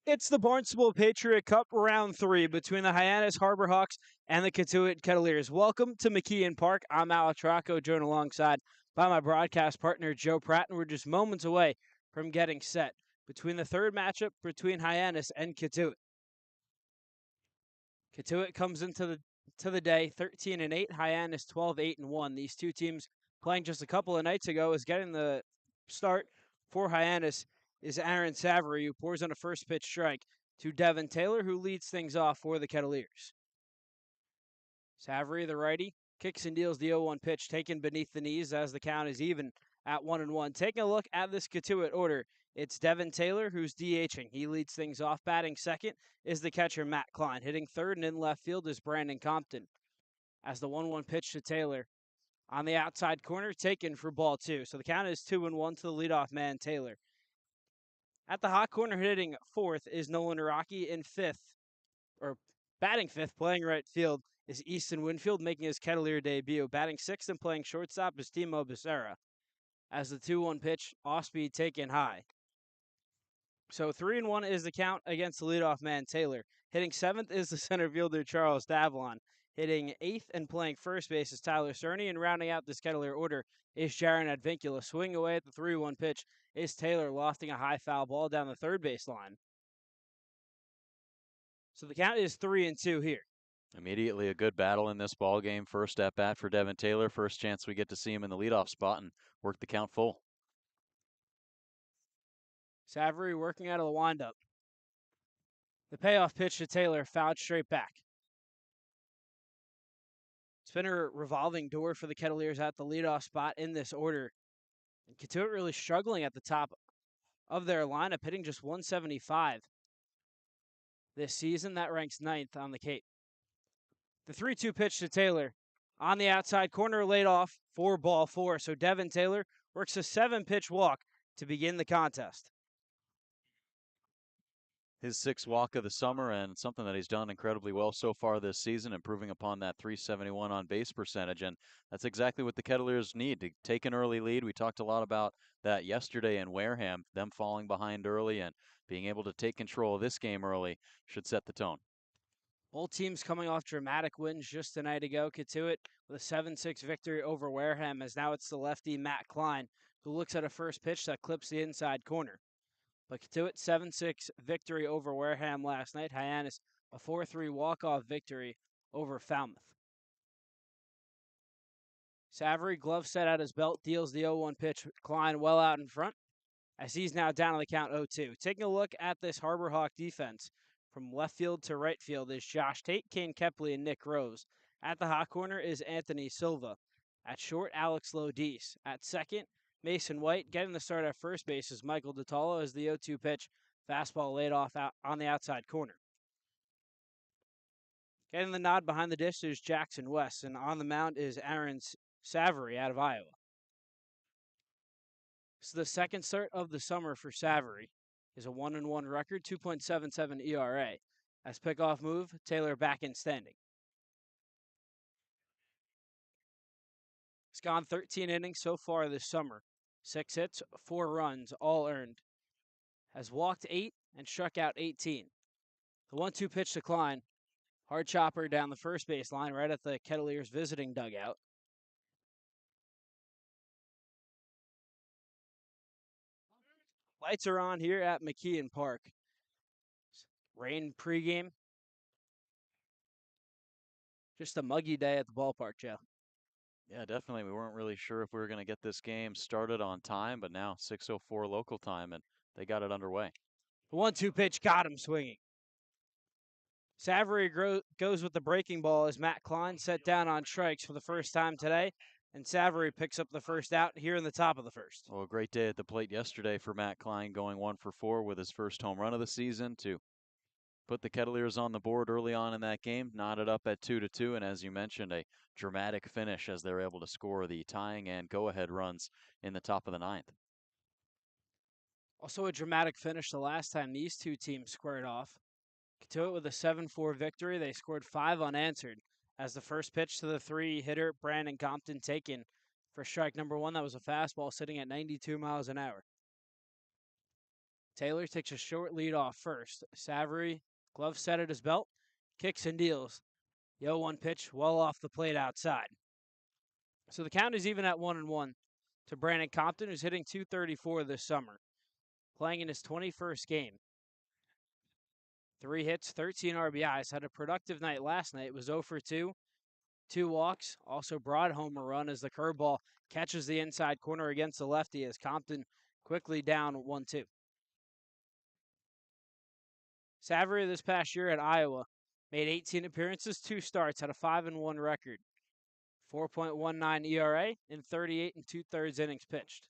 It's the Barnstable Patriot Cup round 3 between the Hyannis Harbor Hawks and the Cotuit Kettleers. Welcome to McKeon Park. I'm Alex Rocco, joined alongside by my broadcast partner Joe Pratt, and we're just moments away from getting set between the third matchup between Hyannis and Cotuit. Cotuit comes into the day 13-8, Hyannis 12-8-1. These two teams playing just a couple of nights ago is getting the start for Hyannis is Aaron Savory, who pours on a first pitch strike to Devin Taylor, who leads things off for the Kettleers. Savory, the righty, kicks and deals the 0-1 pitch, taken beneath the knees as the count is even at 1-1. Taking a look at this Cotuit order, it's Devin Taylor who's DHing. He leads things off. Batting second is the catcher Matt Klein. Hitting third and in left field is Brandon Compton. As the 1-1 pitch to Taylor on the outside corner, taken for ball 2. So the count is 2-1 to the leadoff man, Taylor. At the hot corner, hitting fourth is Nolan Araki. In fifth, or batting fifth, playing right field is Easton Winfield, making his Kettleer debut. Batting sixth and playing shortstop is Timo Becerra. As the 2-1 pitch, off-speed taken high. So 3-1 is the count against the leadoff man, Taylor. Hitting seventh is the center fielder, Charles Davlon. Hitting eighth and playing first base is Tyler Cerny. And rounding out this Kettleer order is Jaron Advincula. Swinging away at the 3-1 pitch is Taylor, lofting a high foul ball down the third base line. So the count is 3-2 here. Immediately a good battle in this ball game. First at bat for Devin Taylor. First chance we get to see him in the leadoff spot and work the count full. Savory working out of the windup. The payoff pitch to Taylor, fouled straight back. It's been a revolving door for the Kettleers at the leadoff spot in this order. And Cotuit really struggling at the top of their lineup, hitting just 175 this season. That ranks 9th on the Cape. The 3-2 pitch to Taylor on the outside corner, laid off for ball 4. So Devin Taylor works a 7-pitch walk to begin the contest. His 6th walk of the summer, and something that he's done incredibly well so far this season, improving upon that .371 on base percentage. And that's exactly what the Kettleers need, to take an early lead. We talked a lot about that yesterday in Wareham, them falling behind early and being able to take control of this game early should set the tone. Both teams coming off dramatic wins just a night ago. Cotuit with a 7-6 victory over Wareham, as now it's the lefty Matt Klein who looks at a first pitch that clips the inside corner. But Cotuit 7-6 victory over Wareham last night. Hyannis a 4-3 walk-off victory over Falmouth. Savory, glove set at his belt, deals the 0-1 pitch. Klein well out in front, as he's now down on the count 0-2. Taking a look at this Harbor Hawk defense, from left field to right field is Josh Tate, Kane Kepley, and Nick Rose. At the hot corner is Anthony Silva. At short, Alex Lodice. At second, Mason White. Getting the start at first base is Michael DeTalo, as the 0-2 pitch, fastball laid off out on the outside corner. Getting the nod behind the dish is Jackson West, and on the mound is Aaron Savory out of Iowa. It's the second start of the summer for Savory. Is a 1-1 record, 2.77 ERA. As pickoff move, Taylor back in standing. He's gone 13 innings so far this summer. 6 hits, 4 runs, all earned. Has walked 8 and struck out 18. The 1-2 pitch to Klein. Hard chopper down the first base line right at the Kettleers visiting dugout. Lights are on here at McKeon Park. Rain pregame. Just a muggy day at the ballpark, Joe. Yeah, definitely. We weren't really sure if we were going to get this game started on time, but now 6:04 local time, and they got it underway. The 1-2 pitch got him swinging. Savory goes with the breaking ball as Matt Klein set down on strikes for the first time today, and Savory picks up the first out here in the top of the first. Well, a great day at the plate yesterday for Matt Klein, going 1 for 4 with his first home run of the season to put the Kettleers on the board early on in that game, knotted up at 2-2, and as you mentioned, a dramatic finish as they're able to score the tying and go-ahead runs in the top of the 9th. Also a dramatic finish the last time these two teams squared off. Cotuit with a 7-4 victory. They scored 5 unanswered as the first pitch to the 3-hitter Brandon Compton taken for strike number 1. That was a fastball sitting at 92 miles an hour. Taylor takes a short lead off first. Savary, glove set at his belt, kicks and deals. The 0-1 pitch well off the plate outside. So the count is even at 1-1 to Brandon Compton, who's hitting .234 this summer, playing in his 21st game. 3 hits, 13 RBIs, had a productive night last night, was 0 for 2, 2 walks, also brought home a run as the curveball catches the inside corner against the lefty as Compton quickly down 1-2. Savary this past year at Iowa made 18 appearances, 2 starts, had a 5-1 record, 4.19 ERA, in 38 2/3 innings pitched.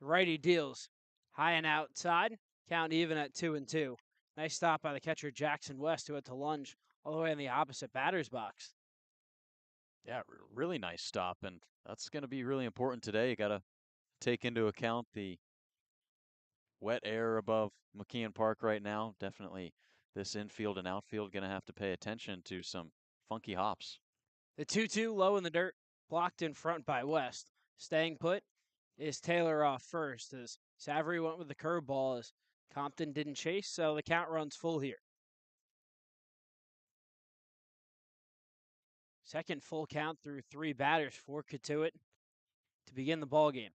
The righty deals high and outside, count even at 2-2. Nice stop by the catcher Jackson West, who had to lunge all the way in the opposite batter's box. Yeah, really nice stop, and that's going to be really important today. You got to take into account the wet air above McKeon Park right now. Definitely this infield and outfield going to have to pay attention to some funky hops. The 2-2 low in the dirt, blocked in front by West. Staying put is Taylor off first as Savary went with the curveball as Compton didn't chase, so the count runs full here. Second full count through 3 batters for Cotuit to begin the ball game.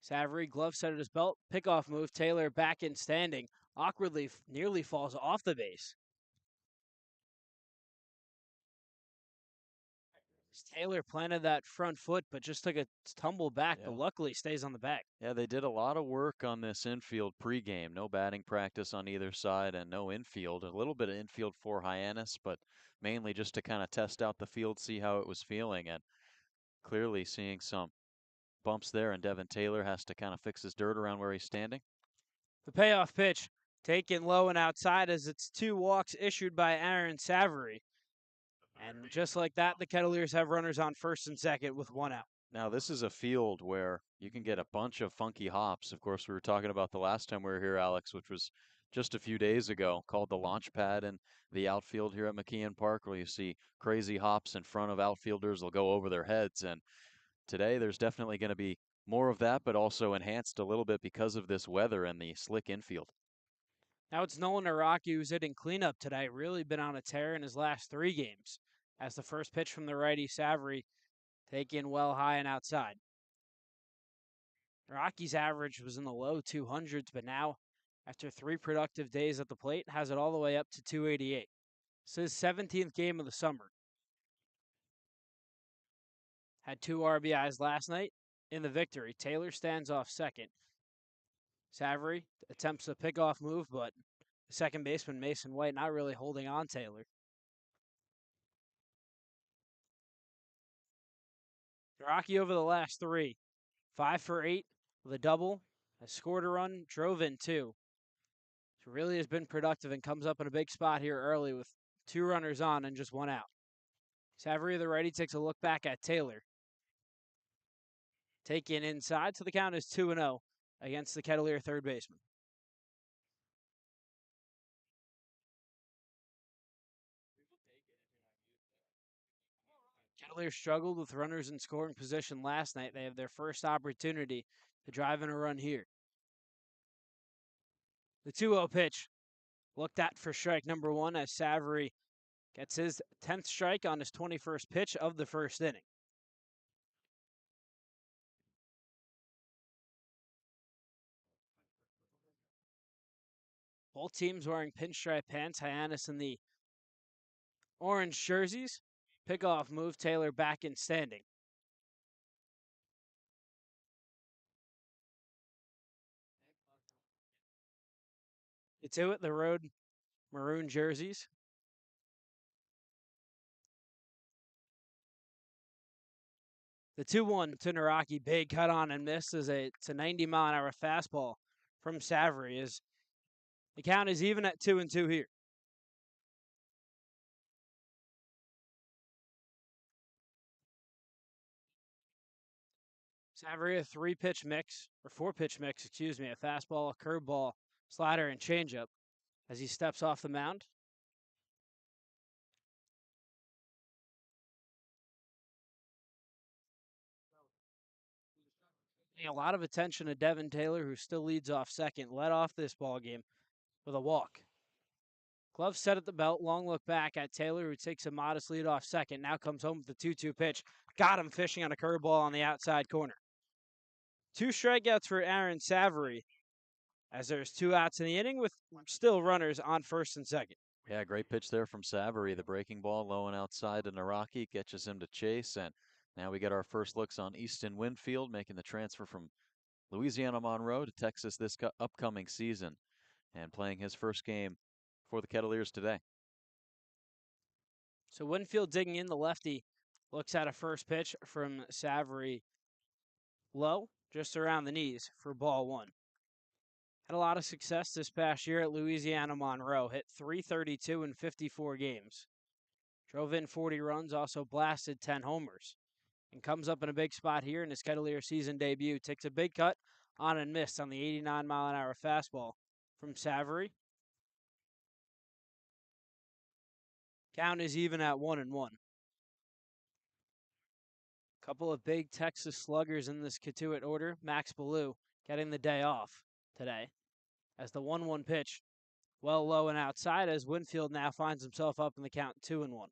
Savary, glove set at his belt, pickoff move, Taylor back in standing, awkwardly nearly falls off the base. Taylor planted that front foot, but just took a tumble back, but luckily stays on the bag. Yeah, they did a lot of work on this infield pregame. No batting practice on either side and no infield. A little bit of infield for Hyannis, but mainly just to kind of test out the field, see how it was feeling, and clearly seeing some bumps there, and Devin Taylor has to kind of fix his dirt around where he's standing. The payoff pitch taken low and outside as it's 2 walks issued by Aaron Savary. And just like that, the Kettleers have runners on first and second with 1 out. Now, this is a field where you can get a bunch of funky hops. Of course, we were talking about the last time we were here, Alex, which was just a few days ago, called the launch pad in the outfield here at McKeon Park, where you see crazy hops in front of outfielders. They'll go over their heads. And today, there's definitely going to be more of that, but also enhanced a little bit because of this weather and the slick infield. Now it's Nolan Araki who's hitting cleanup today. Really been on a tear in his last 3 games. As the first pitch from the righty Savary taken well high and outside. Araki's average was in the low 200s, but now, after 3 productive days at the plate, has it all the way up to 288. It's his 17th game of the summer. Had 2 RBIs last night in the victory. Taylor stands off second. Savary attempts a pickoff move, but the second baseman, Mason White, not really holding on Taylor. Araki over the last 3, 5 for 8 with a double, has scored a run, drove in 2. So really has been productive and comes up in a big spot here early with 2 runners on and just 1 out. Savary, the righty, takes a look back at Taylor. Taken inside, so the count is 2-0 against the Kettleer third baseman. Kettleer struggled with runners in scoring position last night. They have their first opportunity to drive in a run here. The 2-0 pitch looked at for strike number 1 as Savary gets his 10th strike on his 21st pitch of the first inning. Both teams wearing pinstripe pants, Hyannis in the orange jerseys. Pickoff move, Taylor back in standing. Cotuit, the road maroon jerseys. The 2-1 to Naraki, big cut on and missed as it's a 90-mile-an-hour fastball from Savary. As the count is even at 2-2 here. Savary, a 3-pitch mix, or 4-pitch mix, excuse me, a fastball, a curveball, slider, and changeup as he steps off the mound. paying a lot of attention to Devin Taylor, who still leads off second, led off this ball game with a walk. Glove set at the belt, long look back at Taylor, who takes a modest lead off second. Now comes home with the 2-2 pitch. Got him fishing on a curveball on the outside corner. 2 strikeouts for Aaron Savary, as there's 2 outs in the inning with still runners on first and second. Yeah, great pitch there from Savary. The breaking ball low and outside to Naraki catches him to chase. And now we get our first looks on Easton Winfield making the transfer from Louisiana Monroe to Texas this upcoming season and playing his first game for the Kettleers today. So Winfield digging in, the lefty looks at a first pitch from Savary low, just around the knees for ball 1. Had a lot of success this past year at Louisiana Monroe. Hit .332 in 54 games. Drove in 40 runs, also blasted 10 homers. And comes up in a big spot here in his Kettleer season debut. Takes a big cut on and missed on the 89-mile-an-hour fastball from Savary. Count is even at 1-1. Couple of big Texas sluggers in this Cotuit order. Max Ballou getting the day off today as the 1-1 pitch well low and outside as Winfield now finds himself up in the count 2-1.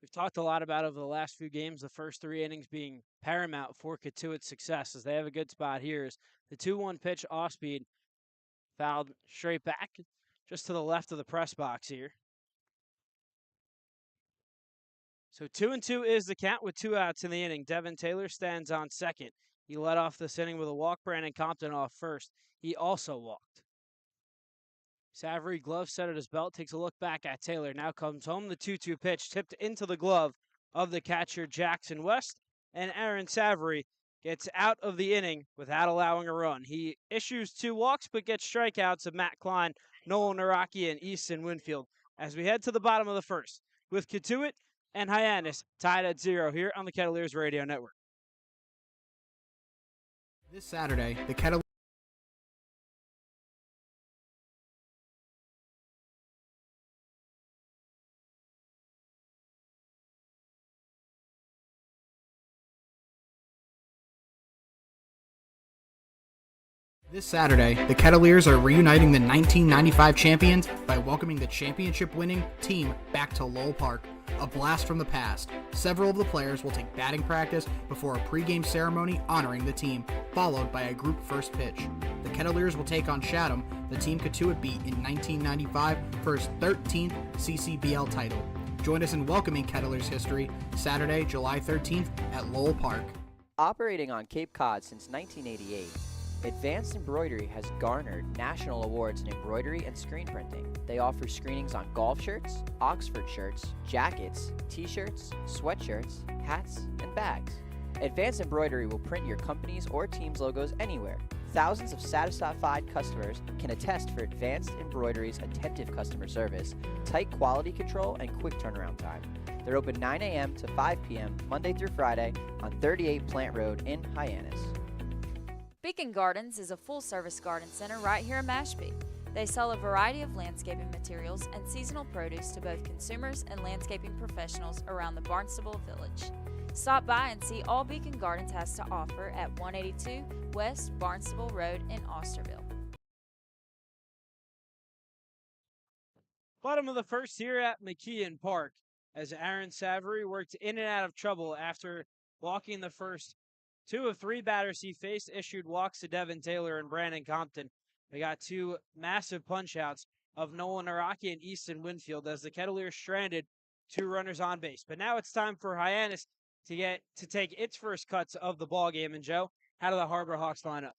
We've talked a lot about over the last few games, the first 3 innings being paramount for Cotuit's success as they have a good spot here. As the 2-1 pitch off speed fouled straight back just to the left of the press box here. So 2-2 is the count with 2 outs in the inning. Devin Taylor stands on second. He led off this inning with a walk. Brandon Compton off first. He also walked. Savary, glove set at his belt, takes a look back at Taylor. Now comes home the 2-2 pitch, tipped into the glove of the catcher Jackson West. And Aaron Savary gets out of the inning without allowing a run. He issues 2 walks, but gets strikeouts of Matt Klein, Noel Naraki, and Easton Winfield. As we head to the bottom of the first, with Cotuit and Hyannis tied at 0 here on the Kettleers Radio Network. This Saturday, the Kettleers are reuniting the 1995 champions by welcoming the championship-winning team back to Lowell Park. A blast from the past. Several of the players will take batting practice before a pregame ceremony honoring the team, followed by a group first pitch. The Kettleers will take on Chatham, the team Cotuit beat in 1995 for his 13th CCBL title. Join us in welcoming Kettleers history Saturday, July 13th at Lowell Park. Operating on Cape Cod since 1988, Advanced Embroidery has garnered national awards in embroidery and screen printing. They offer screenings on golf shirts, Oxford shirts, jackets, t-shirts, sweatshirts, hats, and bags. Advanced Embroidery will print your company's or team's logos anywhere. Thousands of satisfied customers can attest for Advanced Embroidery's attentive customer service, tight quality control, and quick turnaround time. They're open 9 a.m. to 5 p.m. Monday through Friday on 38 Plant Road in Hyannis. Beacon Gardens is a full-service garden center right here in Mashpee. They sell a variety of landscaping materials and seasonal produce to both consumers and landscaping professionals around the Barnstable Village. Stop by and see all Beacon Gardens has to offer at 182 West Barnstable Road in Austerville. Bottom of the first here at McKeon Park as Aaron Savary worked in and out of trouble after walking the first 2 of 3 batters he faced, issued walks to Devin Taylor and Brandon Compton. They got 2 massive punch-outs of Nolan Araki and Easton Winfield as the Kettleers stranded 2 runners on base. But now it's time for Hyannis to take its first cuts of the ball game. And Joe, how do the Harbor Hawks line up?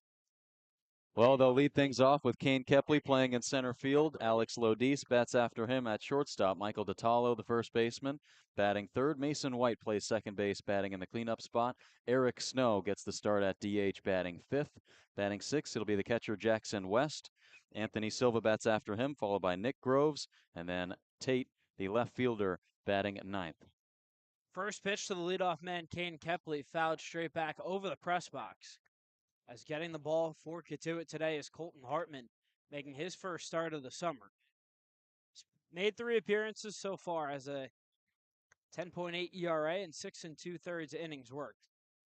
Well, they'll lead things off with Kane Kepley playing in center field. Alex Lodis bats after him at shortstop. Michael DiTallo, the first baseman, batting third. Mason White plays second base, batting in the cleanup spot. Eric Snow gets the start at DH, batting fifth. Batting sixth, it'll be the catcher Jackson West. Anthony Silva bats after him, followed by Nick Groves. And then Tate, the left fielder, batting ninth. First pitch to the leadoff man, Kane Kepley, fouled straight back over the press box. As getting the ball for Cotuit today is Colton Hartman, making his first start of the summer. He's made 3 appearances so far as a 10.8 ERA and 6 2/3 innings worked.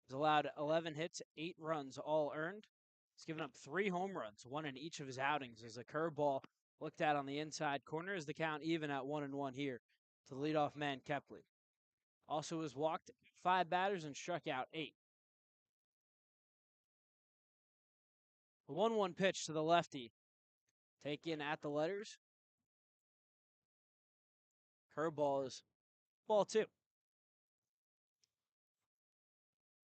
He's allowed 11 hits, 8 runs, all earned. He's given up 3 home runs, 1 in each of his outings, as a curveball looked at on the inside corner as the count even at 1-1 here to leadoff man Kepley. Also has walked 5 batters and struck out 8. The 1-1 pitch to the lefty, taken at the letters. Curveball is ball 2.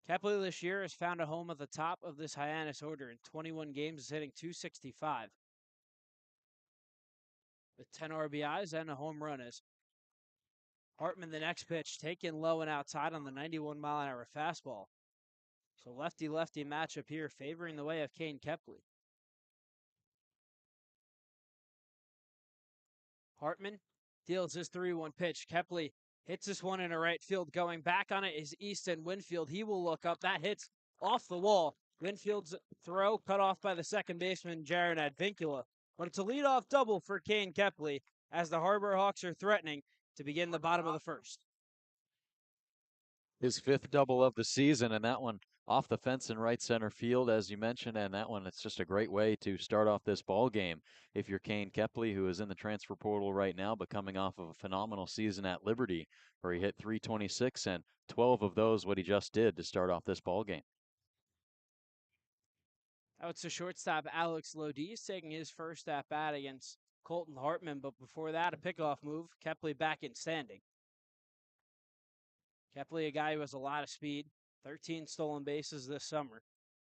Kepley this year has found a home at the top of this Hyannis order. In 21 games, is hitting .265 with 10 RBIs and a home run. As Hartman, the next pitch, taken low and outside on the 91-mile-an-hour fastball. So lefty-lefty matchup here, favoring the way of Kane Kepley. Hartman deals his 3-1 pitch. Kepley hits this one in a right field. Going back on it is Easton Winfield. He will look up. That hits off the wall. Winfield's throw cut off by the second baseman, Jaron Advincula. But it's a leadoff double for Kane Kepley as the Harbor Hawks are threatening to begin the bottom of the first. His 5th double of the season, and that one off the fence in right center field, as you mentioned, and that one, it's just a great way to start off this ball game. If you're Kane Kepley, who is in the transfer portal right now, but coming off of a phenomenal season at Liberty, where he hit .326, and 12 of those what he just did to start off this ball game. Out to shortstop Alex Lodiz taking his first at bat against Colton Hartman, but before that, a pickoff move. Kepley back in standing. Kepley, a guy who has a lot of speed, 13 stolen bases this summer.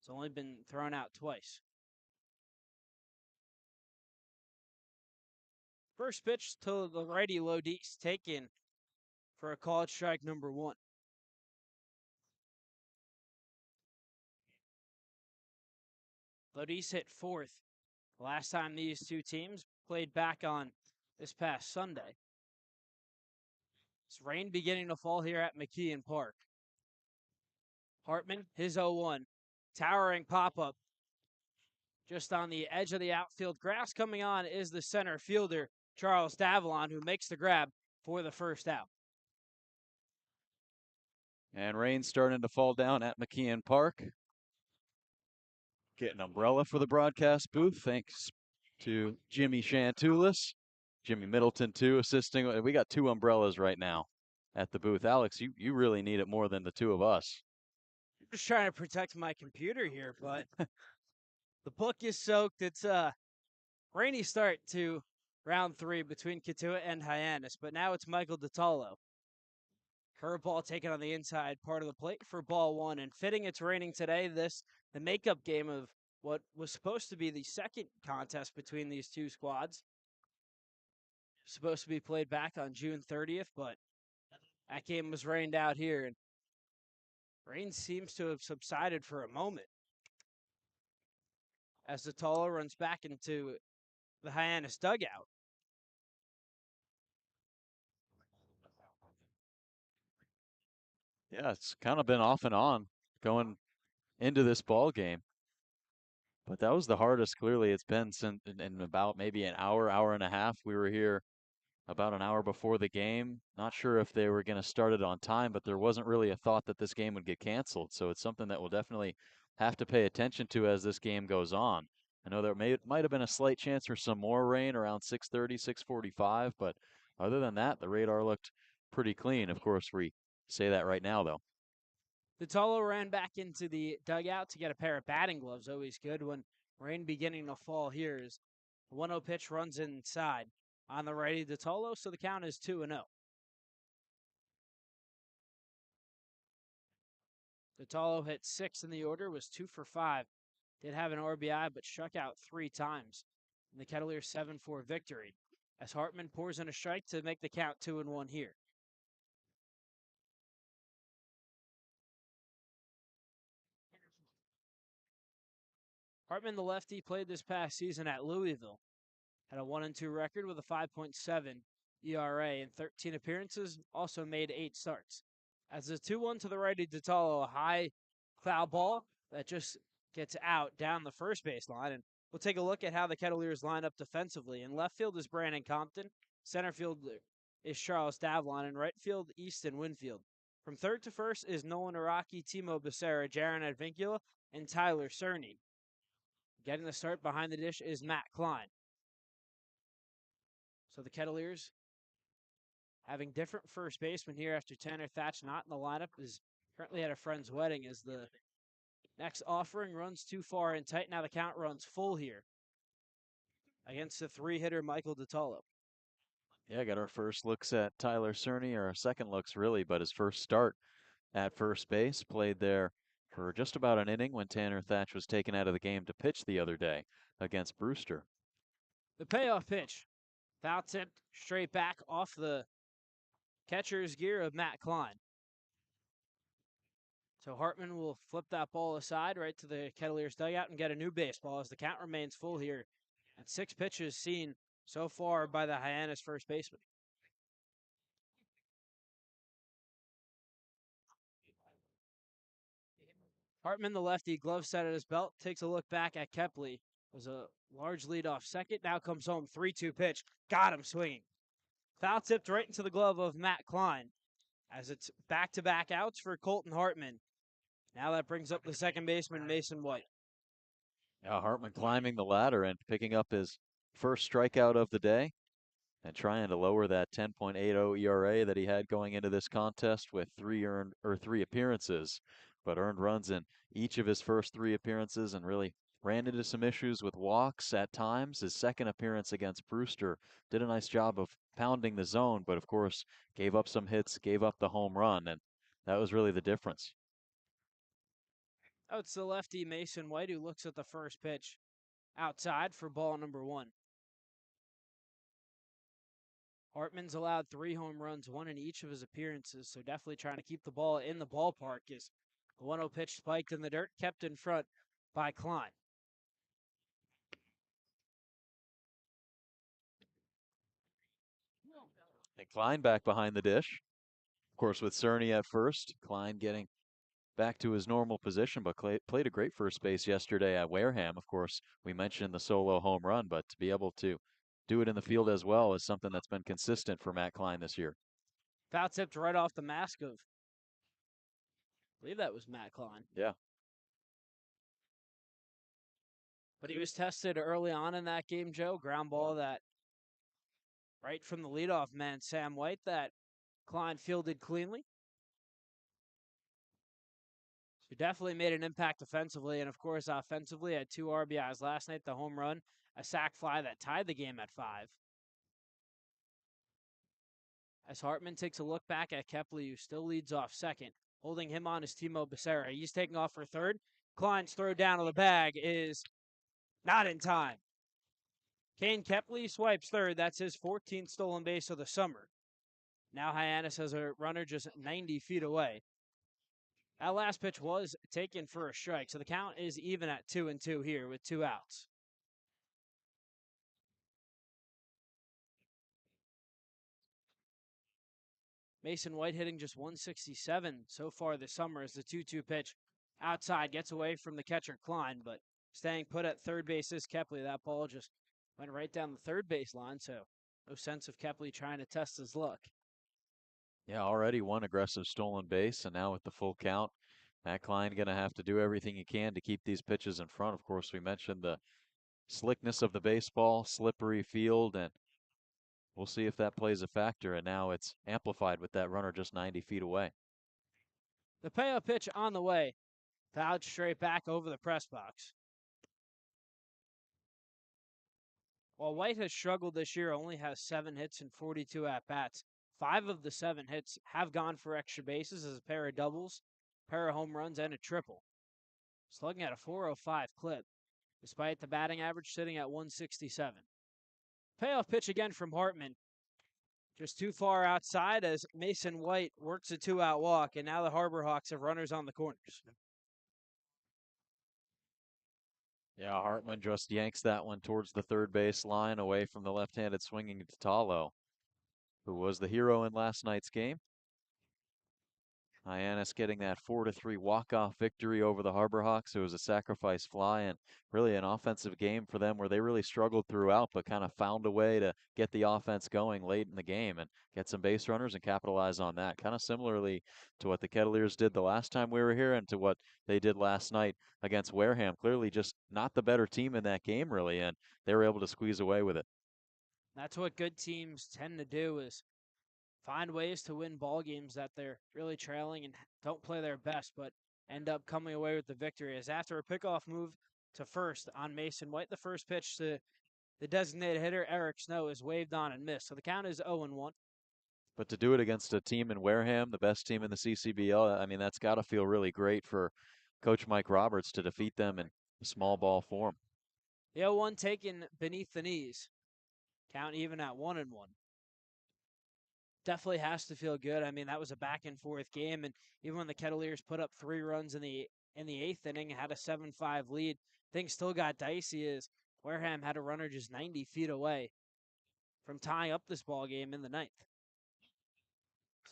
He's only been thrown out twice. First pitch to the righty Lodiz, taken for a called strike number 1. Lodiz hit 4th the last time these two teams played back on this past Sunday. It's rain beginning to fall here at McKeon Park. Hartman, his 0-1. Towering pop-up just on the edge of the outfield grass. Coming on is the center fielder, Charles Davalon, who makes the grab for the first out. And rain starting to fall down at McKeon Park. Get an umbrella for the broadcast booth, thanks to Jimmy Chantulis. Jimmy Middleton, too, assisting. We got 2 umbrellas right now at the booth. Alex, you really need it more than the 2 of us. I'm just trying to protect my computer here, but the book is soaked. It's a rainy start to round 3 between Cotuit and Hyannis, but now it's Michael DiTallo. Curveball taken on the inside part of the plate for ball 1, and fitting it's raining today, the makeup game of what was supposed to be the second contest between these two squads. Supposed to be played back on June 30th, but that game was rained out here, and rain seems to have subsided for a moment as DiTallo runs back into the Hyannis dugout. Yeah, it's kind of been off and on going into this ball game. But that was the hardest, clearly, it's been since in about maybe an hour, hour and a half. We were here about an hour before the game. Not sure if they were going to start it on time, but there wasn't really a thought that this game would get canceled. So it's something that we'll definitely have to pay attention to as this game goes on. I know there might have been a slight chance for some more rain around 6:30, 6:45, but other than that, the radar looked pretty clean. Of course, we say that right now, though. DiTallo ran back into the dugout to get a pair of batting gloves. Always good when rain beginning to fall here. As the 1-0 pitch runs inside on the righty DiTallo, so the count is 2-0. DiTallo hit 6 in the order, was 2 for 5. Did have an RBI, but struck out 3 times in the Kettleers 7-4 victory. As Hartman pours in a strike to make the count 2-1 here. Hartman, the lefty, played this past season at Louisville. Had a 1-2 record with a 5.7 ERA in 13 appearances, also made 8 starts. As a 2-1 to the righty DiTallo, a high foul ball that just gets out down the first base line. And we'll take a look at how the Kettleers line up defensively. In left field is Brandon Compton. Center field is Charles Davlon. And right field, Easton Winfield. From third to first is Nolan Araki, Timo Becerra, Jaron Advincula, and Tyler Cerny. Getting the start behind the dish is Matt Klein. So the Kettleers having different first basemen here after Tanner Thatch not in the lineup is currently at a friend's wedding as the next offering runs too far and tight. Now the count runs full here against the three-hitter Michael DeTalo. Yeah, got our first looks at Tyler Cerny, or our second looks really, but his first start at first base, played there for just about an inning when Tanner Thatch was taken out of the game to pitch the other day against Brewster. The payoff pitch, foul tipped straight back off the catcher's gear of Matt Klein. So Hartman will flip that ball aside right to the Kettleers dugout and get a new baseball as the count remains full here. And 6 pitches seen so far by the Hyannis first baseman. Hartman, the lefty, glove set at his belt, takes a look back at Kepley. Was a large lead off second. Now comes home, 3-2 pitch. Got him swinging. Foul tipped right into the glove of Matt Klein as it's back-to-back outs for Colton Hartman. Now that brings up the second baseman, Mason White. Yeah, Hartman climbing the ladder and picking up his first strikeout of the day and trying to lower that 10.80 ERA that he had going into this contest with 3 appearances, but earned runs in each of his first 3 appearances and really ran into some issues with walks at times. His second appearance against Brewster did a nice job of pounding the zone, but of course gave up some hits, gave up the home run, and that was really the difference. Oh, it's the lefty Mason White who looks at the first pitch outside for ball number 1. Hartman's allowed 3 home runs, 1 in each of his appearances, so definitely trying to keep the ball in the ballpark as the 1-0 pitch spiked in the dirt, kept in front by Klein. And Klein back behind the dish. Of course, with Cerny at first, Klein getting back to his normal position, but played a great first base yesterday at Wareham. Of course, we mentioned the solo home run, but to be able to do it in the field as well is something that's been consistent for Matt Klein this year. Foul tipped right off the mask of, I believe that was Matt Klein. Yeah. But he was tested early on in that game, Joe. Ground ball that right from the leadoff man, Sam White, that Klein fielded cleanly. So definitely made an impact offensively, and of course offensively had 2 RBIs last night, the home run, a sac fly that tied the game at 5. As Hartman takes a look back at Kepley, who still leads off second. Holding him on is Timo Becerra. He's taking off for third. Klein's throw down to the bag is not in time. Kane Kepley swipes third. That's his 14th stolen base of the summer. Now Hyannis has a runner just 90 feet away. That last pitch was taken for a strike, so the count is even at 2-2 here with 2 outs. Mason White hitting just 167 so far this summer as the 2-2 pitch outside gets away from the catcher Klein, but staying put at third base is Kepley. That ball just went right down the third base line, so no sense of Kepley trying to test his luck. Yeah, already 1 aggressive stolen base, and now with the full count, Matt Klein going to have to do everything he can to keep these pitches in front. Of course, we mentioned the slickness of the baseball, slippery field, and we'll see if that plays a factor, and now it's amplified with that runner just 90 feet away. The payoff pitch on the way. Fouled straight back over the press box. While White has struggled this year, only has 7 hits and 42 at-bats. 5 of the 7 hits have gone for extra bases as a pair of doubles, pair of home runs, and a triple. Slugging at a 405 clip, despite the batting average sitting at 167. Payoff pitch again from Hartman. Just too far outside as Mason White works a 2-out walk, and now the Harbor Hawks have runners on the corners. Yeah, Hartman just yanks that one towards the third base line away from the left-handed swinging DeTalo, who was the hero in last night's game. Hyannis getting that 4-3 walk-off victory over the Harbor Hawks. It was a sacrifice fly and really an offensive game for them where they really struggled throughout, but kind of found a way to get the offense going late in the game and get some base runners and capitalize on that. Kind of similarly to what the Kettleers did the last time we were here and to what they did last night against Wareham. Clearly just not the better team in that game really, and they were able to squeeze away with it. That's what good teams tend to do, is find ways to win ball games that they're really trailing and don't play their best, but end up coming away with the victory. As after a pickoff move to first on Mason White, the first pitch to the designated hitter, Eric Snow, is waved on and missed. So the count is 0-1. But to do it against a team in Wareham, the best team in the CCBL, I mean, that's got to feel really great for Coach Mike Roberts to defeat them in small ball form. The 0-1 taken beneath the knees. Count even at 1-1. Definitely has to feel good. I mean, that was a back and forth game, and even when the Kettleers put up 3 runs in the 8th inning and had a 7-5 lead, things still got dicey as Wareham had a runner just 90 feet away from tying up this ball game in the 9th.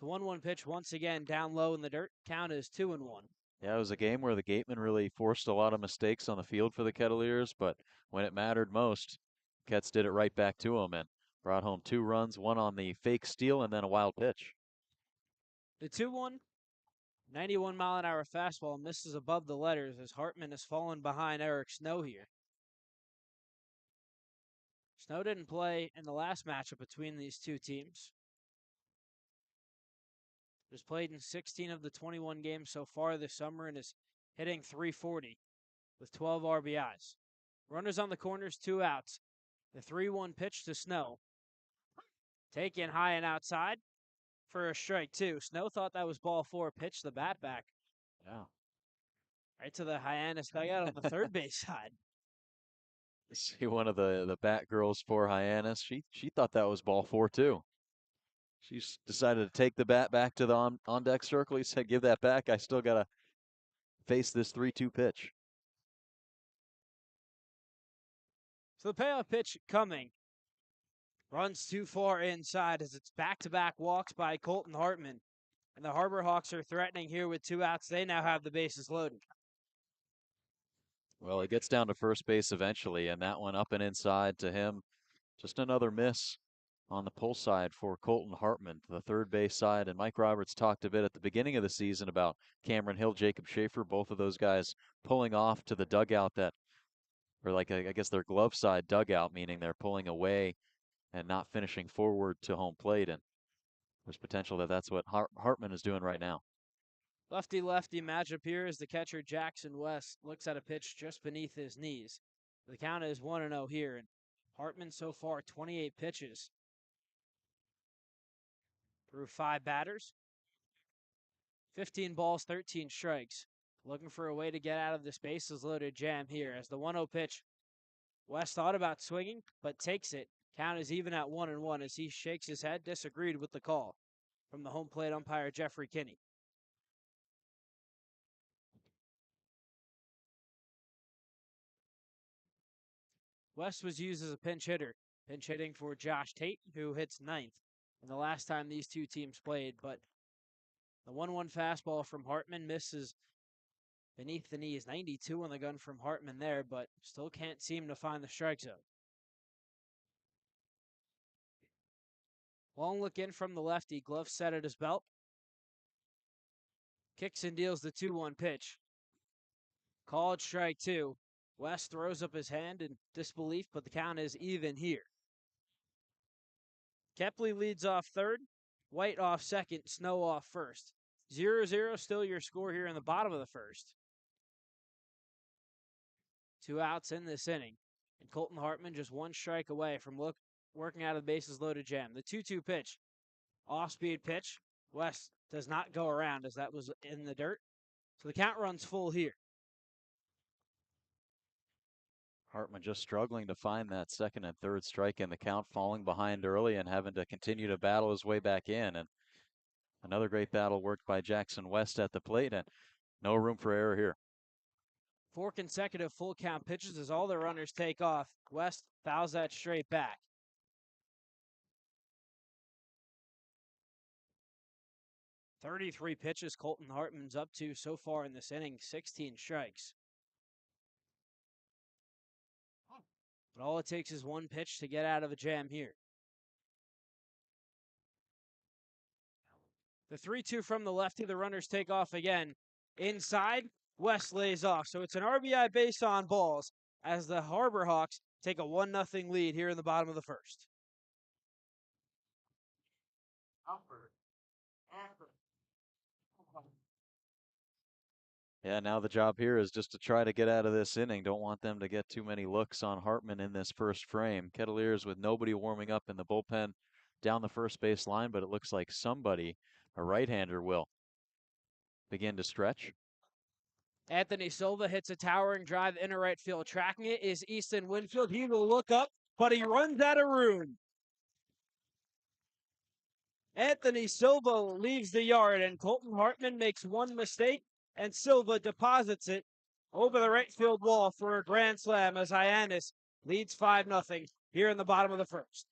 So 1-1 pitch once again down low in the dirt. Count is 2-1. Yeah, it was a game where the gateman really forced a lot of mistakes on the field for the Kettleers, but when it mattered most, Ketts did it right back to him and brought home 2 runs, one on the fake steal and then a wild pitch. The 2-1, 91-mile-an-hour fastball misses above the letters as Hartman has fallen behind Eric Snow here. Snow didn't play in the last matchup between these two teams. Has played in 16 of the 21 games so far this summer and is hitting .340 with 12 RBIs. Runners on the corners, 2 outs. The 3-1 pitch to Snow. Taken high and outside for a strike 2. Snow thought that was ball 4, pitched the bat back. Yeah. Right to the Hyannis dugout on the third base side. See one of the bat girls for Hyannis. She thought that was ball 4 too. She's decided to take the bat back to the on deck circle. He said, "Give that back. I still gotta face this 3-2 pitch." So the payoff pitch coming. Runs too far inside as it's back-to-back walks by Colton Hartman. And the Harbor Hawks are threatening here with 2 outs. They now have the bases loaded. Well, it gets down to first base eventually, and that one up and inside to him. Just another miss on the pull side for Colton Hartman, the third base side. And Mike Roberts talked a bit at the beginning of the season about Cameron Hill, Jacob Schaefer, both of those guys pulling off to the dugout that, or like I guess their glove side dugout, meaning they're pulling away and not finishing forward to home plate. And there's potential that that's what Hartman is doing right now. Lefty-lefty matchup here as the catcher Jackson West looks at a pitch just beneath his knees. The count is 1-0 here, and Hartman so far 28 pitches through 5 batters. 15 balls, 13 strikes. Looking for a way to get out of this bases loaded jam here as the 1-0 pitch. West thought about swinging, but takes it. Count is even at 1-1 as he shakes his head, disagreed with the call from the home plate umpire Jeffrey Kinney. West was used as a pinch hitter, pinch hitting for Josh Tate, who hits 9th in the last time these two teams played, but the 1-1 fastball from Hartman misses beneath the knees. 92 on the gun from Hartman there, but still can't seem to find the strike zone. Long look in from the lefty, glove set at his belt. Kicks and deals the 2-1 pitch. Called strike 2. West throws up his hand in disbelief, but the count is even here. Kepley leads off third, White off second, Snow off first. 0-0 still your score here in the bottom of the first. 2 outs in this inning, and Colton Hartman just 1 strike away from working out of the bases loaded jam. The 2-2 pitch, off-speed pitch. West does not go around as that was in the dirt, so the count runs full here. Hartman just struggling to find that second and third strike in the count, falling behind early and having to continue to battle his way back in. And another great battle worked by Jackson West at the plate, and no room for error here. 4 consecutive full count pitches as all the runners take off. West fouls that straight back. 33 pitches Colton Hartman's up to so far in this inning, 16 strikes. But all it takes is one pitch to get out of a jam here. The 3-2 from the lefty, the runners take off again. Inside, West lays off. So it's an RBI base on balls as the Harbor Hawks take a 1-0 lead here in the bottom of the first. Yeah, now the job here is just to try to get out of this inning. Don't want them to get too many looks on Hartman in this first frame. Kettleers with nobody warming up in the bullpen down the first base line, but it looks like somebody, a right-hander, will begin to stretch. Anthony Silva hits a towering drive into right field. Tracking it is Easton Winfield. He will look up, but he runs out of room. Anthony Silva leaves the yard, and Colton Hartman makes one mistake, and Silva deposits it over the right field wall for a grand slam as Hyannis leads 5-0 here in the bottom of the first.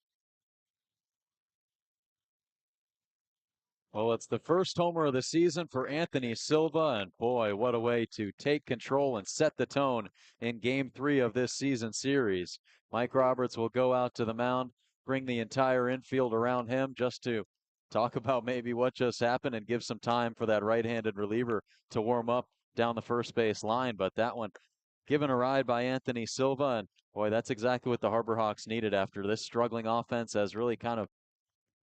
Well, it's the first homer of the season for Anthony Silva, and boy, what a way to take control and set the tone in Game 3 of this season series. Mike Roberts will go out to the mound, bring the entire infield around him just to talk about maybe what just happened and give some time for that right-handed reliever to warm up down the first base line. But that one given a ride by Anthony Silva, and boy, that's exactly what the Harbor Hawks needed after this struggling offense has really kind of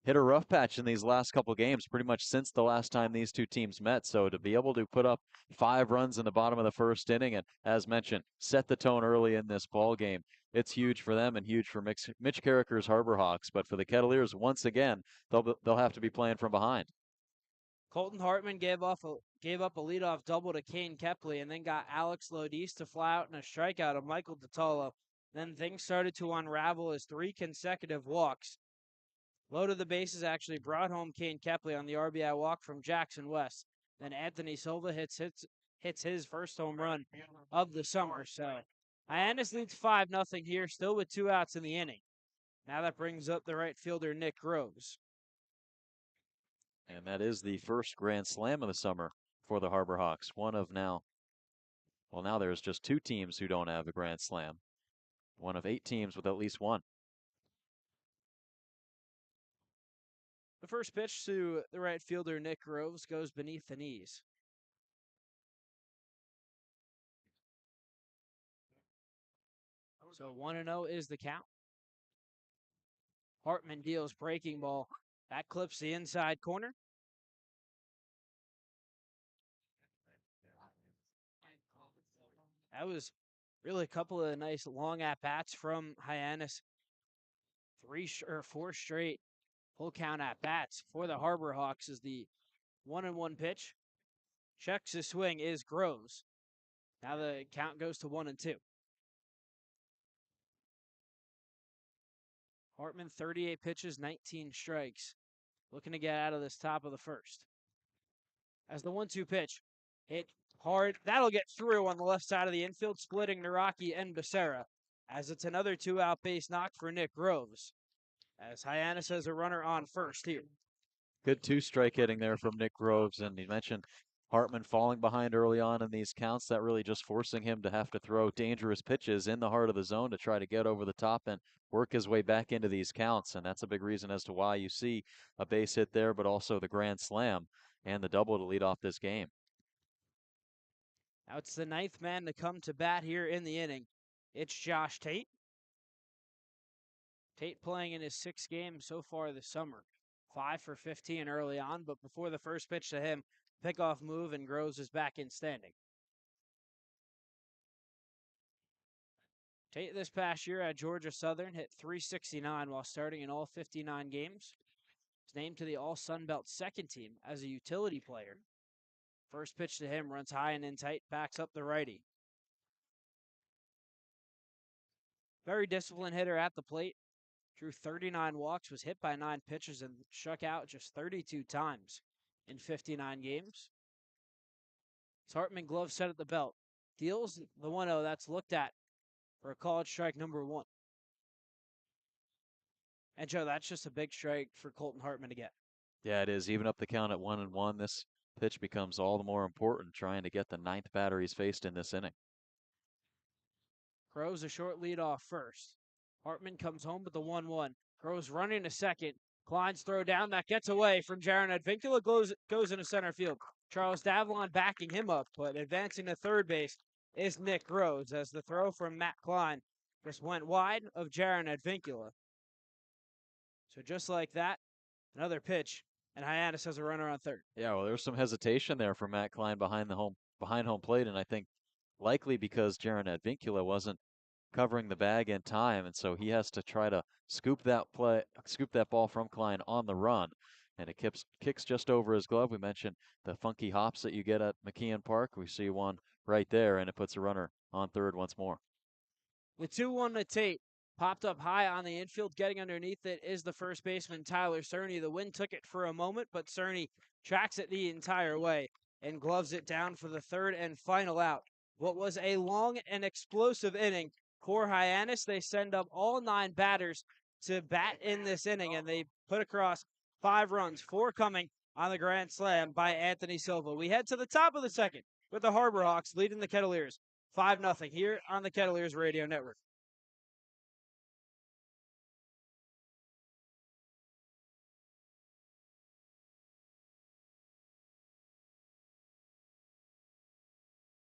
hit a rough patch in these last couple games, pretty much since the last time these two teams met. So to be able to put up 5 runs in the bottom of the first inning and, as mentioned, set the tone early in this ball game, it's huge for them and huge for Mitch Carricker's Harbor Hawks. But for the Kettleers, once again, they'll have to be playing from behind. Colton Hartman gave up a leadoff double to Kane Kepley and then got Alex Lodis to fly out in a strikeout of Michael Detallo. Then things started to unravel as 3 consecutive walks. Low to the bases actually brought home Kane Kepley on the RBI walk from Jackson West. Then Anthony Silva hits his first home run of the summer. So Hyannis leads 5-0 here, still with 2 outs in the inning. Now that brings up the right fielder, Nick Groves. And that is the first grand slam of the summer for the Harbor Hawks. One of now, well, now there's just 2 teams who don't have a grand slam. One of 8 teams with at least one. The first pitch to the right fielder, Nick Groves, goes beneath the knees. So 1-0 is the count. Hartman deals breaking ball. That clips the inside corner. That was really a couple of nice long at-bats from Hyannis. 4 straight full count at-bats for the Harbor Hawks as the 1-1 pitch. Checks his swing is Groves. Now the count goes to 1-2. Hartman, 38 pitches, 19 strikes. Looking to get out of this top of the first. As the 1-2 pitch hit hard, that'll get through on the left side of the infield, splitting Naraki and Becerra. As it's another 2-out base knock for Nick Groves. As Hyannis has a runner on first here. Good 2-strike hitting there from Nick Groves, and you mentioned Hartman falling behind early on in these counts. That really just forcing him to have to throw dangerous pitches in the heart of the zone to try to get over the top and work his way back into these counts. And that's a big reason as to why you see a base hit there, but also the grand slam and the double to lead off this game. Now it's the 9th man to come to bat here in the inning. It's Josh Tate. Tate playing in his 6th game so far this summer. 5 for 15 early on, but before the first pitch to him, pickoff move, and Groves is back in standing. Tate this past year at Georgia Southern hit .369 while starting in all 59 games. He's named to the All-Sun Belt 2nd team as a utility player. First pitch to him runs high and in tight, backs up the righty. Very disciplined hitter at the plate. Drew 39 walks, was hit by 9 pitchers, and struck out just 32 times in 59 games. Hartman glove set at the belt. Deals the 1-0 that's looked at for a called strike number 1. And Joe, that's just a big strike for Colton Hartman to get. Yeah, it is. Even up the count at 1-1, this pitch becomes all the more important trying to get the ninth batter he's faced in this inning. Crows a short lead off first. Hartman comes home with the 1-1. Crows running to second. Klein's throw down that gets away from Jaron Advincula, goes into center field. Charles Davlon backing him up, but advancing to third base is Nick Rhodes as the throw from Matt Klein just went wide of Jaron Advincula. So just like that, another pitch, and Hyannis has a runner on third. Yeah, well, there's some hesitation there for Matt Klein behind home plate, and I think likely because Jaron Advincula wasn't covering the bag in time, and so he has to try to scoop that ball from Klein on the run, and it kicks just over his glove. We mentioned the funky hops that you get at McKeon Park. We see one right there, and it puts a runner on third once more. The 2-1 to Tate popped up high on the infield. Getting underneath it is the first baseman, Tyler Cerny. The wind took it for a moment, but Cerny tracks it the entire way and gloves it down for the third and final out. What was a long and explosive inning for Hyannis. They send up all 9 batters to bat in this inning, and they put across 5 runs, 4 coming on the grand slam by Anthony Silva. We head to the top of the second with the Harbor Hawks leading the Kettleers 5-0 here on the Kettleers Radio Network.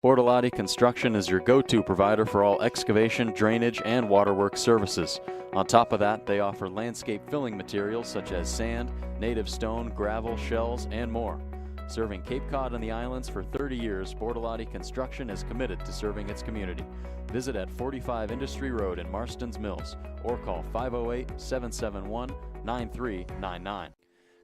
Bortolotti Construction is your go-to provider for all excavation, drainage, and waterworks services. On top of that, they offer landscape filling materials such as sand, native stone, gravel, shells, and more. Serving Cape Cod and the islands for 30 years, Bortolotti Construction is committed to serving its community. Visit at 45 Industry Road in Marston's Mills or call 508-771-9399.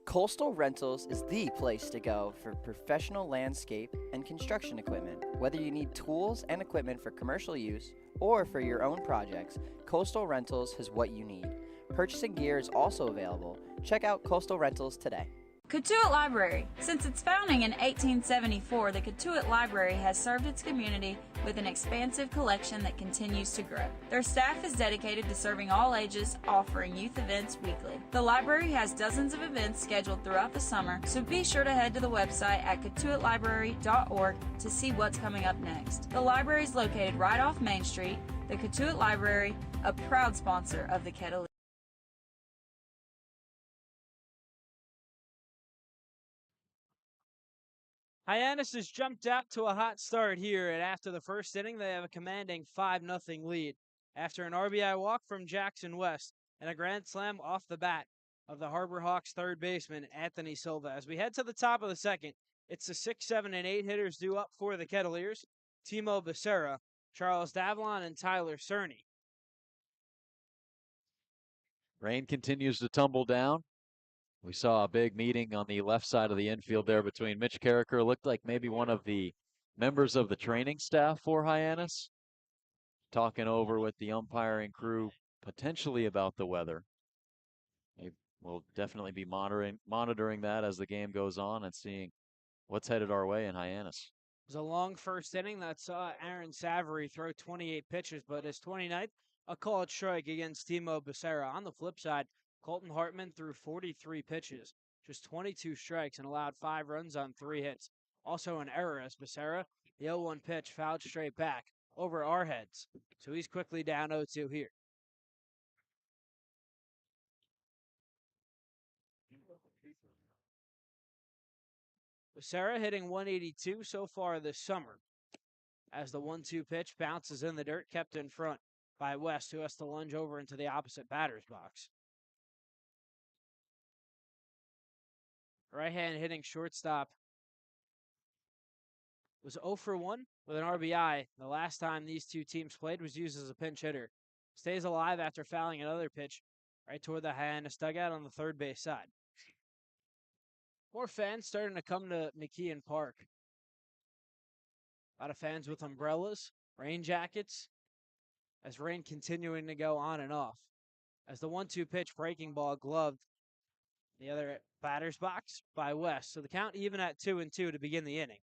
Coastal Rentals is the place to go for professional landscape and construction equipment. Whether you need tools and equipment for commercial use or for your own projects, Coastal Rentals has what you need. Purchasing gear is also available. Check out Coastal Rentals today. Cotuit Library. Since its founding in 1874, the Cotuit Library has served its community with an expansive collection that continues to grow. Their staff is dedicated to serving all ages, offering youth events weekly. The library has dozens of events scheduled throughout the summer, so be sure to head to the website at cotuitlibrary.org to see what's coming up next. The library is located right off Main Street. The Cotuit Library, a proud sponsor of the Kettleers. Hyannis has jumped out to a hot start here, and after the first inning, they have a commanding 5-0 lead. After an RBI walk from Jackson West and a grand slam off the bat of the Harbor Hawks third baseman, Anthony Silva. As we head to the top of the second, it's the 6, 7, and 8 hitters due up for the Kettleers. Timo Becerra, Charles Davlon, and Tyler Cerny. Rain continues to tumble down. We saw a big meeting on the left side of the infield there between Mitch Carricker. Looked like maybe one of the members of the training staff for Hyannis, talking over with the umpiring crew potentially about the weather. We'll definitely be monitoring that as the game goes on and seeing what's headed our way in Hyannis. It was a long first inning that saw Aaron Savory throw 28 pitches, but his 29th, a called strike against Timo Becerra. On the flip side, Colton Hartman threw 43 pitches, just 22 strikes, and allowed 5 runs on 3 hits. Also an error as Becerra, the 0-1 pitch fouled straight back over our heads. So he's quickly down 0-2 here. Becerra hitting 182 so far this summer as the 1-2 pitch bounces in the dirt, kept in front by West, who has to lunge over into the opposite batter's box. Right-hand hitting shortstop was 0 for 1 with an RBI. The last time these two teams played was used as a pinch hitter. Stays alive after fouling another pitch right toward the Hyannis dugout on the third base side. More fans starting to come to McKeon Park. A lot of fans with umbrellas, rain jackets, as rain continuing to go on and off. As the 1-2 pitch breaking ball gloved the other batter's box by West. So the count even at 2-2 to begin the inning.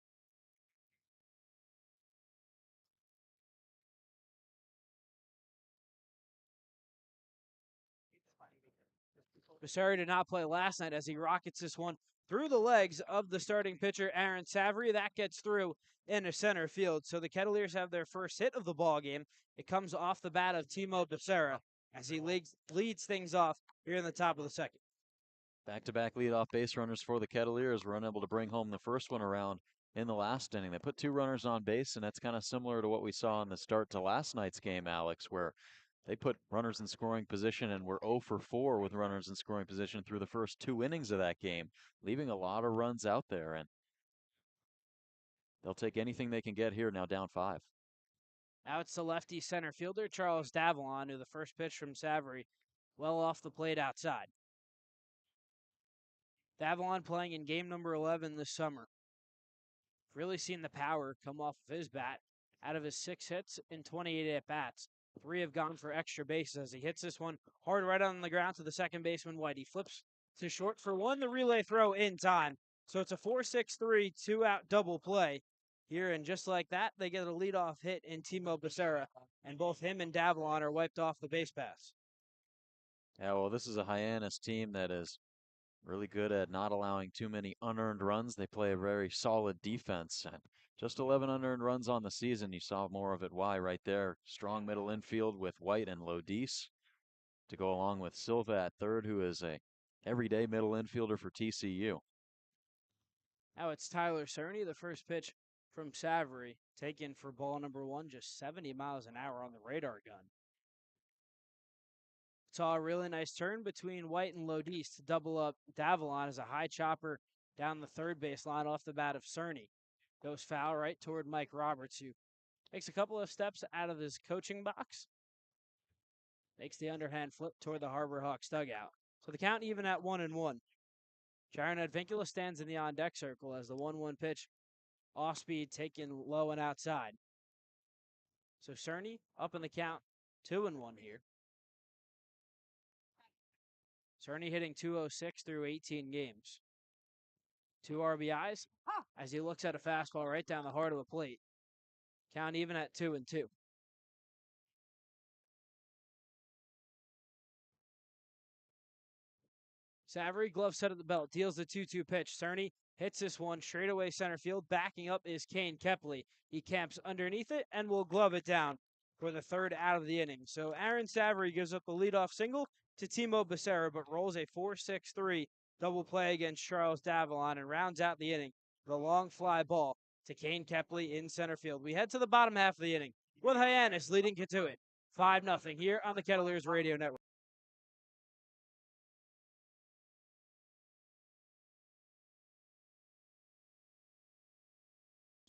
Becerra did not play last night as he rockets this one through the legs of the starting pitcher, Aaron Savary. That gets through into center field. So the Kettleers have their first hit of the ball game. It comes off the bat of Timo Becerra as he leads things off here in the top of the second. Back-to-back leadoff base runners for the Kettleers were unable to bring home the first one around in the last inning. They put 2 runners on base, and that's kind of similar to what we saw in the start to last night's game, Alex, where they put runners in scoring position and were 0 for 4 with runners in scoring position through the first 2 innings of that game, leaving a lot of runs out there. And they'll take anything they can get here, now down 5. Now it's the lefty center fielder, Charles Davallon, who the first pitch from Savary well off the plate outside. Davallon playing in game number 11 this summer. Really seen the power come off of his bat. Out of his 6 hits in 28 at-bats, 3 have gone for extra bases as he hits this one hard right on the ground to the second baseman, White. He flips to short for 1, the relay throw in time. So it's a 4-6-3, 2-out double play here, and just like that, they get a leadoff hit in Timo Becerra, and both him and Davallon are wiped off the base paths. Yeah, well, this is a Hyannis team that is really good at not allowing too many unearned runs. They play a very solid defense, and just 11 unearned runs on the season. You saw more of it why right there. Strong middle infield with White and Lodis to go along with Silva at third, who is a everyday middle infielder for TCU. Now it's Tyler Cerny, the first pitch from Savary, taken for ball number 1, just 70 miles an hour on the radar gun. Saw a really nice turn between White and Lodis to double up Davallon as a high chopper down the third base line off the bat of Cerny. Goes foul right toward Mike Roberts, who makes a couple of steps out of his coaching box. Makes the underhand flip toward the Harbor Hawks dugout. So the count even at 1-1. Jaron Advincula stands in the on-deck circle as the 1-1 pitch off speed taken low and outside. So Cerny up in the count, 2-1 here. Cerny hitting .206 through 18 games. 2 RBIs as he looks at a fastball right down the heart of the plate. Count even at 2-2. Savary, glove set at the belt, deals the 2-2 pitch. Cerny hits this one straight away center field. Backing up is Kane Kepley. He camps underneath it and will glove it down for the 3rd out of the inning. So Aaron Savary gives up the leadoff single to Timo Becerra, but rolls a 4-6-3 double play against Charles Davallon and rounds out the inning with a long fly ball to Kane Kepley in center field. We head to the bottom half of the inning with Hyannis leading Cotuit 5-0 here on the Kettleers Radio Network.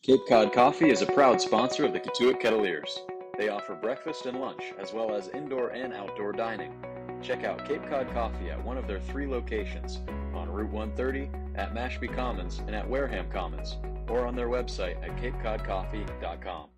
Cape Cod Coffee is a proud sponsor of the Cotuit Kettleers. They offer breakfast and lunch, as well as indoor and outdoor dining. Check out Cape Cod Coffee at one of their 3 locations, on Route 130, at Mashpee Commons, and at Wareham Commons, or on their website at capecodcoffee.com.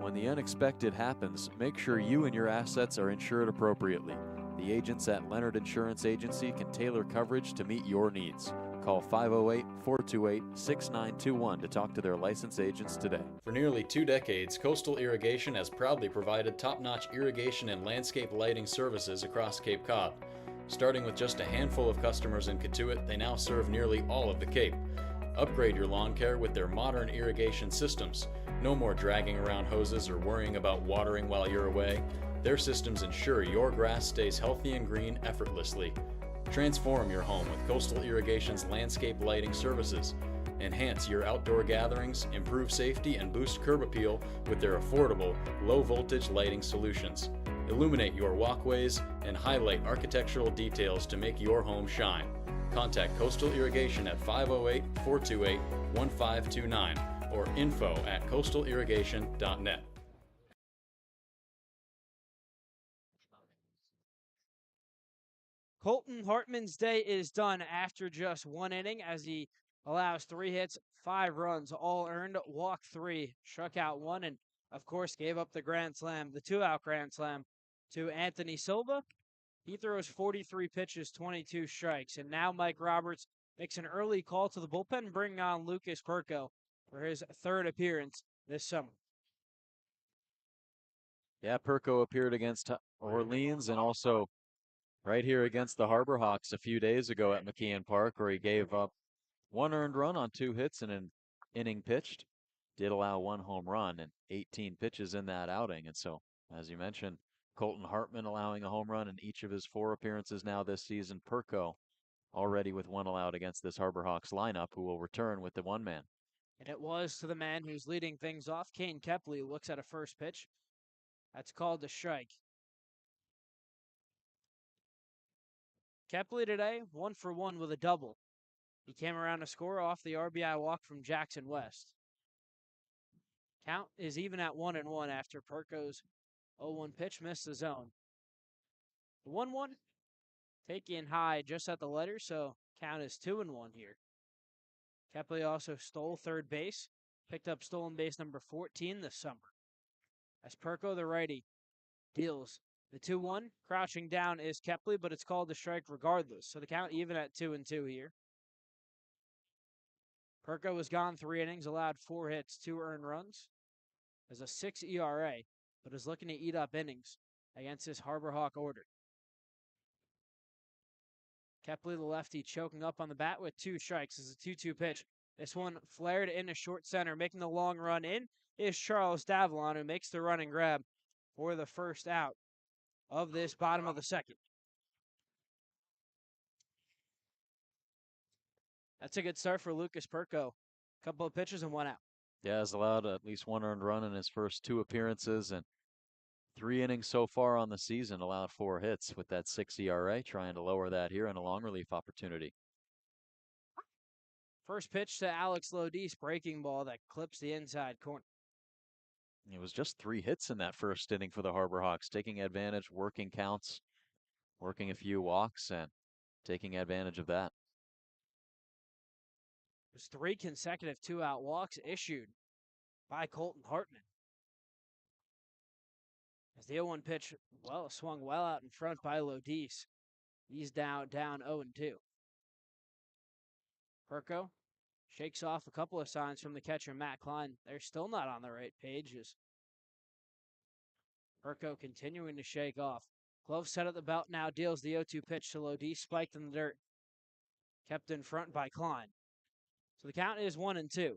When the unexpected happens, make sure you and your assets are insured appropriately. The agents at Leonard Insurance Agency can tailor coverage to meet your needs. Call 508-428-6921 to talk to their licensed agents today. For nearly 2 decades, Coastal Irrigation has proudly provided top-notch irrigation and landscape lighting services across Cape Cod. Starting with just a handful of customers in Cotuit, they now serve nearly all of the Cape. Upgrade your lawn care with their modern irrigation systems. No more dragging around hoses or worrying about watering while you're away. Their systems ensure your grass stays healthy and green effortlessly. Transform your home with Coastal Irrigation's landscape lighting services. Enhance your outdoor gatherings, improve safety, and boost curb appeal with their affordable, low-voltage lighting solutions. Illuminate your walkways and highlight architectural details to make your home shine. Contact Coastal Irrigation at 508-428-1529 or info@coastalirrigation.net. Colton Hartman's day is done after just 1 inning as he allows 3 hits, 5 runs, all earned, walked 3, struck out 1, and of course gave up the grand slam, the 2-out grand slam to Anthony Silva. He throws 43 pitches, 22 strikes, and now Mike Roberts makes an early call to the bullpen, bringing on Lucas Perko for his 3rd appearance this summer. Yeah, Perko appeared against Orleans and also right here against the Harbor Hawks a few days ago at McKeon Park, where he gave up 1 earned run on 2 hits in an inning pitched. Did allow 1 home run and 18 pitches in that outing. And so, as you mentioned, Colton Hartman allowing a home run in each of his 4 appearances now this season. Perko already with 1 allowed against this Harbor Hawks lineup, who will return with the 1 man. And it was to the man who's leading things off. Kane Kepley looks at a first pitch. That's called a strike. Kepley today, 1 for 1 with a double. He came around to score off the RBI walk from Jackson West. Count is even at 1-1 after Perko's 0-1 pitch missed the zone. The 1-1 taken high just at the letter, so count is 2-1 here. Kepley also stole third base, picked up stolen base number 14 this summer. As Perko, the righty, deals the 2-1. Crouching down is Kepley, but it's called a strike regardless, so the count even at 2-2 here. Perko was gone 3 innings, allowed 4 hits, 2 earned runs. Has a 6 ERA, but is looking to eat up innings against this Harbor Hawk order. Kepley, the lefty, choking up on the bat with 2 strikes. This is a 2-2 pitch. This one flared into short center. Making the long run in is Charles Davalon, who makes the running grab for the first out of this bottom of the second. That's a good start for Lucas Perko. Couple of pitches and 1 out. Yeah, has allowed at least 1 earned run in his first 2 appearances and 3 innings so far on the season, allowed 4 hits with that 6 ERA, trying to lower that here in a long relief opportunity. First pitch to Alex Lodis, breaking ball that clips the inside corner. It was just 3 hits in that first inning for the Harbor Hawks, taking advantage, working counts, working a few walks, and taking advantage of that. There's 3 consecutive 2-out walks issued by Colton Hartman. As the 0-1 pitch swung well out in front by Lodis. He's down 0-2. Perko shakes off a couple of signs from the catcher, Matt Klein. They're still not on the right pages. Perko continuing to shake off. Glove set at the belt now, deals the 0-2 pitch to Lodis, spiked in the dirt. Kept in front by Klein. So the count is 1-2.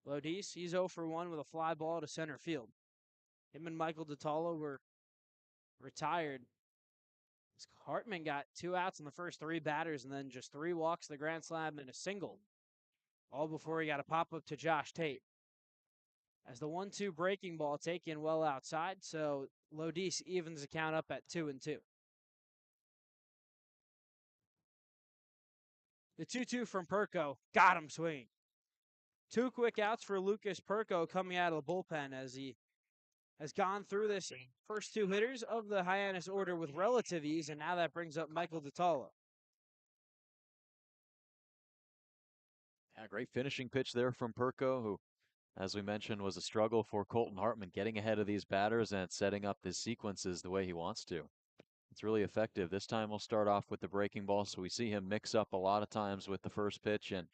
Lodis, he's 0 for 1 with a fly ball to center field. Him and Michael DeTalo were retired. Hartman got 2 outs in the first 3 batters and then just 3 walks, the grand slam, and a single. All before he got a pop-up to Josh Tate. As the 1-2 breaking ball taken well outside, so Lodis evens the count up at 2-2. The 2-2 from Perko got him swinging. 2 quick outs for Lucas Perko coming out of the bullpen as he has gone through this first 2 hitters of the Hyannis order with relative ease, and now that brings up Michael DeTalo. Yeah, great finishing pitch there from Perko, who, as we mentioned, was a struggle for Colton Hartman, getting ahead of these batters and setting up his sequences the way he wants to. It's really effective. This time we'll start off with the breaking ball, so we see him mix up a lot of times with the first pitch and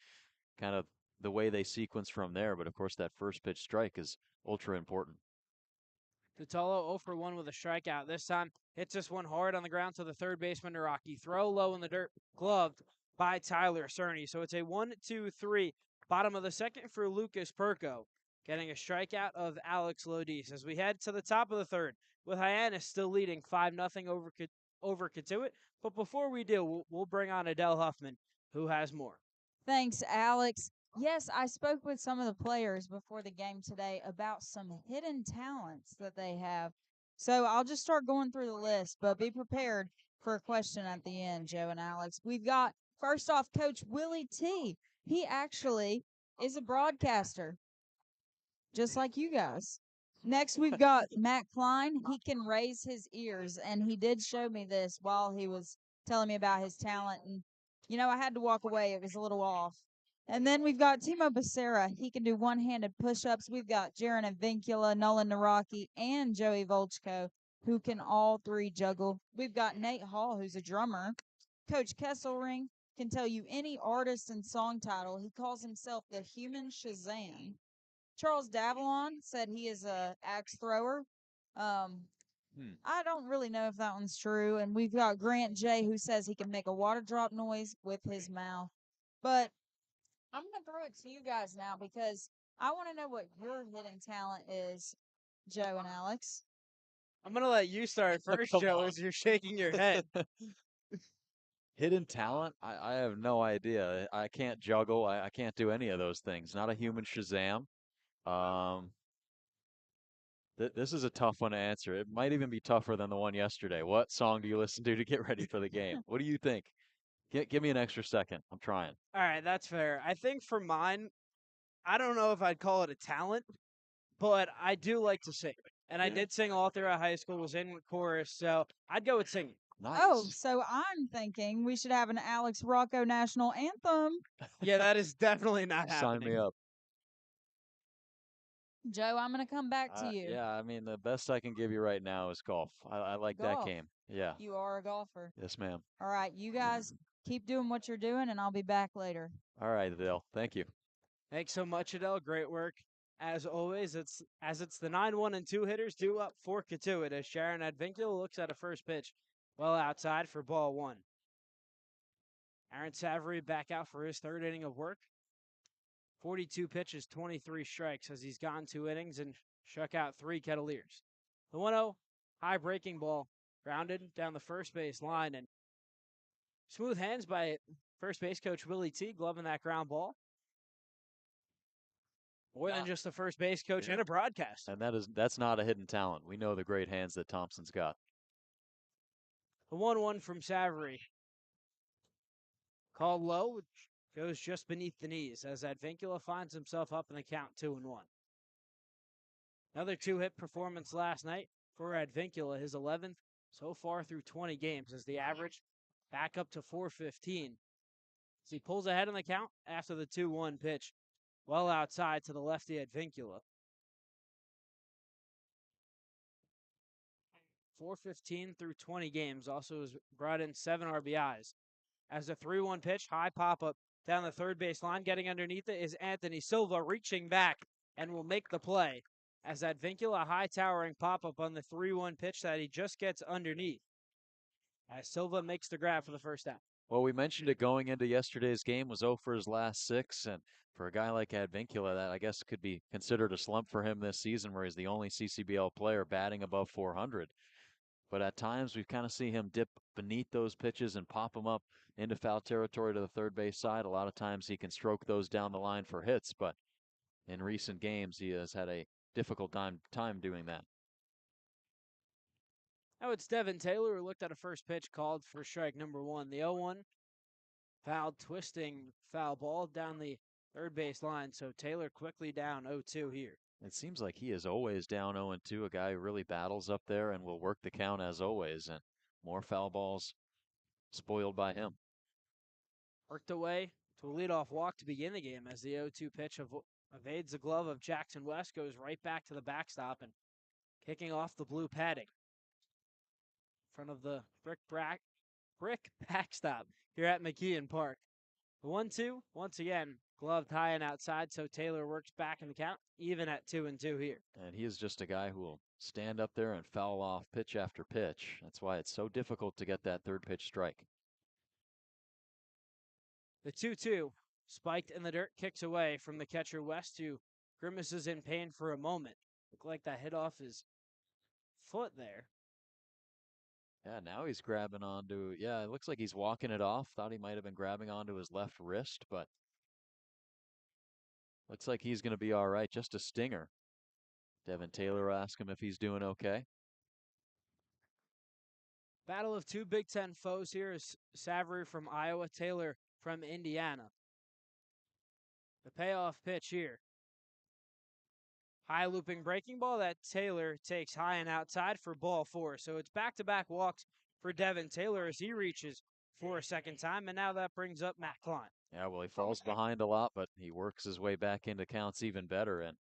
kind of the way they sequence from there. But of course, that first pitch strike is ultra important. DeTalo 0 for 1 with a strikeout. This time hits this one hard on the ground to the third baseman, Naraki. Throw low in the dirt, gloved by Tyler Cerny. So it's a 1-2-3, bottom of the second for Lucas Perko, getting a strikeout of Alex Lodis. As we head to the top of the third, with Hyannis still leading 5-0 over Cotuit. But before we do, we'll bring on Adele Huffman, who has more. Thanks, Alex. Yes, I spoke with some of the players before the game today about some hidden talents that they have. So I'll just start going through the list, but be prepared for a question at the end, Joe and Alex. We've got, first off, Coach Willie T. He actually is a broadcaster, just like you guys. Next, we've got Matt Klein. He can raise his ears, and he did show me this while he was telling me about his talent. And, I had to walk away. It was a little off. And then we've got Timo Becerra. He can do one-handed push-ups. We've got Jaron Avincula, Nolan Naraki, and Joey Volchko, who can all 3 juggle. We've got Nate Hall, who's a drummer. Coach Kesselring can tell you any artist and song title. He calls himself the Human Shazam. Charles Davalon said he is a axe thrower. I don't really know if that one's true. And we've got Grant J, who says he can make a water drop noise with his mouth. But I'm going to throw it to you guys now because I want to know what your hidden talent is, Joe and Alex. I'm going to let you start first, Come Joe, on. as you're shaking your head. Hidden talent? I have no idea. I can't juggle. I can't do any of those things. Not a human Shazam. Um, this is a tough one to answer. It might even be tougher than the one yesterday. What song do you listen to get ready for the game? What do you think? Give me an extra second. I'm trying. All right, that's fair. I think for mine, I don't know if I'd call it a talent, but I do like to sing. And I did sing all throughout high school, was in chorus, so I'd go with singing. Nice. Oh, so I'm thinking we should have an Alex Rocco national anthem. Yeah, that is definitely not Sign happening. me up. Joe, I'm going to come back to you. Yeah, I mean, the best I can give you right now is golf. I like that Golf. game. Yeah. You are a golfer. Yes, ma'am. All right, you guys keep doing what you're doing, and I'll be back later. All right, Adele. Thank you. Thanks so much, Adele. Great work. As always, it's the 9-1 and 2 hitters due up for Cotuit as Sharon Advincula looks at a first pitch well outside for ball one. Aaron Savory back out for his third inning of work. 42 pitches, 23 strikes as he's gone 2 innings and struck out 3 Kettleers. The 1-0 high breaking ball grounded down the first base line and smooth hands by first base coach Willie T gloving that ground ball. More than just a first base coach and a broadcaster. And that's not a hidden talent. We know the great hands that Thompson's got. The 1-1 from Savory. Called low, which goes just beneath the knees as Advincula finds himself up in the count 2-1. Another 2-hit performance last night for Advincula, his 11th so far through 20 games as the average back up to 415. As he pulls ahead in the count after the 2-1 pitch, well outside to the lefty Advincula. 415 through 20 games, also has brought in 7 RBIs. As a 3-1 pitch, high pop-up down the third base line, getting underneath it is Anthony Silva reaching back and will make the play. As Advincula, high towering pop-up on the 3-1 pitch that he just gets underneath. As Silva makes the grab for the first out. Well, we mentioned it going into yesterday's game, was 0 for his last 6, and for a guy like Advincula, that I guess could be considered a slump for him this season, where he's the only CCBL player batting above 400. But at times we've kind of seen him dip beneath those pitches and pop them up into foul territory to the third base side. A lot of times he can stroke those down the line for hits, but in recent games he has had a difficult time doing that. Now it's Devin Taylor who looked at a first pitch called for strike number 1. The 0-1 foul twisting foul ball down the third base line, so Taylor quickly down 0-2 here. It seems like he is always down 0-2, a guy who really battles up there and will work the count as always, and more foul balls spoiled by him. Worked away to a leadoff walk to begin the game as the 0-2 pitch evades the glove of Jackson West, goes right back to the backstop and kicking off the blue padding in front of the brick backstop here at McKeon Park. The 1-2, once again, gloved high and outside, so Taylor works back in the count, even at 2-2 here. And he is just a guy who will stand up there and foul off pitch after pitch. That's why it's so difficult to get that third pitch strike. The 2-2, spiked in the dirt, kicks away from the catcher West, who grimaces in pain for a moment. Looked like that hit off his foot there. Yeah, now he's grabbing onto, it looks like he's walking it off. Thought he might have been grabbing onto his left wrist, but looks like he's going to be all right. Just a stinger. Devin Taylor asked him if he's doing okay. Battle of 2 Big Ten foes here is Savory from Iowa, Taylor from Indiana. The payoff pitch here. High looping breaking ball that Taylor takes high and outside for ball 4. So it's back-to-back walks for Devin Taylor as he reaches for a second time, and now that brings up Matt Klein. Yeah, well, he falls behind a lot, but he works his way back into counts even better, and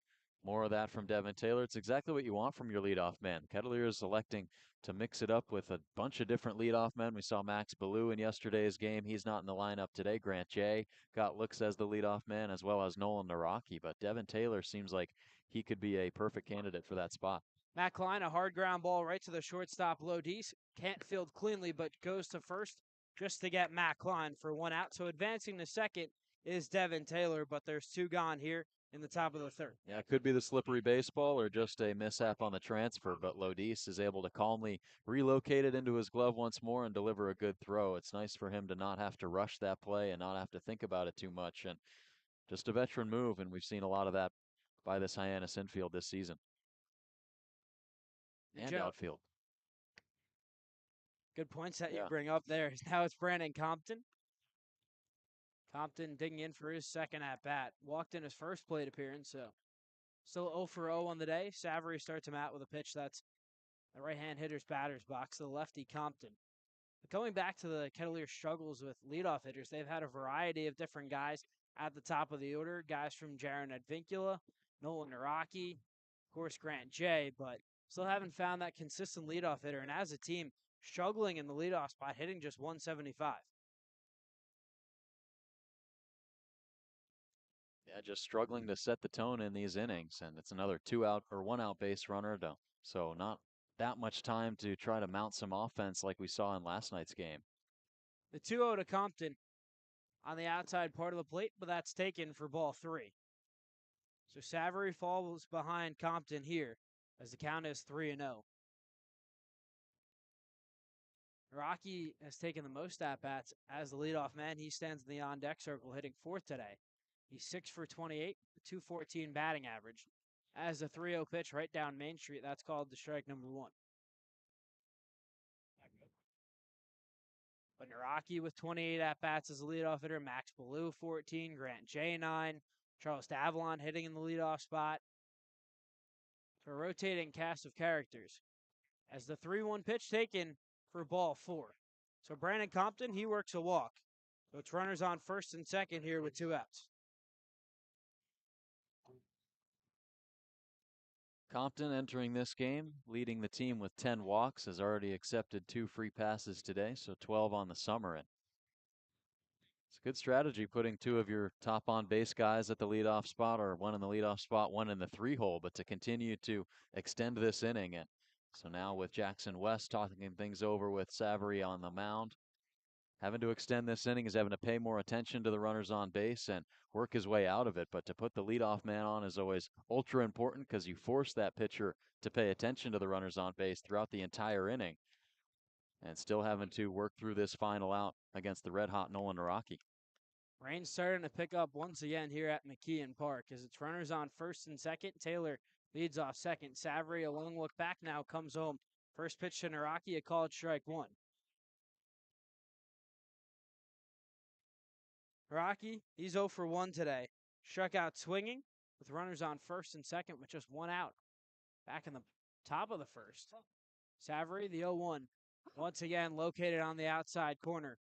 more of that from Devin Taylor. It's exactly what you want from your leadoff man. Kettleers electing to mix it up with a bunch of different leadoff men. We saw Max Ballou in yesterday's game. He's not in the lineup today. Grant J got looks as the leadoff man, as well as Nolan Naraki, but Devin Taylor seems like he could be a perfect candidate for that spot. Matt Klein, a hard ground ball right to the shortstop Lodis. Can't field cleanly, but goes to first just to get Matt Klein for one out. So advancing to second is Devin Taylor, but there's two gone here in the top of the third. Yeah, it could be the slippery baseball or just a mishap on the transfer, but Lodis is able to calmly relocate it into his glove once more and deliver a good throw. It's nice for him to not have to rush that play and not have to think about it too much. And just a veteran move, and we've seen a lot of that by this Hyannis infield this season. And Joe, outfield. good points that you Yeah. bring up there. Now it's Brandon Compton. Compton digging in for his second at bat. Walked in his first plate appearance, so still 0 for 0 on the day. Savory starts him out with a pitch that's the right-hand hitter's batter's box, the lefty Compton. But going back to the Kettleers' struggles with leadoff hitters, they've had a variety of different guys at the top of the order. Guys from Jaron Advincula, Nolan Naraki, of course Grant J, but still haven't found that consistent leadoff hitter. And as a team, struggling in the leadoff spot, hitting just 175. Yeah, just struggling to set the tone in these innings, and it's another 2-out or 1-out base runner, so not that much time to try to mount some offense like we saw in last night's game. The 2-0 to Compton on the outside part of the plate, but that's taken for ball 3. So Savory falls behind Compton here as the count is 3-0. Rocky has taken the most at-bats as the leadoff man. He stands in the on-deck circle hitting fourth today. He's 6 for 28, 214 batting average. As the 3-0 pitch right down Main Street, that's called the strike number 1. But Naraki with 28 at-bats as a leadoff hitter. Max Ballou, 14. Grant J, 9. Charles Davalon hitting in the leadoff spot. For a rotating cast of characters. As the 3-1 pitch taken for ball 4. So Brandon Compton, he works a walk. So it's runners on first and second here with 2 outs. Compton entering this game, leading the team with 10 walks, has already accepted 2 free passes today, so 12 on the summer. And it's a good strategy putting 2 of your top on base guys at the leadoff spot, or 1 in the leadoff spot, 1 in the 3-hole, but to continue to extend this inning. And so now with Jackson West talking things over with Savory on the mound, having to extend this inning is having to pay more attention to the runners on base and work his way out of it. But to put the leadoff man on is always ultra important because you force that pitcher to pay attention to the runners on base throughout the entire inning. And still having to work through this final out against the red-hot Nolan Naraki. Rain starting to pick up once again here at McKeon Park as it's runners on first and second. Taylor leads off second. Savory, a long look back now, comes home. First pitch to Naraki, a called strike 1. Naraki, he's 0 for 1 today. Struck out swinging with runners on first and second with just 1 out. Back in the top of the first. Savory, the 0-1. Once again, located on the outside corner.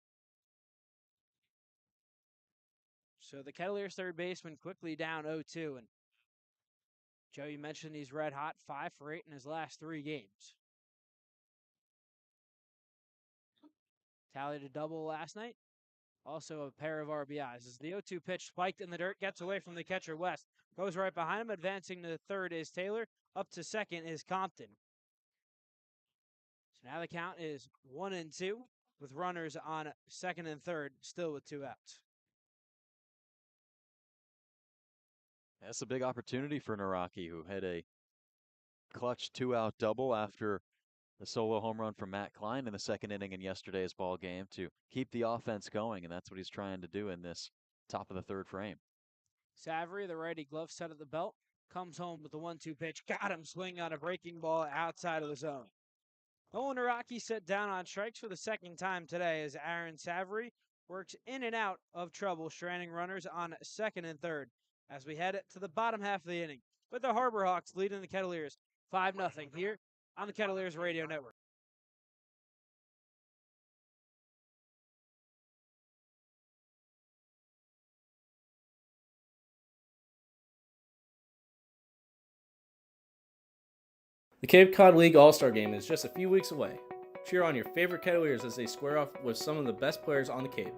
So the Kettleers third baseman quickly down 0-2. And Joe, you mentioned he's red hot, 5 for 8 in his last 3 games. Tallied a double last night. Also a pair of RBIs. As the 0-2 pitch spiked in the dirt, gets away from the catcher West. Goes right behind him. Advancing to the third is Taylor. Up to second is Compton. So now the count is 1-2 with runners on second and third, still with 2 outs. That's a big opportunity for Naraki, who had a clutch 2-out double after the solo home run from Matt Klein in the second inning in yesterday's ball game to keep the offense going, and that's what he's trying to do in this top of the third frame. Savory, the righty glove set at the belt, comes home with the 1-2 pitch. Got him swinging on a breaking ball outside of the zone. Nolan Naraki set down on strikes for the second time today as Aaron Savory works in and out of trouble, stranding runners on second and third as we head to the bottom half of the inning with the Harbor Hawks leading the Kettleers 5-0 here on the Kettleers Radio Network. The Cape Cod League All-Star Game is just a few weeks away. Cheer on your favorite Kettleers as they square off with some of the best players on the Cape.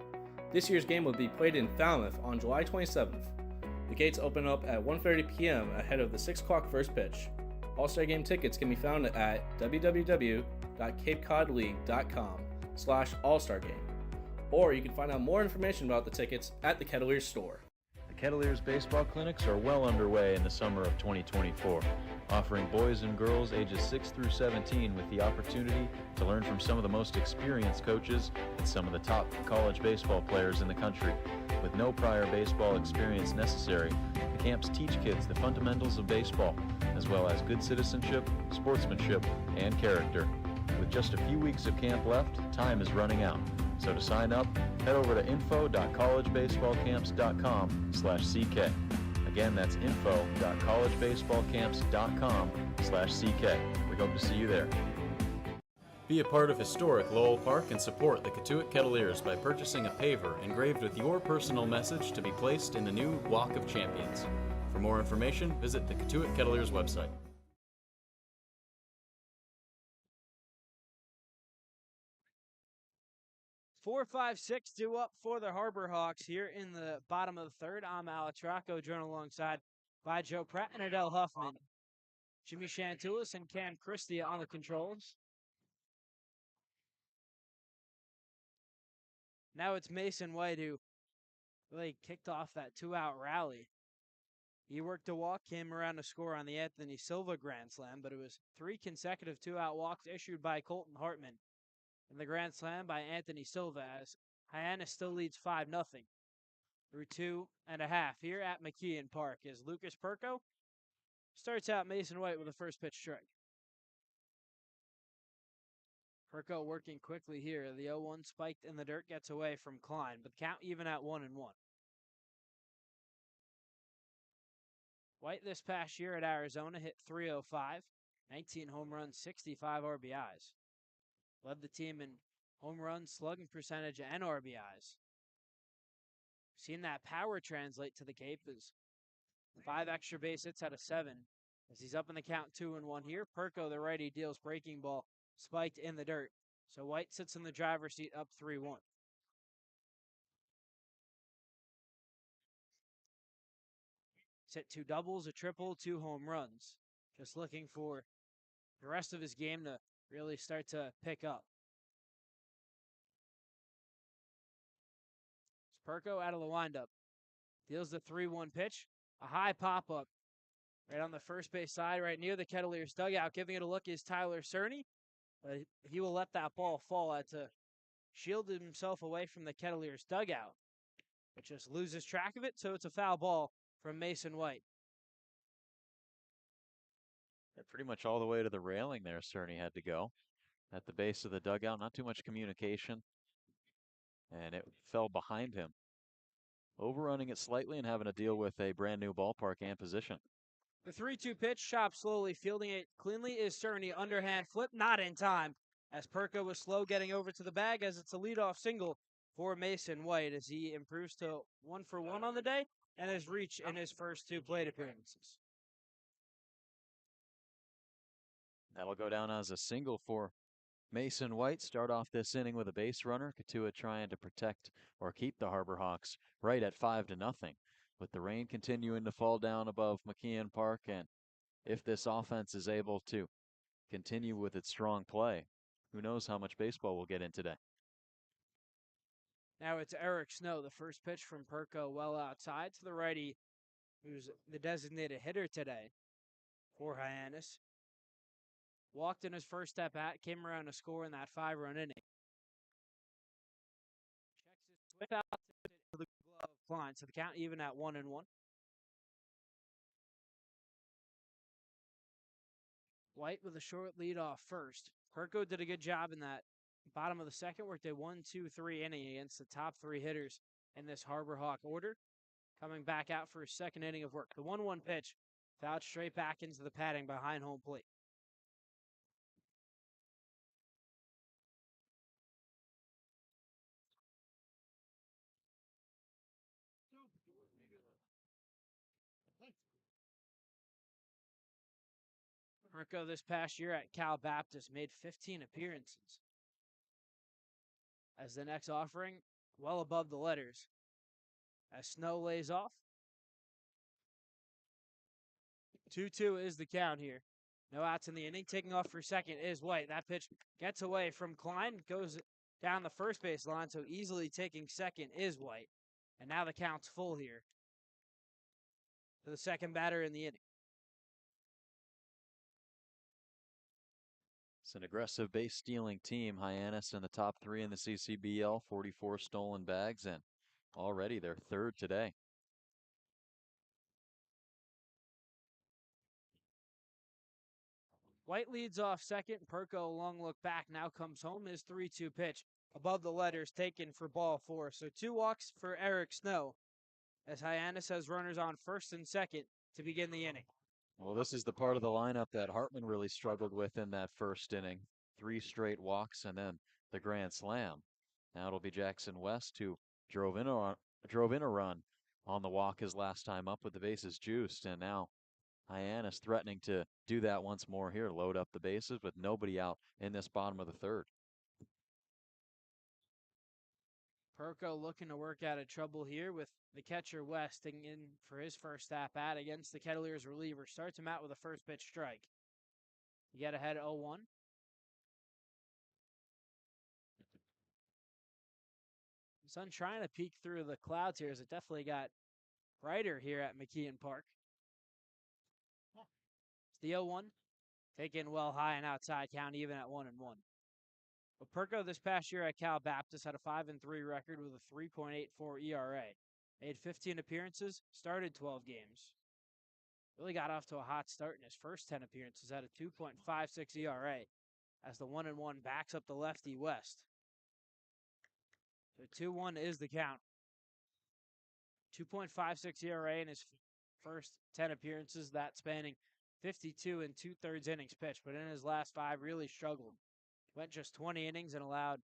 This year's game will be played in Falmouth on July 27th. The gates open up at 1:30 p.m. ahead of the 6 o'clock first pitch. All-Star Game tickets can be found at www.capecodleague.com/allstargame, or you can find out more information about the tickets at the Kettleers store. The Kettleers baseball clinics are well underway in the summer of 2024, offering boys and girls ages 6 through 17 with the opportunity to learn from some of the most experienced coaches and some of the top college baseball players in the country. With no prior baseball experience necessary, the camps teach kids the fundamentals of baseball, as well as good citizenship, sportsmanship, and character. With just a few weeks of camp left, time is running out. So to sign up, head over to info.collegebaseballcamps.com/CK. Again, that's info.collegebaseballcamps.com/CK. We hope to see you there. Be a part of historic Lowell Park and support the Cotuit Kettleers by purchasing a paver engraved with your personal message to be placed in the new Walk of Champions. For more information, visit the Cotuit Kettleers website. Four, 5, 6, 2 up for the Harbor Hawks here in the bottom of the third. I'm Alex Rocco, joined alongside by Joe Pratt and Adele Huffman. Jimmy Shantulis and Cam Christie on the controls. Now it's Mason White who really kicked off that 2-out rally. He worked a walk, came around to score on the Anthony Silva Grand Slam, but it was 3 consecutive 2-out walks issued by Colton Hartman. And the Grand Slam by Anthony Silva as Hyannis still leads 5-0 through 2.5 here at McKeon Park as Lucas Perko starts out Mason White with a first pitch strike. Perko working quickly here. The 0-1 spiked in the dirt, gets away from Klein, but count even at 1-1. White this past year at Arizona hit .305, 19 home runs, 65 RBIs. Led the team in home runs, slugging percentage, and RBIs. Seen that power translate to the Cape as 5 extra base hits out of 7. As he's up in the count 2-1 here, Perko, the righty, deals breaking ball, spiked in the dirt. So White sits in the driver's seat up 3-1. He's hit 2 doubles, a triple, 2 home runs. Just looking for the rest of his game to really start to pick up. Perko out of the windup. Deals the 3-1 pitch. A high pop-up right on the first base side, right near the Kettleers dugout. Giving it a look is Tyler Cerny. He will let that ball fall to shield himself away from the Kettleers dugout. But just loses track of it, so it's a foul ball from Mason White. Pretty much all the way to the railing there, Cerny had to go. At the base of the dugout, not too much communication. And it fell behind him. Overrunning it slightly and having to deal with a brand new ballpark and position. The 3-2 pitch, chopped slowly, fielding it cleanly is Cerny. Underhand flip, not in time, as Perko was slow getting over to the bag, as it's a leadoff single for Mason White as he improves to 1-for-1 on the day and has reached in his first 2 plate appearances. That'll go down as a single for Mason White. Start off this inning with a base runner. Cotuit trying to protect or keep the Harbor Hawks right at 5-0. With the rain continuing to fall down above McKeon Park, and if this offense is able to continue with its strong play, who knows how much baseball we'll get in today. Now it's Eric Snow, the first pitch from Perko, well outside to the righty, who's the designated hitter today for Hyannis. Walked in his first step at, came around to score in that 5-run inning. Checks his whip out to the glove of Klein, so the count even at 1-1. White with a short lead off first. Perko did a good job in that bottom of the second, worked a 1-2-3 inning against the top 3 hitters in this Harbor Hawk order. Coming back out for his second inning of work. The 1-1 pitch fouled straight back into the padding behind home plate. Perko this past year at Cal Baptist made 15 appearances. As the next offering, well above the letters. As Snow lays off. 2-2 is the count here. No outs in the inning. Taking off for second is White. That pitch gets away from Klein, goes down the first base line, so easily taking second is White. And now the count's full here for the second batter in the inning. It's an aggressive base stealing team. Hyannis in the top 3 in the CCBL, 44 stolen bags, and already they're third today. White leads off second. Perko, long look back, now comes home. His 3-2 pitch above the letters, taken for ball 4. So 2 walks for Eric Snow as Hyannis has runners on first and second to begin the inning. Well, this is the part of the lineup that Hartman really struggled with in that first inning. 3 straight walks and then the grand slam. Now it'll be Jackson West who drove in a run on the walk his last time up with the bases juiced, and now Hyannis threatening to do that once more here, load up the bases with nobody out in this bottom of the third. Perko looking to work out of trouble here with the catcher Westing in for his first at-bat against the Kettleers reliever. Starts him out with a first pitch strike. You get ahead 0-1. Sun trying to peek through the clouds here as it definitely got brighter here at McKeon Park. It's the 0-1. Taken well high and outside, count even at 1-1. But Perko this past year at Cal Baptist had a 5-3 record with a 3.84 ERA. Made 15 appearances, started 12 games. Really got off to a hot start in his first 10 appearances at a 2.56 ERA as the 1-1 backs up the lefty West. So 2-1 is the count. 2.56 ERA in his first 10 appearances, that spanning 52 and 2/3 innings pitched, but in his last 5 really struggled. Went just 20 innings and allowed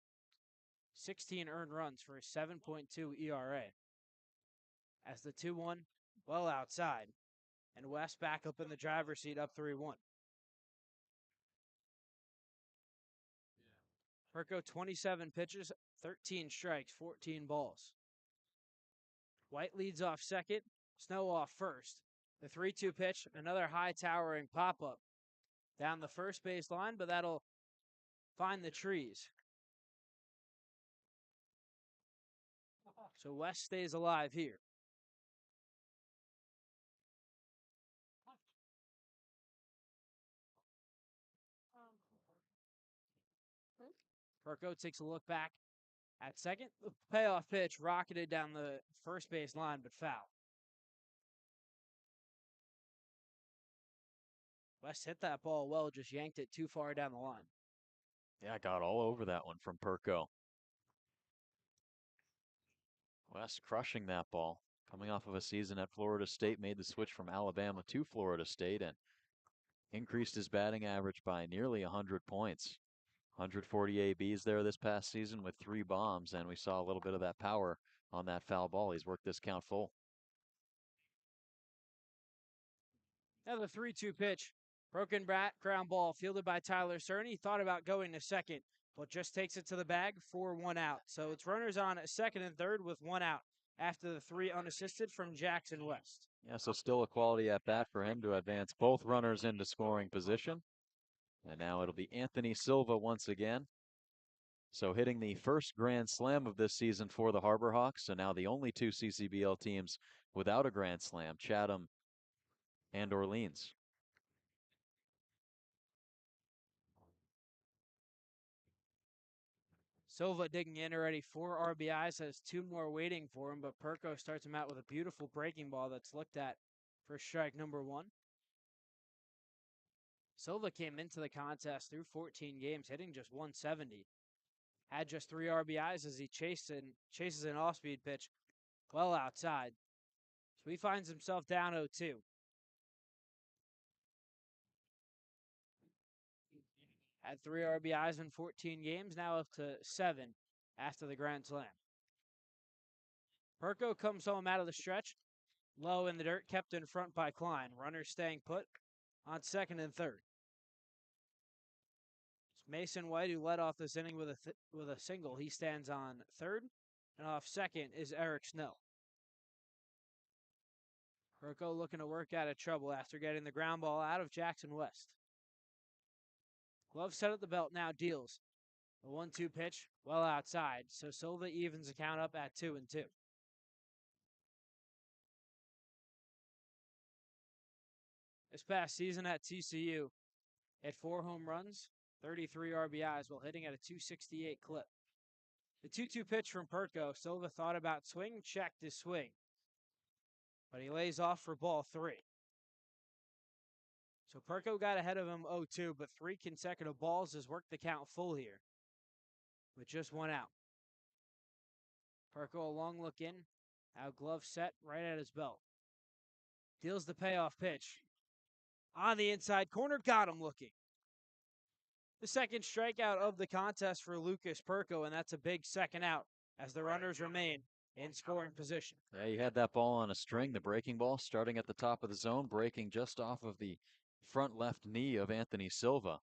16 earned runs for a 7.2 ERA. As the 2-1 well outside, and West back up in the driver's seat up 3-1. Perko 27 pitches, 13 strikes, 14 balls. White leads off second, Snow off first. The 3-2 pitch, another high towering pop-up down the first base line, but that'll find the trees. So West stays alive here. Perko takes a look back at second. The payoff pitch rocketed down the first base line, but foul. West hit that ball well, just yanked it too far down the line. Yeah, got all over that one from Perko. West crushing that ball. Coming off of a season at Florida State, made the switch from Alabama to Florida State and increased his batting average by nearly 100 points. 140 ABs there this past season with 3 bombs, and we saw a little bit of that power on that foul ball. He's worked this count full. Now the 3-2 pitch. Broken ground ball fielded by Tyler Cerny. Thought about going to second, but just takes it to the bag for 1 out. So it's runners on at second and third with 1 out after the 3 unassisted from Jackson West. Yeah, so still a quality at bat for him to advance both runners into scoring position. And now it'll be Anthony Silva once again. So hitting the first grand slam of this season for the Harbor Hawks. So now the only 2 CCBL teams without a grand slam, Chatham and Orleans. Silva digging in already, 4 RBIs, has 2 more waiting for him, but Perko starts him out with a beautiful breaking ball that's looked at for strike number 1. Silva came into the contest through 14 games, hitting just 170. Had just 3 RBIs as he chases an off-speed pitch well outside. So he finds himself down 0-2. Had 3 RBIs in 14 games, now up to 7 after the grand slam. Perko comes home out of the stretch, low in the dirt, kept in front by Klein. Runners staying put on second and third. It's Mason White who led off this inning with a single. He stands on third, and off second is Eric Snow. Perko looking to work out of trouble after getting the ground ball out of Jackson West. Glove set at the belt now deals. The 1-2 pitch well outside, so Silva evens the count up at 2-2. This past season at TCU, hit 4 home runs, 33 RBIs while hitting at a .268 clip. The 2-2 pitch from Perko, Silva thought about swing, checked his swing, but he lays off for ball 3. So Perko got ahead of him 0-2, but 3 consecutive balls has worked the count full here with just 1 out. Perko a long look in, now glove set right at his belt. Deals the payoff pitch. On the inside corner, got him looking. The second strikeout of the contest for Lucas Perko, and that's a big second out as the runners remain in scoring position. Yeah, you had that ball on a string, the breaking ball, starting at the top of the zone, breaking just off of the front left knee of Anthony Silva.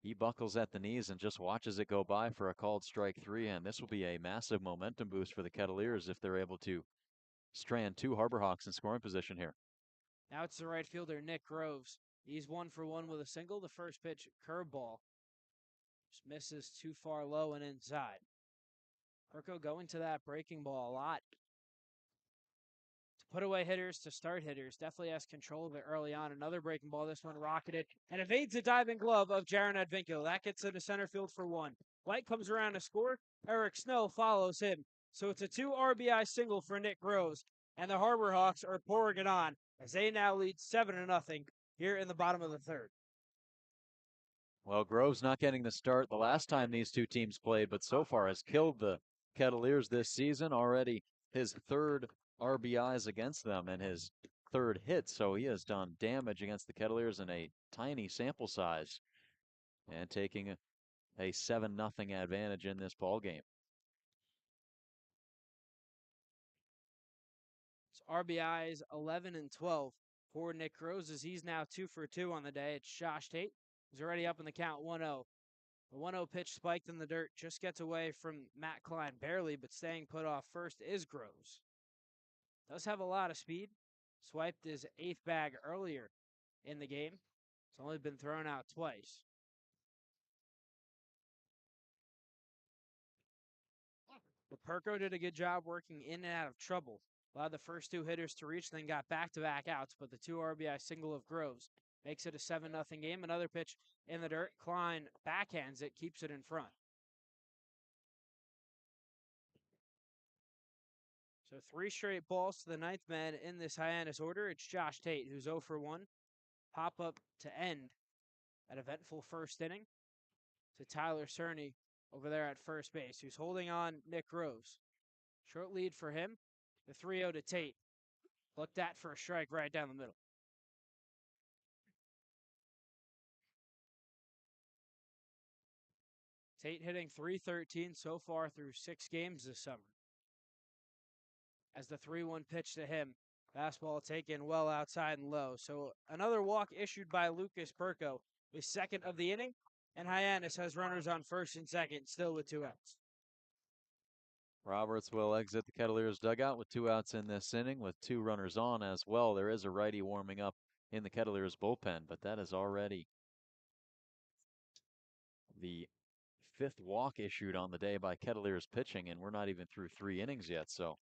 He buckles at the knees and just watches it go by for a called strike 3, and this will be a massive momentum boost for the Kettleers if they're able to strand 2 Harbor Hawks in scoring position here. Now it's the right fielder, Nick Groves. He's 1 for 1 with a single. The first pitch, curveball. Just misses too far low and inside. Perko going to that breaking ball a lot. To put away hitters, to start hitters, definitely has control of it early on. Another breaking ball, this one rocketed, and evades a diving glove of Jaron Advinko. That gets into center field for 1. White comes around to score. Eric Snow follows him. So it's a 2 RBI single for Nick Groves, and the Harbor Hawks are pouring it on as they now lead 7-0 here in the bottom of the 3rd. Well, Groves not getting the start the last time these two teams played, but so far has killed the Kettleers this season. Already his 3rd RBIs against them and his 3rd hit, so he has done damage against the Kettleers in a tiny sample size and taking a 7-0 advantage in this ball game. So RBIs 11 and 12 for Nick Groves as he's now 2 for 2 on the day. It's Josh Tate. He's already up in the count 1-0. The 1-0 pitch spiked in the dirt, just gets away from Matt Klein barely, but staying put off first is Groves. Does have a lot of speed. Swiped his 8th bag earlier in the game. It's only been thrown out twice. But Perko did a good job working in and out of trouble. Allowed the first 2 hitters to reach, then got back-to-back outs, but the 2 RBI single of Groves makes it a 7-0 game. Another pitch in the dirt. Klein backhands it, keeps it in front. So 3 straight balls to the 9th man in this Hyannis order. It's Josh Tate, who's 0 for 1. Pop up to end that eventful first inning to Tyler Cerny over there at first base, who's holding on Nick Groves. Short lead for him. The 3-0 to Tate. Looked at for a strike right down the middle. Tate hitting .313 so far through 6 games this summer. As the 3-1 pitch to him, fastball taken well outside and low. So another walk issued by Lucas Perko, his 2nd of the inning, and Hyannis has runners on 1st and 2nd, still with 2 outs. Roberts will exit the Kettleers dugout with 2 outs in this inning with 2 runners on as well. There is a righty warming up in the Kettleers bullpen, but that is already the 5th walk issued on the day by Kettleers pitching, and we're not even through 3 innings yet. So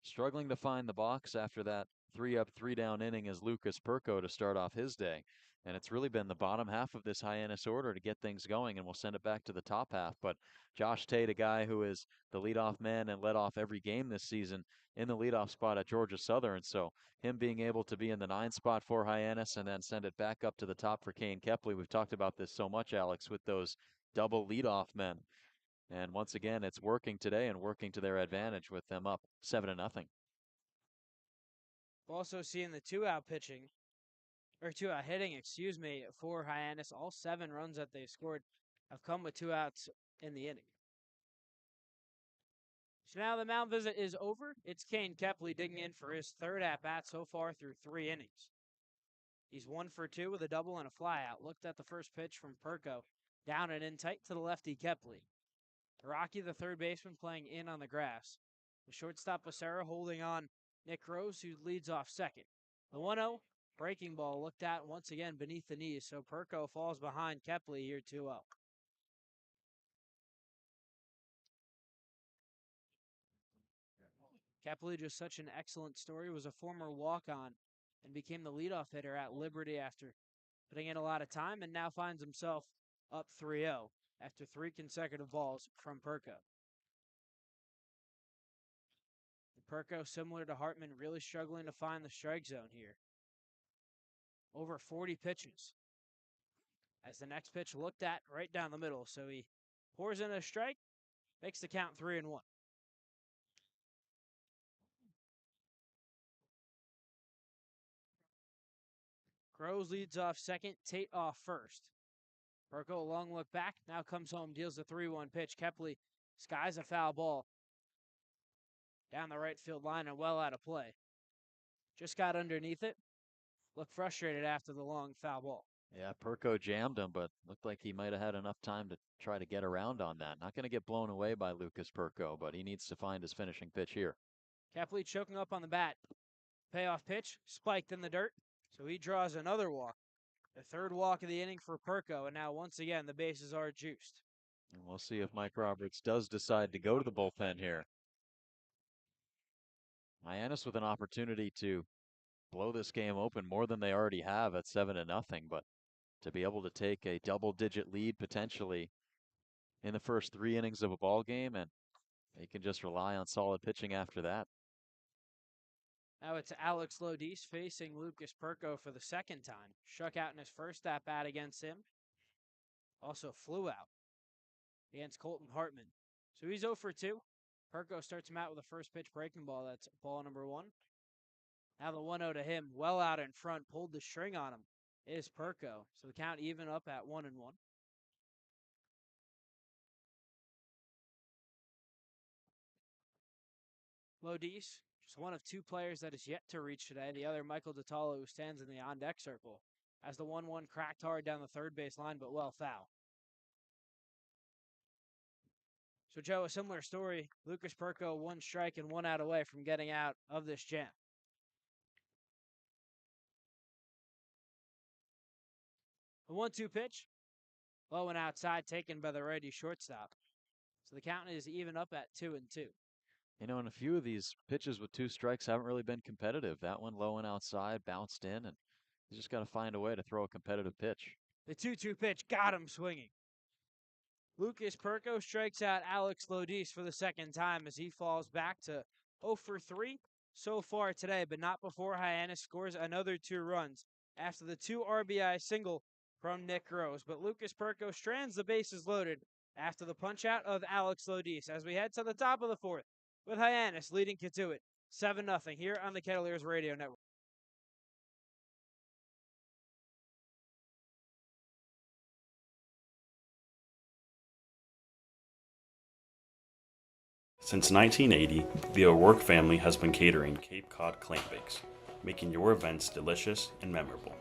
struggling to find the box after that 3-up, 3-down inning is Lucas Perko to start off his day. And it's really been the bottom half of this Hyannis order to get things going, and we'll send it back to the top half. But Josh Tate, a guy who is the leadoff man and led off every game this season in the leadoff spot at Georgia Southern. So him being able to be in the 9 spot for Hyannis and then send it back up to the top for Kane Kepley. We've talked about this so much, Alex, with those double leadoff men. And once again, it's working today and working to their advantage with them up 7-0. We're also seeing the 2-out pitching, or 2-out hitting, for Hyannis. All 7 runs that they've scored have come with 2 outs in the inning. So now the mound visit is over. It's Kane Kepley digging in for his 3rd at-bat so far through 3 innings. He's 1 for 2 with a double and a flyout. Looked at the first pitch from Perko. Down and in tight to the lefty Kepley. Rocky, the 3rd baseman, playing in on the grass. The shortstop Becerra holding on Nick Groves, who leads off 2nd. The 1-0 breaking ball looked at once again beneath the knees, so Perko falls behind Kepley here 2-0. Kepley, just such an excellent story, was a former walk-on and became the leadoff hitter at Liberty after putting in a lot of time, and now finds himself up 3-0 after 3 consecutive balls from Perko. Perko, similar to Hartman, really struggling to find the strike zone here. Over 40 pitches. As the next pitch looked at right down the middle, so he pours in a strike, makes the count 3-1. Groves leads off second, Tate off first. Perko, a long look back, now comes home, deals the 3-1 pitch. Kepley skies a foul ball down the right field line and well out of play. Just got underneath it. Looked frustrated after the long foul ball. Yeah, Perko jammed him, but looked like he might have had enough time to try to get around on that. Not going to get blown away by Lucas Perko, but he needs to find his finishing pitch here. Kepley choking up on the bat. Payoff pitch, spiked in the dirt, so he draws another walk. The third walk of the inning for Perko, and now once again the bases are juiced. And we'll see if Mike Roberts does decide to go to the bullpen here. Hyannis with an opportunity to blow this game open more than they already have at 7-0, but to be able to take a double-digit lead potentially in the first 3 innings of a ball game, and they can just rely on solid pitching after that. Now it's Alex Lodis facing Lucas Perko for the second time. Struck out in his first at-bat against him. Also flew out against Colton Hartman. So he's 0 for 2. Perko starts him out with a first pitch breaking ball. That's ball number 1. Now the 1-0 to him, well out in front, pulled the string on him, is Perko. So the count even up at 1-1. Lodis, just one of 2 players that is yet to reach today. The other, Michael Detallo, who stands in the on-deck circle, as the 1-1 cracked hard down the third base line, but well foul. So, Joe, a similar story. Lucas Perko, 1 strike and 1 out away from getting out of this jam. The 1-2 pitch, low and outside, taken by the righty shortstop. So the count is even up at 2-2. You know, and a few of these pitches with 2 strikes haven't really been competitive. That one low and outside, bounced in, and you just got to find a way to throw a competitive pitch. The 2-2 pitch got him swinging. Lucas Perko strikes out Alex Lodis for the second time as he falls back to 0 for 3 so far today, but not before Hyannis scores another 2 runs after the 2 RBI single from Nick Groves. But Lucas Perko strands the bases loaded after the punch-out of Alex Lodis as we head to the top of the 4th with Hyannis leading Cotuit 7-0 here on the Kettleers Radio Network. Since 1980, the O'Rourke family has been catering Cape Cod clam bakes, making your events delicious and memorable.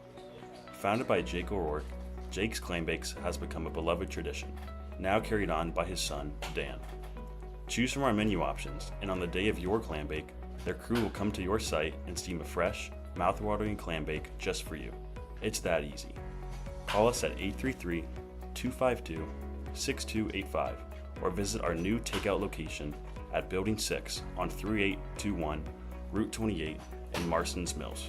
Founded by Jake O'Rourke, Jake's Clam Bakes has become a beloved tradition, now carried on by his son, Dan. Choose from our menu options, and on the day of your clam bake, their crew will come to your site and steam a fresh, mouth-watering clam bake just for you. It's that easy. Call us at 833-252-6285 or visit our new takeout location at Building 6 on 3821 Route 28 in Marston's Mills.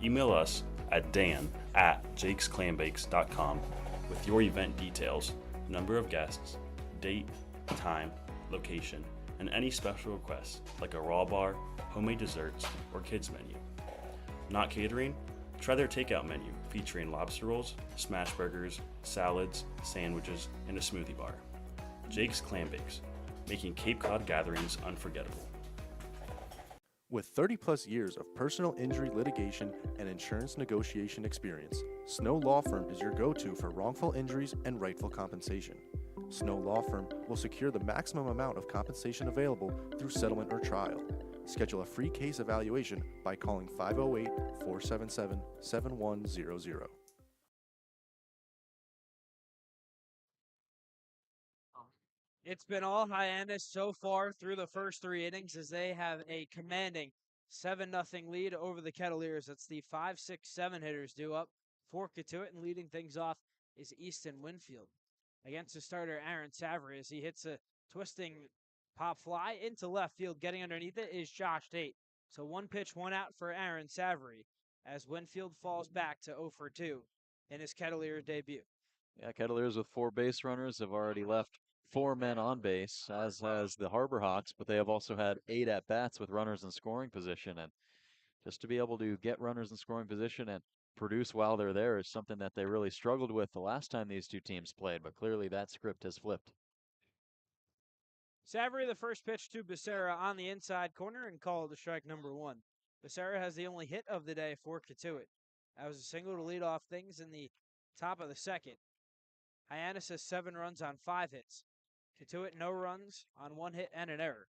Email us at dan@jakesclambakes.com with your event details, number of guests, date, time, location, and any special requests like a raw bar, homemade desserts, or kids menu. Not catering? Try their takeout menu featuring lobster rolls, smash burgers, salads, sandwiches, and a smoothie bar. Jake's Clam Bakes, making Cape Cod gatherings unforgettable. With 30 plus years of personal injury litigation and insurance negotiation experience, Snow Law Firm is your go-to for wrongful injuries and rightful compensation. Snow Law Firm will secure the maximum amount of compensation available through settlement or trial. Schedule a free case evaluation by calling 508-477-7100. It's been all Hyannis so far through the first 3 innings as they have a commanding 7-0 lead over the Kettleers. That's the 5, 6, 7 hitters due up for Cotuit, and leading things off is Easton Winfield. Against the starter, Aaron Savory, as he hits a twisting pop fly into left field. Getting underneath it is Josh Tate. So 1 pitch, 1 out for Aaron Savory, as Winfield falls back to 0 for 2 in his Kettleers debut. Yeah, Kettleers with 4 base runners have already left 4 men on base, as has the Harbor Hawks, but they have also had 8 at-bats with runners in scoring position. And just to be able to get runners in scoring position and produce while they're there is something that they really struggled with the last time these two teams played, but clearly that script has flipped. Savory, the first pitch to Becerra on the inside corner, and called to strike number 1. Becerra has the only hit of the day for Cotuit. That was a single to lead off things in the top of the second. Hyannis has 7 runs on 5 hits. Cotuit no runs on 1 hit and an error.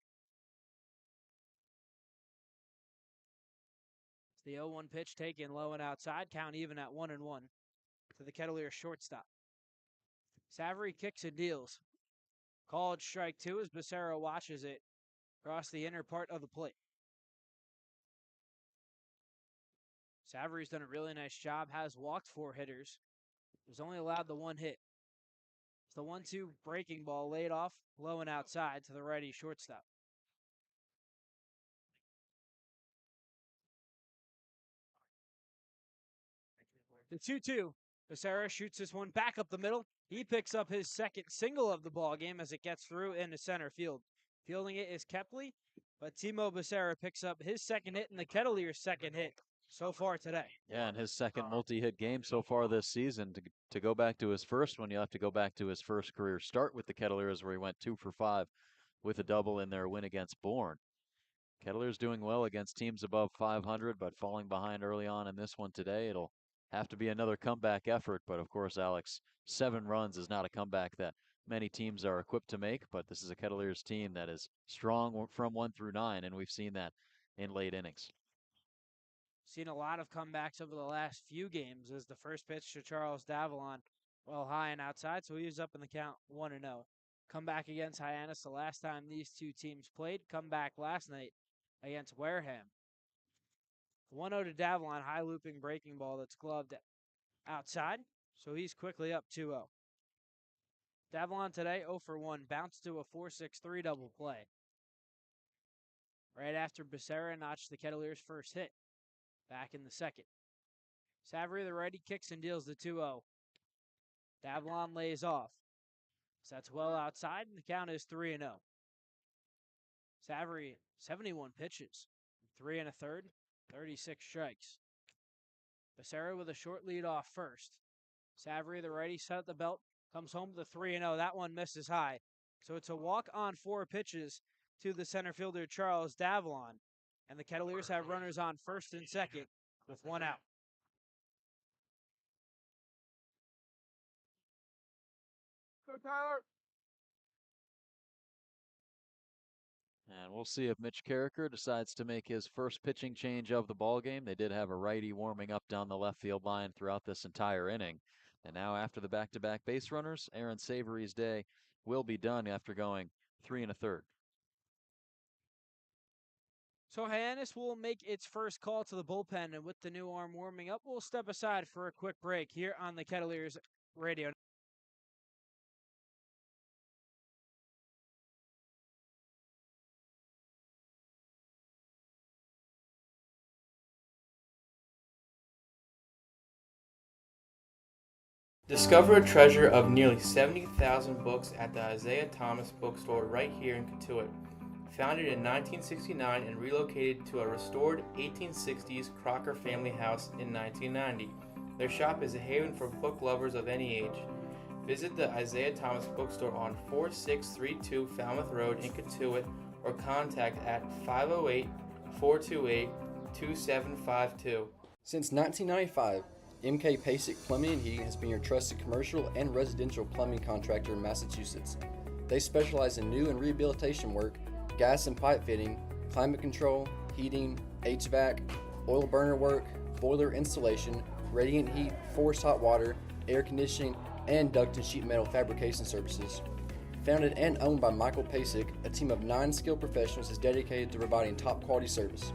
It's the 0-1 pitch taken low and outside. Count even at 1-1 to the Kettleers shortstop. Savory kicks and deals. Called strike 2 as Becerra watches it cross the inner part of the plate. Savory's done a really nice job, has walked 4 hitters. He's only allowed the 1 hit. It's the 1-2 breaking ball laid off low and outside to the righty shortstop. The 2-2. Becerra shoots this one back up the middle. He picks up his second single of the ball game as it gets through into center field. Fielding it is Kepley, but Timo Becerra picks up his second hit and the Kettleers' second hit so far today. Yeah, and his second multi-hit game so far this season. To go back to his first one, you have to go back to his first career start with the Kettleers, where he went 2 for 5 with a double in their win against Bourne. Kettleers doing well against teams above 500, but falling behind early on in this one today. It'll have to be another comeback effort, but of course, Alex, 7 runs is not a comeback that many teams are equipped to make, but this is a Kettleers team that is strong from 1 through 9, and we've seen that in late innings. Seen a lot of comebacks over the last few games as the first pitch to Charles Davalon, well high and outside, so he was up in the count 1-0. Comeback against Hyannis the last time these two teams played. Comeback last night against Wareham. 1-0 to Davalon, high looping breaking ball that's gloved outside, so he's quickly up 2-0. Davalon today 0 for 1, bounced to a 4-6-3 double play. Right after Becerra notched the Kettleers' first hit. Back in the second. Savory, the righty, kicks and deals the 2-0. Davalon lays off. So that's well outside, and the count is 3-0. Savory, 71 pitches, 3 1/3, 36 strikes. Becerra with a short lead off first. Savory, the righty, set at the belt, comes home with a 3-0. That one misses high. So it's a walk on 4 pitches to the center fielder, Charles Davalon. And the Kettleers have runners on first and second with 1 out. Go, Tyler! And we'll see if Mitch Carricker decides to make his first pitching change of the ballgame. They did have a righty warming up down the left field line throughout this entire inning. And now after the back-to-back base runners, Aaron Savory's day will be done after going 3 1/3. So Hyannis will make its first call to the bullpen, and with the new arm warming up, we'll step aside for a quick break here on the Kettleers radio. Discover a treasure of nearly 70,000 books at the Isaiah Thomas bookstore right here in Cotuit. Founded in 1969 and relocated to a restored 1860s Crocker family house in 1990, their shop is a haven for book lovers of any age. Visit the Isaiah Thomas bookstore on 4632 Falmouth Road in Cotuit or contact at 508-428-2752. Since 1995, MK Pasic Plumbing and Heating has been your trusted commercial and residential plumbing contractor in Massachusetts. They specialize in new and rehabilitation work, gas and pipe fitting, climate control, heating, HVAC, oil burner work, boiler installation, radiant heat, forced hot water, air conditioning, and duct and sheet metal fabrication services. Founded and owned by Michael Pasic, a team of 9 skilled professionals is dedicated to providing top quality service.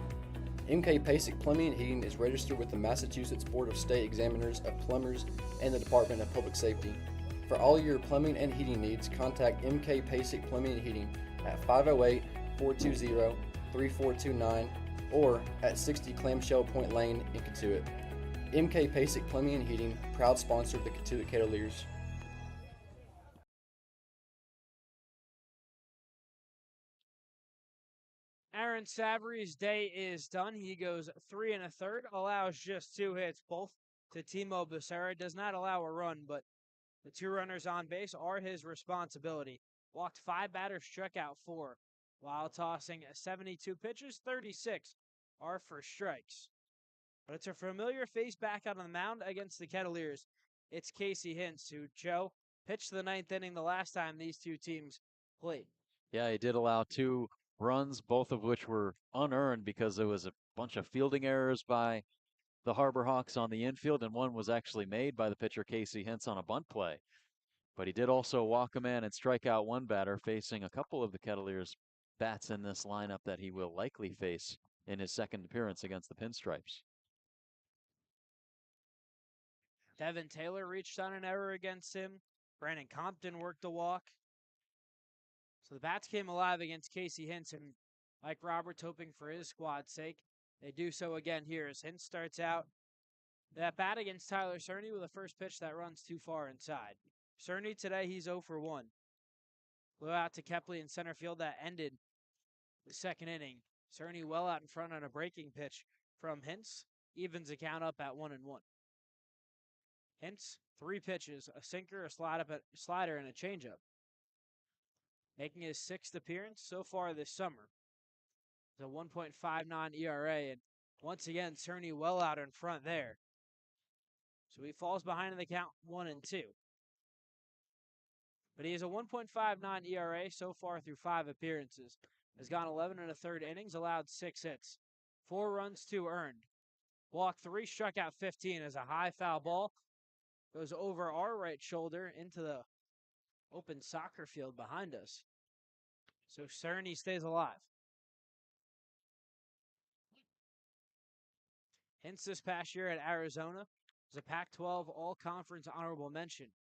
MK Basic Plumbing and Heating is registered with the Massachusetts Board of State Examiners of Plumbers and the Department of Public Safety. For all your plumbing and heating needs, contact MK Basic Plumbing and Heating at 508-420-3429 or at 60 Clamshell Point Lane in Cotuit. MK Basic Plumbing and Heating, proud sponsor of the Cotuit Kettleers. Aaron Savory's day is done. He goes 3 1/3, allows just 2 hits, both to Timo Becerra. Does not allow a run, but the 2 runners on base are his responsibility. Walked 5 batters, struck out 4, while tossing 72 pitches. 36 are for strikes. But it's a familiar face back out on the mound against the Kettleers. It's Casey Hintz, who, Joe, pitched the 9th inning the last time these two teams played. Yeah, he did allow 2 runs, both of which were unearned because there was a bunch of fielding errors by the Harbor Hawks on the infield, and one was actually made by the pitcher Casey Hintz on a bunt play. But he did also walk a man and strike out 1 batter, facing a couple of the Kettleers bats in this lineup that he will likely face in his second appearance against the Pinstripes. Devin Taylor reached on an error against him. Brandon Compton worked a walk. So the bats came alive against Casey Hintz, and Mike Roberts hoping for his squad's sake. They do so again here as Hintz starts out that bat against Tyler Cerny with a first pitch that runs too far inside. Cerny today, he's 0 for 1. Blew out to Kepley in center field that ended the second inning. Cerny well out in front on a breaking pitch from Hintz. Evens the count up at 1-1. Hintz, 3 pitches, a sinker, a slider, and a changeup. Making his 6th appearance so far this summer. It's a 1.59 ERA, and once again, Cerny well out in front there. So he falls behind in the count 1-2. But he has a 1.59 ERA so far through 5 appearances. Has gone 11 1/3 innings, allowed 6 hits. 4 runs, 2 earned. Walked 3, struck out 15 as a high foul ball goes over our right shoulder into the open soccer field behind us. So Cerny stays alive. Hintz this past year at Arizona was a Pac-12 All-Conference honorable mention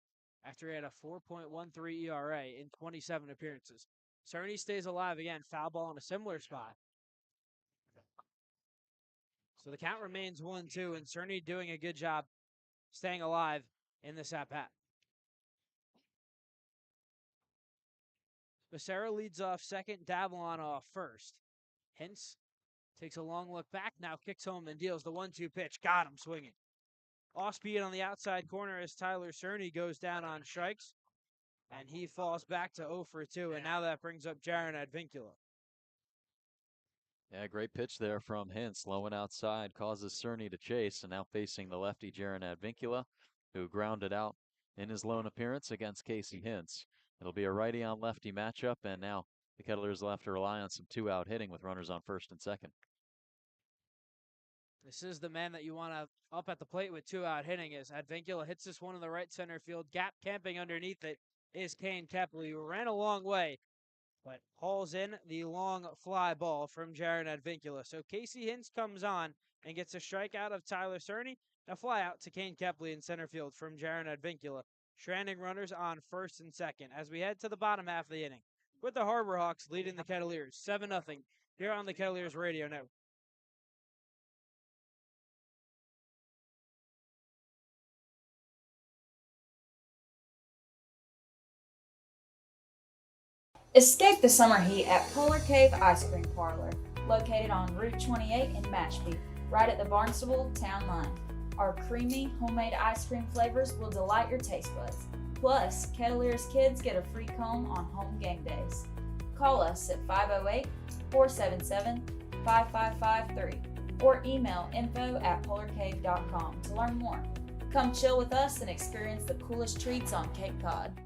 after he had a 4.13 ERA in 27 appearances. Cerny stays alive again, foul ball in a similar spot. So the count remains 1-2, and Cerny doing a good job staying alive in this at-bat. Becerra leads off second, Davalon off first. Hintz takes a long look back, now kicks home and deals the 1-2 pitch. Got him swinging. Off speed on the outside corner as Tyler Cerny goes down on strikes, and he falls back to 0 for 2, and now that brings up Jaron Advincula. Yeah, great pitch there from Hintz. Low and outside causes Cerny to chase, and now facing the lefty Jaron Advincula, who grounded out in his lone appearance against Casey Hintz. It'll be a righty on lefty matchup, and now the Kettleers will have to rely on some 2-out hitting with runners on first and second. This is the man that you want to up at the plate with 2-out hitting as Advincula hits this one in the right center field. Gap camping underneath it is Kane Kepley, who ran a long way, but hauls in the long fly ball from Jaron Advincula. So Casey Hintz comes on and gets a strikeout of Tyler Cerny. A fly out to Kane Kepley in center field from Jaron Advincula. Stranding runners on first and second as we head to the bottom half of the inning, with the Harbor Hawks leading the Kettleers 7-0 here on the Kettleers Radio Network. Escape the summer heat at Polar Cave Ice Cream Parlor, located on Route 28 in Mashpee, right at the Barnstable town line. Our creamy, homemade ice cream flavors will delight your taste buds. Plus, Kettleers kids get a free comb on home game days. Call us at 508-477-5553 or email info@polarcave.com to learn more. Come chill with us and experience the coolest treats on Cape Cod.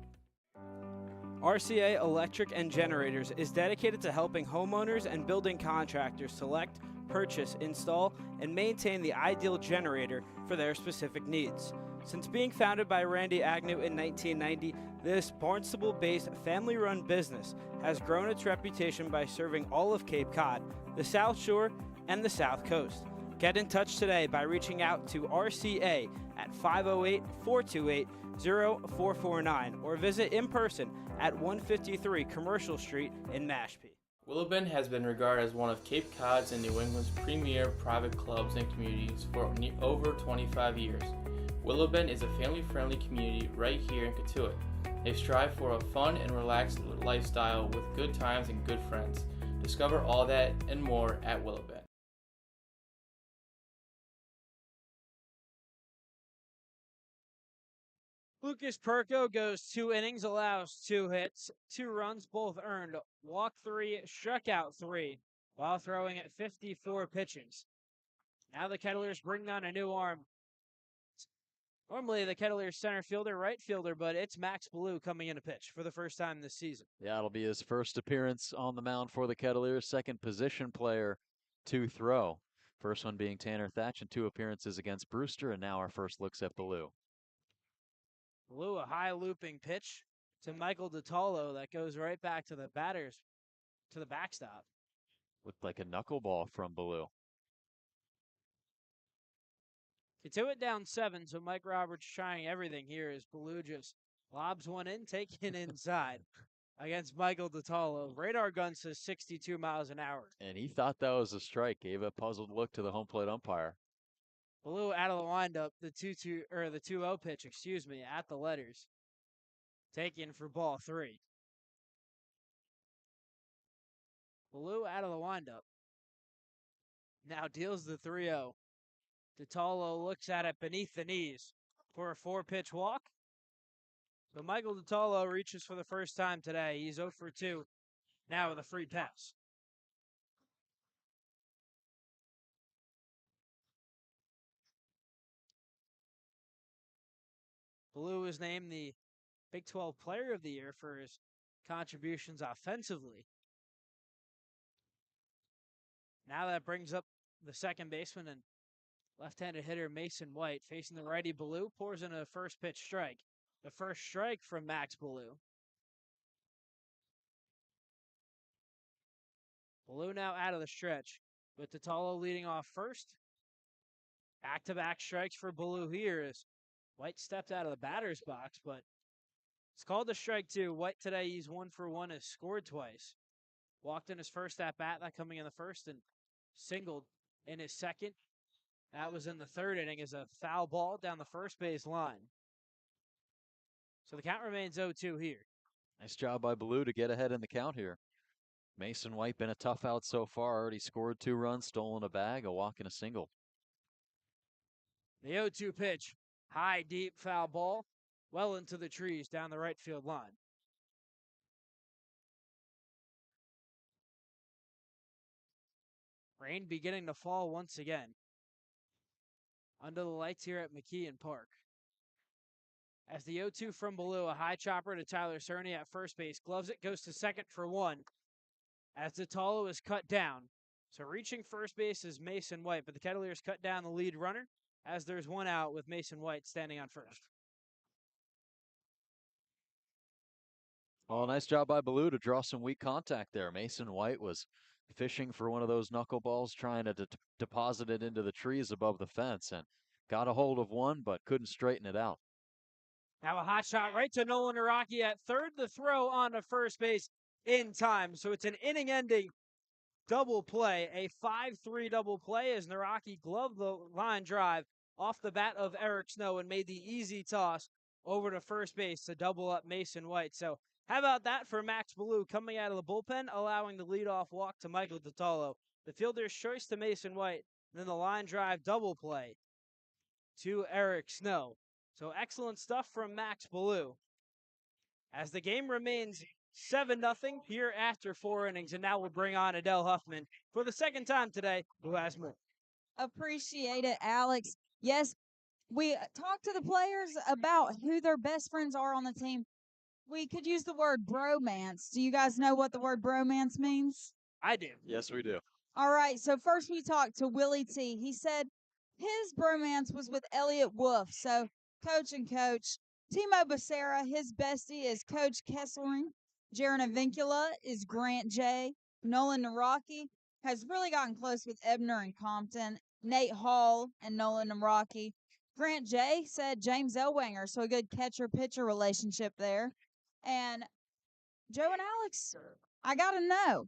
RCA Electric and Generators is dedicated to helping homeowners and building contractors select, purchase, install, and maintain the ideal generator for their specific needs. Since being founded by Randy Agnew in 1990, this Barnstable-based family-run business has grown its reputation by serving all of Cape Cod, the South Shore, and the South Coast. Get in touch today by reaching out to RCA at 508-428-0449 or visit in person at 153 Commercial Street in Mashpee. Willow Bend has been regarded as one of Cape Cod's and New England's premier private clubs and communities for over 25 years. Willow Bend is a family-friendly community right here in Cotuit. They strive for a fun and relaxed lifestyle with good times and good friends. Discover all that and more at Willow Bend. Lucas Perko goes 2 innings, allows 2 hits, 2 runs, both earned, walked 3, struck out 3, while throwing at 54 pitches. Now the Kettleers bring on a new arm. Normally the Kettleers center fielder, right fielder, but it's Max Ballou coming in to pitch for the first time this season. Yeah, it'll be his first appearance on the mound for the Kettleers, second position player to throw. First one being Tanner Thatch in 2 appearances against Brewster, and now our first looks at Ballou. Ballou, a high looping pitch to Michael DiTallo that goes right back to the batters, to the backstop. Looked like a knuckleball from Ballou. Cotuit down 7, so Mike Roberts trying everything here as Ballou just lobs one in, taking it inside against Michael DiTallo. Radar gun says 62 miles an hour. And he thought that was a strike, gave a puzzled look to the home plate umpire. Ballou out of the windup, the 2-0 pitch, at the letters. Taken for ball 3. Ballou out of the windup. Now deals the 3-0. DiTallo looks at it beneath the knees for a 4-pitch walk. But Michael DiTallo reaches for the first time today. He's 0 for 2 now with a free pass. Ballou was named the Big 12 Player of the Year for his contributions offensively. Now that brings up the second baseman and left-handed hitter Mason White facing the righty Ballou, pours in a first pitch strike. The first strike from Max Ballou. Ballou now out of the stretch with DiTallo leading off first. Back-to-back strikes for Ballou here as White stepped out of the batter's box, but it's called a strike 2. White today, he's 1 for 1, has scored twice. Walked in his first at-bat, that coming in the first, and singled in his second. That was in the 3rd inning as a foul ball down the first base line. So the count remains 0-2 here. Nice job by Ballou to get ahead in the count here. Mason White been a tough out so far, already scored 2 runs, stolen a bag, a walk and a single. The 0-2 pitch, high, deep foul ball, well into the trees down the right field line. Rain beginning to fall once again. Under the lights here at McKeon Park. As the 0-2 from Ballou, a high chopper to Tyler Cerny at first base. Gloves it, goes to second for 1. As DiTallo is cut down. So reaching first base is Mason White, but the Kettleers cut down the lead runner as there's 1 out with Mason White standing on first. Well, nice job by Ballou to draw some weak contact there. Mason White was fishing for one of those knuckleballs, trying to deposit it into the trees above the fence, and got a hold of one, but couldn't straighten it out. Now a hot shot right to Nolan Naraki at third. The throw on to first base in time. So it's an inning-ending double play, a 5-3 double play as Naraki gloved the line drive off the bat of Eric Snow and made the easy toss over to first base to double up Mason White. So how about that for Max Ballou coming out of the bullpen, allowing the leadoff walk to Michael DiTallo. The fielder's choice to Mason White, and then the line drive double play to Eric Snow. So excellent stuff from Max Ballou. As the game remains 7-0 here after 4 innings, and now we'll bring on Adele Huffman for the second time today, who has more. Appreciate it, Alex. Yes, we talked to the players about who their best friends are on the team. We could use the word bromance. Do you guys know what the word bromance means? I do. Yes, we do. All right, so first we talked to Willie T. He said his bromance was with Elliot Wolf. So coach and coach. Timo Becerra, his bestie is Coach Kesselring. Jaron Avincula is Grant J. Nolan Naraki has really gotten close with Ebner and Compton, Nate Hall and Nolan and Rocky. Grant J said James Elwanger, so a good catcher-pitcher relationship there. And Joe and Alex, I got to know,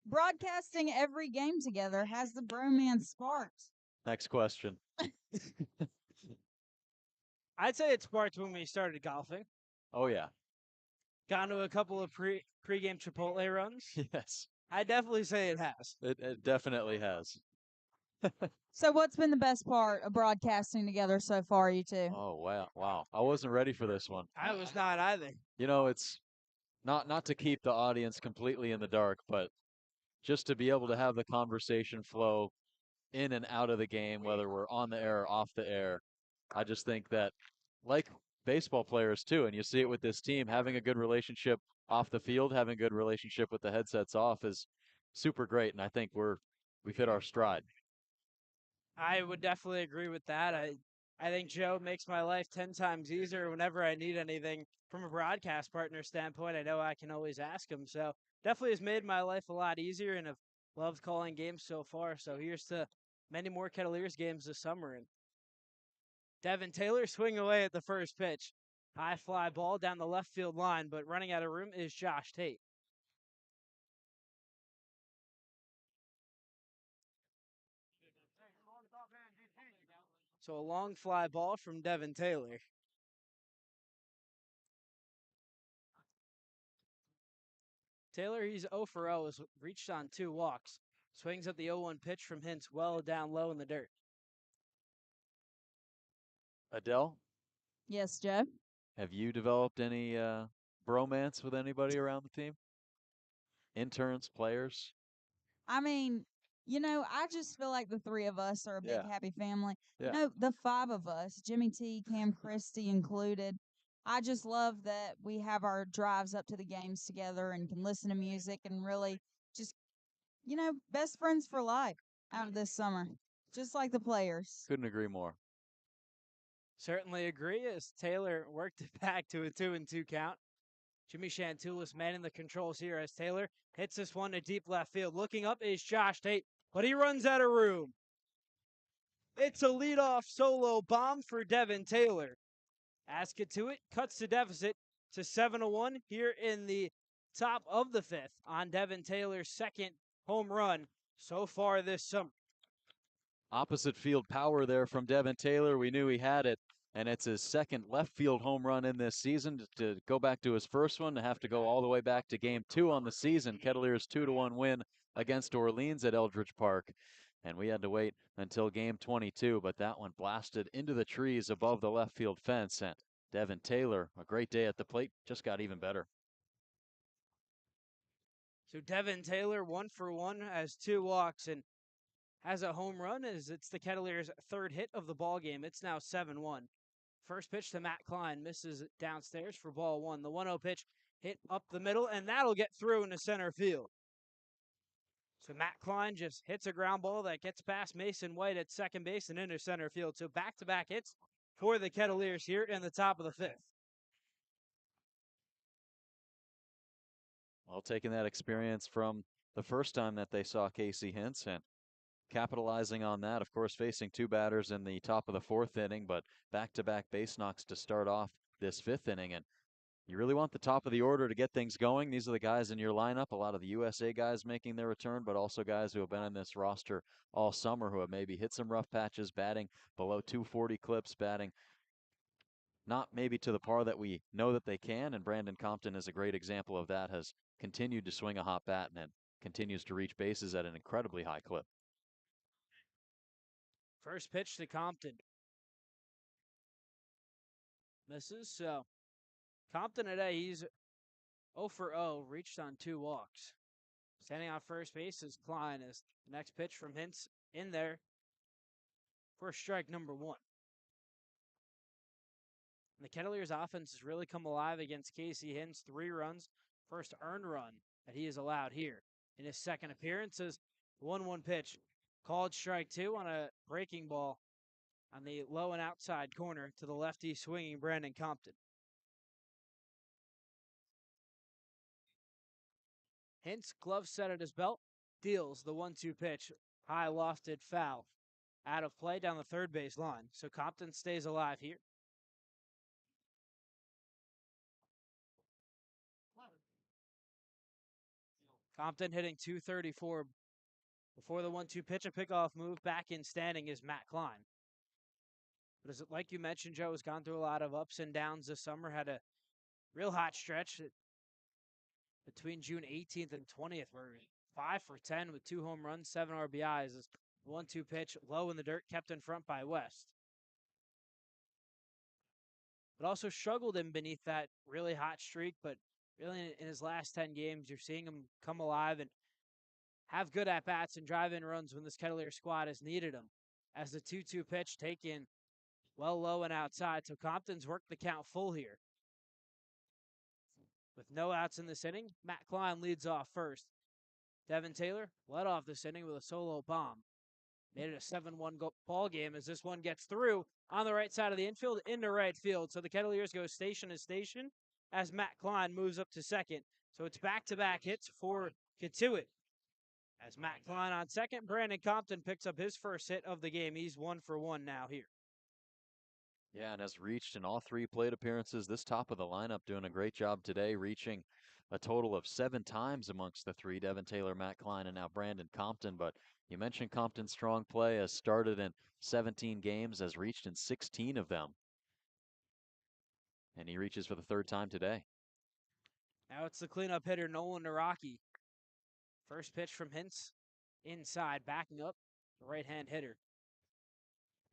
broadcasting every game together, has the bromance sparked? Next question. I'd say it sparked when we started golfing. Oh, yeah. Gone to a couple of pregame Chipotle runs. Yes. I definitely say it has. It definitely has. So what's been the best part of broadcasting together so far, you two? Oh, wow. Wow. I wasn't ready for this one. I was not either. You know, it's not to keep the audience completely in the dark, but just to be able to have the conversation flow in and out of the game, whether we're on the air or off the air. I just think that, like baseball players too, and you see it with this team, having a good relationship off the field, having a good relationship with the headsets off is super great, and I think we've hit our stride. I would definitely agree with that. I think Joe makes my life 10 times easier whenever I need anything from a broadcast partner standpoint. I know I can always ask him. So definitely has made my life a lot easier, and have loved calling games so far. So here's to many more Kettleers games this summer. And Devin Taylor swing away at the first pitch. High fly ball down the left field line, but running out of room is Josh Tate. So a long fly ball from Devin Taylor. Taylor, he's 0 for 0, has reached on 2 walks. Swings at the 0-1 pitch from Hintz well down low in the dirt. Adele, Yes, Joe? have you developed any bromance with anybody around the team? Interns, players? I mean, I just feel like the three of us are a big Yeah. happy family. Yeah. No, the five of us, Jimmy T, Cam Christie included. I just love that we have our drives up to the games together and can listen to music and really just, best friends for life out of this summer, just like the players. Couldn't agree more. Certainly agree as Taylor worked it back to a 2-2 count. Jimmy Chantulis manning the controls here as Taylor hits this one to deep left field. Looking up is Josh Tate, but he runs out of room. It's a leadoff solo bomb for Devin Taylor. As Cotuit cuts the deficit to 7-1 here in the top of the 5th on Devin Taylor's second home run so far this summer. Opposite field power there from Devin Taylor. We knew he had it, and it's his second left field home run in this season. To go back to his first one, to have to go all the way back to game 2 on the season. Kettleers 2-1 win against Orleans at Eldridge Park. And we had to wait until game 22, but that one blasted into the trees above the left field fence. And Devin Taylor, a great day at the plate, just got even better. So Devin Taylor 1 for 1 has 2 walks and has a home run as it's the Kettleers' third hit of the ball game. It's now 7-1. First pitch to Matt Klein, misses downstairs for ball 1. The 1-0 pitch hit up the middle, and that'll get through into center field. So Matt Klein just hits a ground ball that gets past Mason White at second base and into center field. So back-to-back hits for the Kettleers here in the top of the 5th. Well, taking that experience from the first time that they saw Casey Hintz and capitalizing on that, of course, facing 2 batters in the top of the 4th inning, but back-to-back base knocks to start off this 5th inning. And you really want the top of the order to get things going. These are the guys in your lineup, a lot of the USA guys making their return, but also guys who have been in this roster all summer who have maybe hit some rough patches, batting below 240 clips, batting not maybe to the par that we know that they can. And Brandon Compton is a great example of that, has continued to swing a hot bat and continues to reach bases at an incredibly high clip. First pitch to Compton. Misses, so Compton today, he's 0 for 0, reached on 2 walks. Standing on first base is Klein as the next pitch from Hintz in there for strike number 1. And the Kettleers offense has really come alive against Casey Hintz. 3 runs, first earned run that he has allowed here in his second appearance. Is 1-1 pitch, called strike 2 on a breaking ball on the low and outside corner to the lefty swinging Brandon Compton. Hintz, glove set at his belt, deals the 1-2 pitch, high lofted foul, out of play down the third base line. So Compton stays alive here. Compton hitting .234 before the 1-2 pitch. A pickoff move back in standing is Matt Klein. But as like you mentioned, Joe has gone through a lot of ups and downs this summer. Had a real hot stretch between June 18th and 20th, where 5 for 10 with 2 home runs, 7 RBIs. As 1-2 pitch low in the dirt, kept in front by West. But also struggled in beneath that really hot streak. But really, in his last 10 games, you're seeing him come alive and have good at-bats and drive in runs when this Kettleer squad has needed him. As the 2-2 pitch taken well low and outside, so Compton's worked the count full here. With no outs in this inning, Matt Klein leads off first. Devin Taylor led off this inning with a solo bomb. Made it a 7-1 ball game as this one gets through on the right side of the infield into right field. So the Kettleers go station to station as Matt Klein moves up to second. So it's back-to-back hits for Cotuit. As Matt Klein on second, Brandon Compton picks up his first hit of the game. He's 1 for 1 now here. Yeah, and has reached in all 3 plate appearances. This top of the lineup doing a great job today, reaching a total of 7 times amongst the 3, Devin Taylor, Matt Klein, and now Brandon Compton. But you mentioned Compton's strong play, has started in 17 games, has reached in 16 of them. And he reaches for the 3rd time today. Now it's the cleanup hitter, Nolan Naraki. First pitch from Hintz, inside, backing up, the right-hand hitter.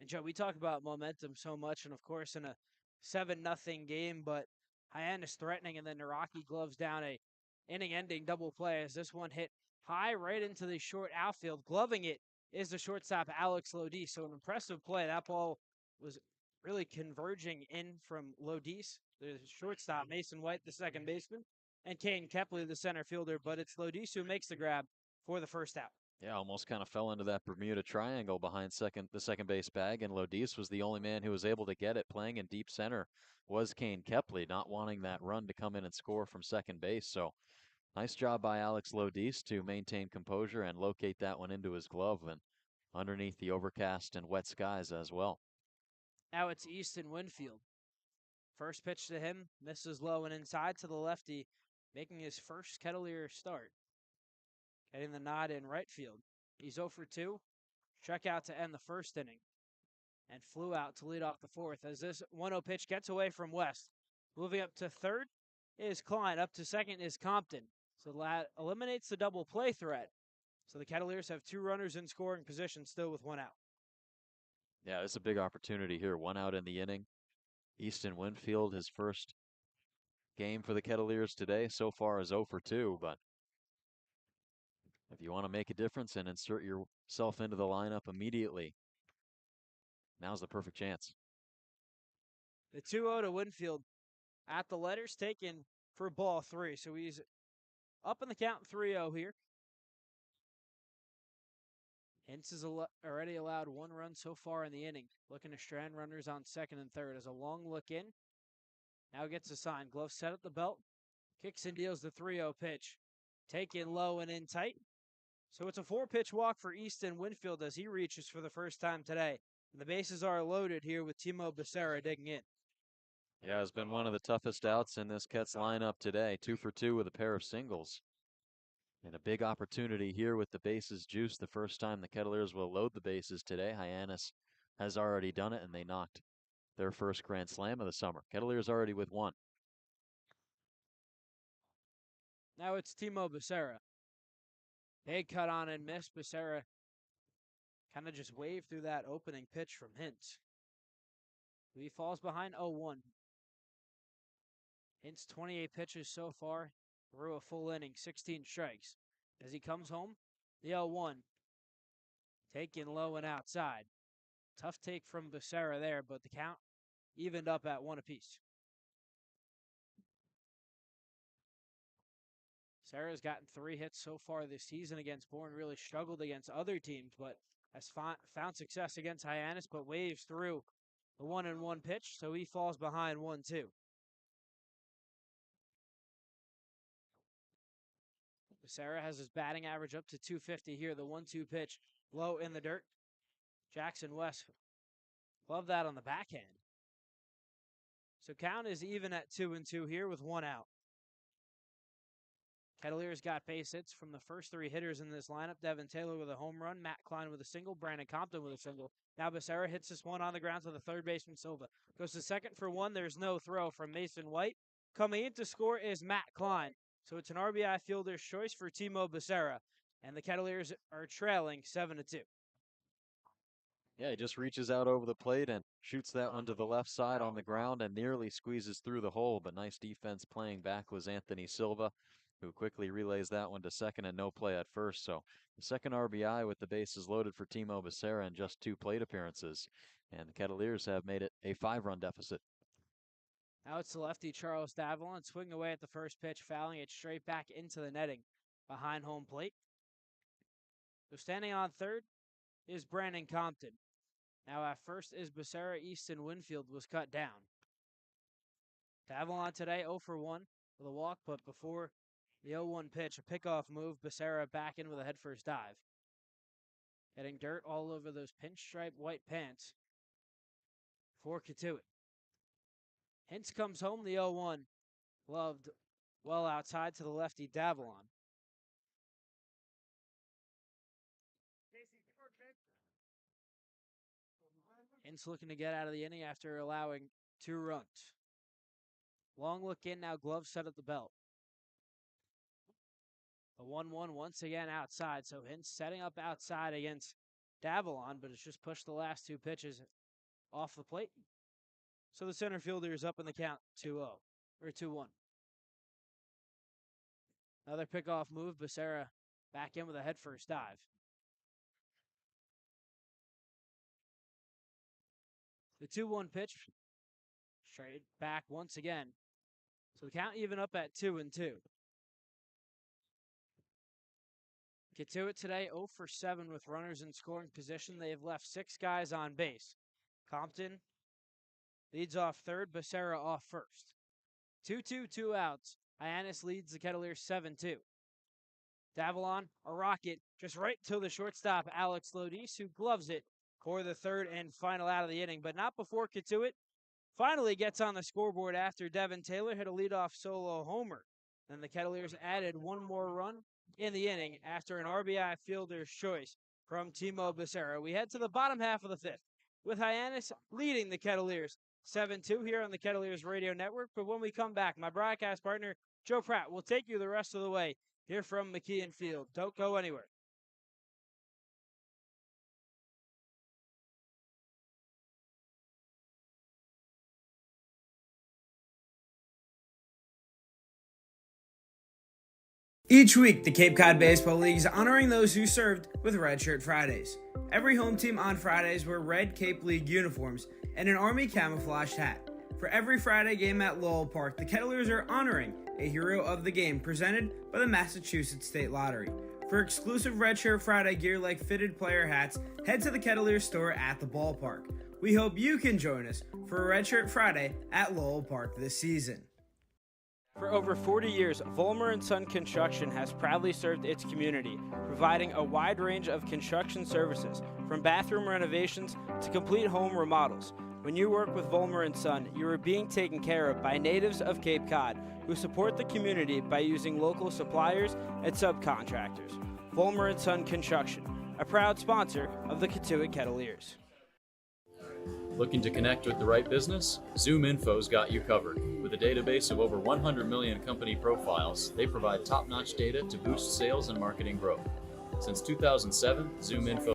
And Joe, we talk about momentum so much, and of course in a 7-0 game, but Hyannis threatening, and then Naraki gloves down a inning-ending double play as this one hit high right into the short outfield. Gloving it is the shortstop, Alex Lodis. So an impressive play. That ball was really converging in from Lodis, the shortstop, Mason White, the second baseman, and Kane Kepley, the center fielder. But it's Lodis who makes the grab for the first out. Yeah, almost kind of fell into that Bermuda Triangle behind the second base bag, and Lodis was the only man who was able to get it. Playing in deep center was Kane Kepley, not wanting that run to come in and score from second base. So nice job by Alex Lodis to maintain composure and locate that one into his glove and underneath the overcast and wet skies as well. Now it's Easton Winfield. First pitch to him, misses low and inside to the lefty, making his first Kettleer start. Getting the nod in right field. He's 0 for 2. Struck out to end the first inning. And flew out to lead off the fourth as this 1-0 pitch gets away from West. Moving up to third is Klein. Up to second is Compton. So that eliminates the double play threat. So the Kettleers have 2 runners in scoring position still with 1 out. Yeah, it's a big opportunity here. 1 out in the inning. Easton Winfield, his first game for the Kettleers today so far is 0 for 2, but if you want to make a difference and insert yourself into the lineup immediately, now's the perfect chance. The 2-0 to Winfield at the letters, taken for ball 3. So he's up in the count 3-0 here. Hintz has already allowed 1 run so far in the inning. Looking to strand runners on second and third as a long look in. Now gets a sign. Glove set at the belt. Kicks and deals the 3-0 pitch. Taken low and in tight. So it's a 4-pitch walk for Easton Winfield as he reaches for the first time today. And the bases are loaded here with Timo Becerra digging in. Yeah, it's been one of the toughest outs in this Ketts lineup today. 2 for 2 with a pair of singles. And a big opportunity here with the bases juiced. The first time the Kettleers will load the bases today. Hyannis has already done it, and they knocked their first grand slam of the summer. Kettleers already with 1. Now it's Timo Becerra. Big cut on and miss. Becerra kind of just waved through that opening pitch from Hintz. He falls behind 0-1. Hintz 28 pitches so far, through a full inning, 16 strikes. As he comes home, the 0-1. Taken low and outside. Tough take from Becerra there, but the count evened up at 1 apiece. Becerra's gotten 3 hits so far this season against Bourne. Really struggled against other teams, but has found success against Hyannis, but waves through the 1-1 pitch, so he falls behind 1-2. Becerra has his batting average up to 250 here. The 1-2 pitch low in the dirt. Jackson West, love that on the backhand. So count is even at 2-2 here with 1 out. Kettleers got base hits from the first 3 hitters in this lineup. Devin Taylor with a home run, Matt Klein with a single, Brandon Compton with a single. Now Becerra hits this one on the ground to the third baseman Silva. Goes to second for 1. There's no throw from Mason White. Coming in to score is Matt Klein. So it's an RBI fielder's choice for Timo Becerra. And the Kettleers are trailing 7-2. Yeah, he just reaches out over the plate and shoots that one to the left side on the ground and nearly squeezes through the hole, but nice defense playing back was Anthony Silva, who quickly relays that one to second and no play at first. So the second RBI with the bases loaded for Timo Becerra in just 2 plate appearances. And the Kettleers have made it a 5-run deficit. Now it's the lefty Charles Davalon swinging away at the first pitch, fouling it straight back into the netting behind home plate. So standing on third is Brandon Compton. Now at first is Becerra. Easton Winfield was cut down. Davalon today 0 for 1 with a walk, but before the 0-1 pitch, a pickoff move, Becerra back in with a headfirst dive. Getting dirt all over those pinstripe white pants for Cotuit. Hintz comes home, the 0-1. Loved well outside to the lefty Davalon. Hintz looking to get out of the inning after allowing 2 runs. Long look in, now glove set at the belt. The 1-1 once again outside, so Hintz setting up outside against Davalon, but it's just pushed the last 2 pitches off the plate. So the center fielder is up in the count 2-0, or 2-1. Another pickoff move, Becerra back in with a headfirst dive. The 2-1 pitch, straight back once again. So the count even up at 2-2. Cotuit today 0 for 7 with runners in scoring position. They have left 6 guys on base. Compton leads off third, Becerra off first. 2-2, 2 outs. Hyannis leads the Kettleers 7-2. Davalon, a rocket, just right to the shortstop, Alex Lodis, who gloves it for the third and final out of the inning, but not before Cotuit finally gets on the scoreboard after Devin Taylor hit a leadoff solo homer. Then the Kettleers added 1 more run in the inning after an RBI fielder's choice from Timo Becerra. We head to the bottom half of the 5th with Hyannis leading the Kettleers 7-2 here on the Kettleers Radio Network. But when we come back, my broadcast partner, Joe Pratt, will take you the rest of the way here from McKeon Field. Don't go anywhere. Each week, the Cape Cod Baseball League is honoring those who served with Red Shirt Fridays. Every home team on Fridays wear red Cape League uniforms and an Army camouflaged hat. For every Friday game at Lowell Park, the Kettleers are honoring a hero of the game presented by the Massachusetts State Lottery. For exclusive Red Shirt Friday gear like fitted player hats, head to the Kettleers store at the ballpark. We hope you can join us for a Red Shirt Friday at Lowell Park this season. For over 40 years, Vollmer & Son Construction has proudly served its community, providing a wide range of construction services, from bathroom renovations to complete home remodels. When you work with Vollmer & Son, you are being taken care of by natives of Cape Cod who support the community by using local suppliers and subcontractors. Vollmer & Son Construction, a proud sponsor of the Cotuit Kettleers. Looking to connect with the right business? ZoomInfo's got you covered. With a database of over 100 million company profiles, they provide top-notch data to boost sales and marketing growth. Since 2007, ZoomInfo.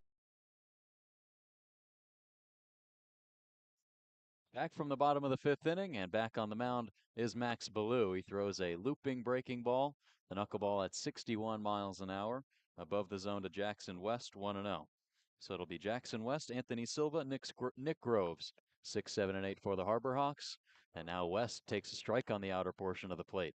Back from the bottom of the 5th inning and back on the mound is Max Ballou. He throws a looping breaking ball, the knuckleball at 61 miles an hour, above the zone to Jackson West, 1-0. So it'll be Jackson West, Anthony Silva, Nick Groves, 6, 7, and 8 for the Harbor Hawks. And now West takes a strike on the outer portion of the plate.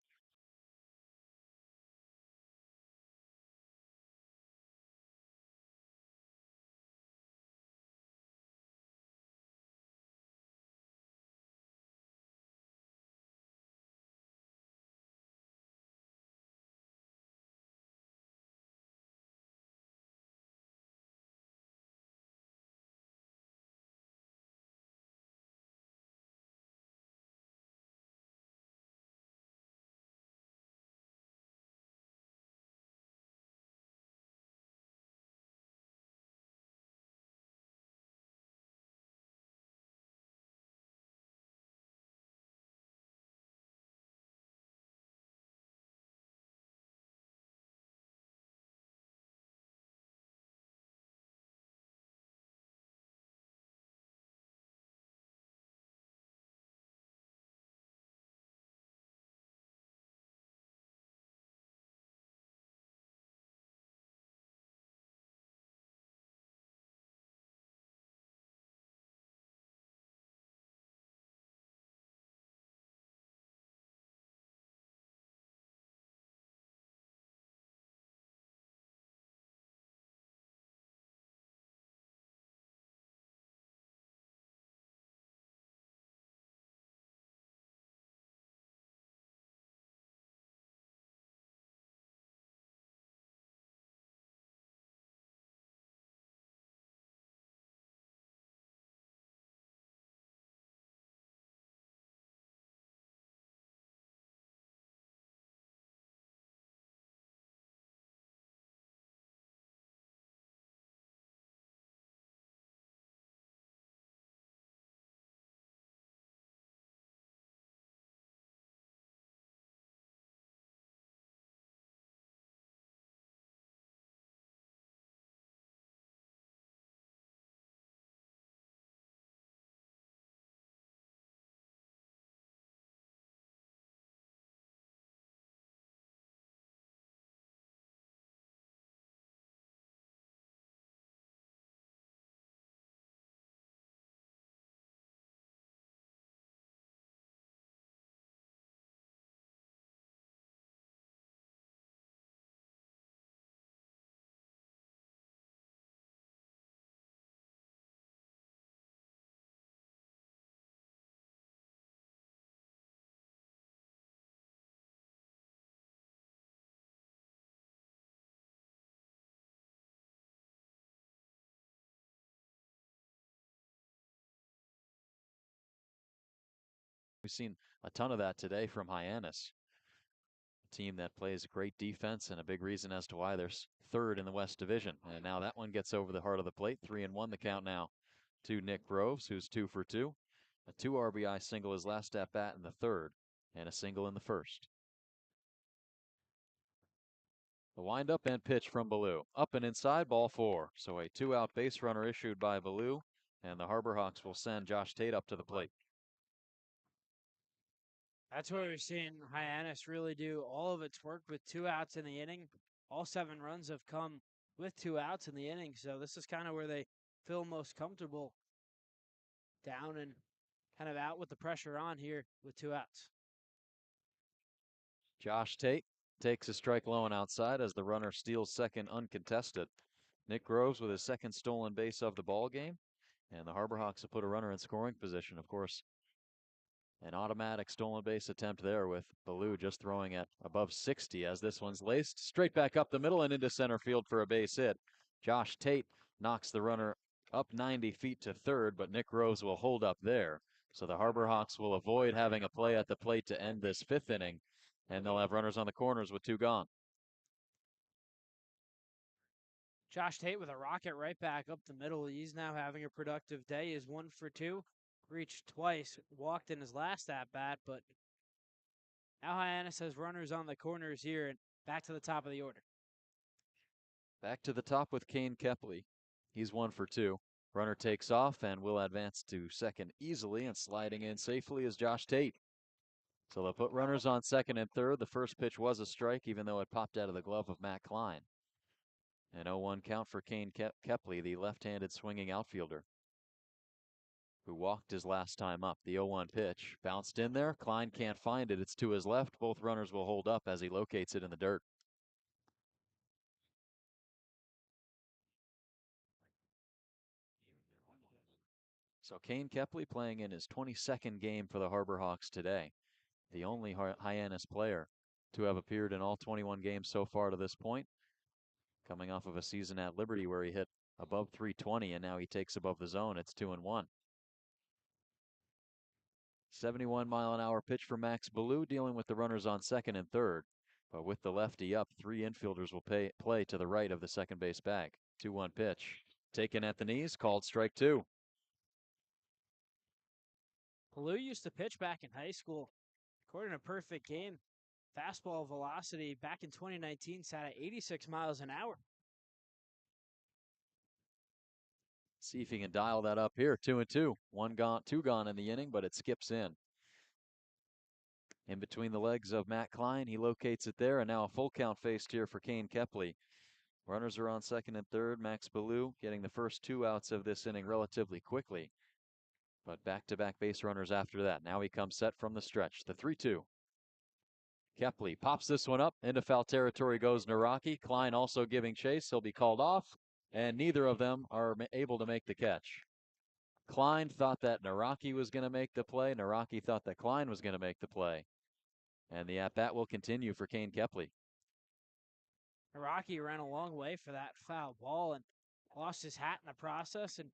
We've seen a ton of that today from Hyannis, a team that plays great defense and a big reason as to why they're third in the West Division. And now that one gets over the heart of the plate. 3-1 the count now to Nick Groves, who's 2 for 2. A 2 RBI single his last at bat in the third, and a single in the first. The windup and pitch from Ballou. Up and inside, ball 4. So a 2-out base runner issued by Ballou, and the Harbor Hawks will send Josh Tate up to the plate. That's where we're seeing Hyannis really do all of its work with 2 outs in the inning. All 7 runs have come with 2 outs in the inning, so this is kind of where they feel most comfortable, down and kind of out with the pressure on here with 2 outs. Josh Tate takes a strike low and outside as the runner steals second uncontested. Nick Groves with his second stolen base of the ball game, and the Harbor Hawks have put a runner in scoring position. Of course, an automatic stolen base attempt there with Ballou just throwing at above 60 as this one's laced straight back up the middle and into center field for a base hit. Josh Tate knocks the runner up 90 feet to third, but Nick Groves will hold up there. So the Harbor Hawks will avoid having a play at the plate to end this 5th inning, and they'll have runners on the corners with 2 gone. Josh Tate with a rocket right back up the middle. He's now having a productive day. He's 1 for 2, reached twice, walked in his last at bat, but now Hyannis has runners on the corners here and back to the top of the order. Back to the top with Kane Kepley. He's 1 for 2. Runner takes off and will advance to second easily, and sliding in safely is Josh Tate. So they'll put runners on second and third. The first pitch was a strike, even though it popped out of the glove of Matt Klein. An 0-1 count for Kane Kepley, the left-handed swinging outfielder, who walked his last time up. The 0-1 pitch bounced in there. Klein can't find it. It's to his left. Both runners will hold up as he locates it in the dirt. So Kane Kepley playing in his 22nd game for the Harbor Hawks today. The only Hyannis player to have appeared in all 21 games so far to this point. Coming off of a season at Liberty where he hit above 320, and now he takes above the zone. It's 2-1. 71-mile-an-hour pitch for Max Ballou, dealing with the runners on second and third. But with the lefty up, 3 infielders will play to the right of the second base bag. 2-1 pitch. Taken at the knees, called strike 2. Ballou used to pitch back in high school. According to Perfect Game, fastball velocity back in 2019 sat at 86 miles an hour. See if he can dial that up here. 2-2. 1 gone, 2 gone in the inning, but it skips in. In between the legs of Matt Klein, he locates it there, and now a full count faced here for Kane Kepley. Runners are on second and third. Max Ballou getting the first 2 outs of this inning relatively quickly. But back-to-back base runners after that. Now he comes set from the stretch. The 3-2. Kepley pops this one up. Into foul territory goes Naraki. Klein also giving chase. He'll be called off, and neither of them are able to make the catch. Klein thought that Naraki was going to make the play. Naraki thought that Klein was going to make the play. And the at-bat will continue for Kane Kepley. Naraki ran a long way for that foul ball and lost his hat in the process and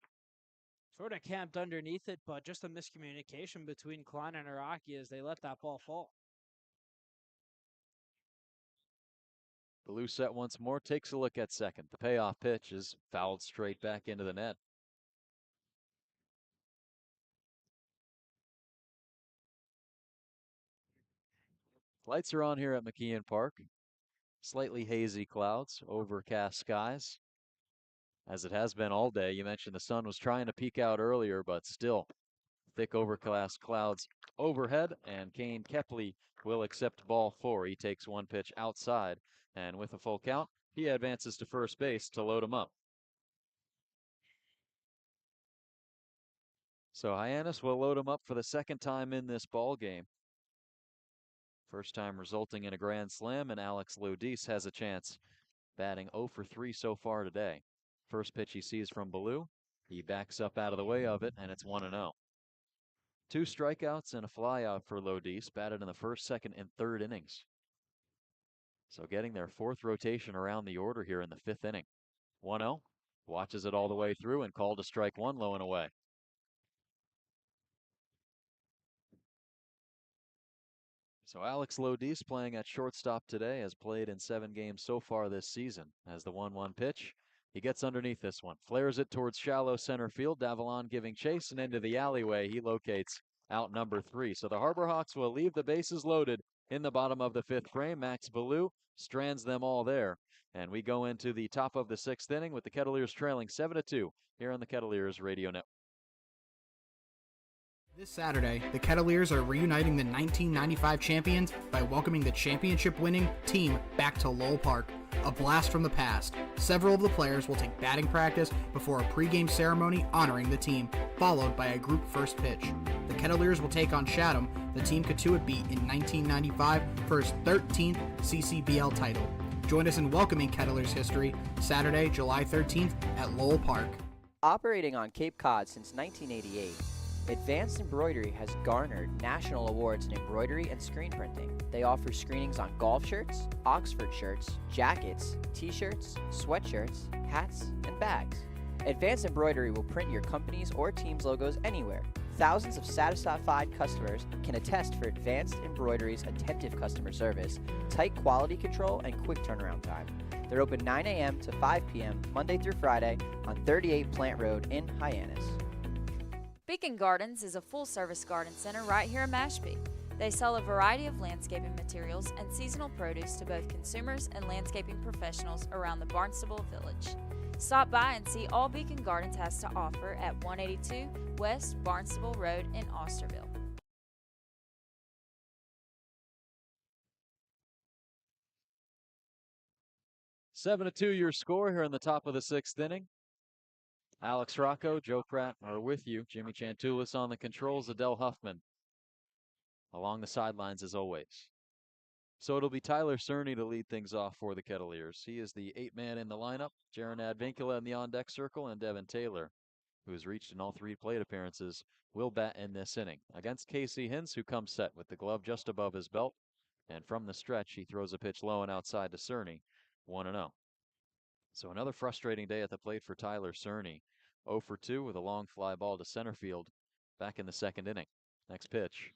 sort of camped underneath it, but just a miscommunication between Klein and Naraki as they let that ball fall. Ballou set once more, takes a look at second. The payoff pitch is fouled straight back into the net. Lights are on here at McKeon Park. Slightly hazy clouds, overcast skies, as it has been all day. You mentioned the sun was trying to peek out earlier, but still thick overcast clouds overhead, and Kane Kepley will accept ball 4. He takes 1 pitch outside, and with a full count, he advances to first base to load him up. So Hyannis will load him up for the 2nd time in this ball game. First time resulting in a grand slam, and Alex Lodis has a chance, batting 0 for 3 so far today. First pitch he sees from Ballou. He backs up out of the way of it, and it's 1-0. 2 strikeouts and a flyout for Lodis, batted in the first, second, and third innings. So getting their 4th rotation around the order here in the 5th inning. 1-0, watches it all the way through and called to strike 1, low and away. So Alex Lodis playing at shortstop today, has played in 7 games so far this season. As the 1-1 pitch, he gets underneath this one, flares it towards shallow center field. Davallon giving chase, and into the alleyway he locates out number 3. So the Harbor Hawks will leave the bases loaded in the bottom of the 5th frame. Max Ballou strands them all there. And we go into the top of the 6th inning with the Kettleers trailing 7-2 here on the Kettleers Radio Network. This Saturday, the Kettleers are reuniting the 1995 champions by welcoming the championship-winning team back to Lowell Park. A blast from the past. Several of the players will take batting practice before a pregame ceremony honoring the team, followed by a group first pitch. The Kettleers will take on Chatham, the team Cotuit beat in 1995 for his 13th CCBL title. Join us in welcoming Kettleers history Saturday, July 13th at Lowell Park. Operating on Cape Cod since 1988, Advanced Embroidery has garnered national awards in embroidery and screen printing. They offer screenings on golf shirts, Oxford shirts, jackets, t-shirts, sweatshirts, hats, and bags. Advanced Embroidery will print your company's or team's logos anywhere. Thousands of satisfied customers can attest for Advanced Embroidery's attentive customer service, tight quality control, and quick turnaround time. They're open 9 a.m. to 5 p.m. Monday through Friday on 38 Plant Road in Hyannis. Beacon Gardens is a full-service garden center right here in Mashpee. They sell a variety of landscaping materials and seasonal produce to both consumers and landscaping professionals around the Barnstable Village. Stop by and see all Beacon Gardens has to offer at 182 West Barnstable Road in Austerville. Seven to 2 your score here in the top of the 6th inning. Alex Rocco, Joe Pratt are with you. Jimmy Chantulis on the controls, Adele Huffman along the sidelines as always. So it'll be Tyler Cerny to lead things off for the Kettleers. He is the 8th man in the lineup. Jaron Advincula in the on-deck circle, and Devin Taylor, who has reached in all 3 plate appearances, will bat in this inning against Casey Hintz, who comes set with the glove just above his belt. And from the stretch, he throws a pitch low and outside to Cerny, 1-0. So another frustrating day at the plate for Tyler Cerny. 0 for 2 with a long fly ball to center field back in the 2nd inning. Next pitch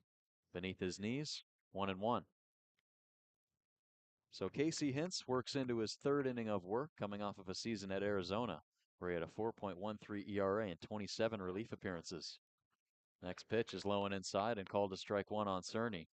beneath his knees, 1-1. So Casey Hintz works into his 3rd inning of work, coming off of a season at Arizona where he had a 4.13 ERA and 27 relief appearances. Next pitch is low and inside and called to strike 1 on Cerny.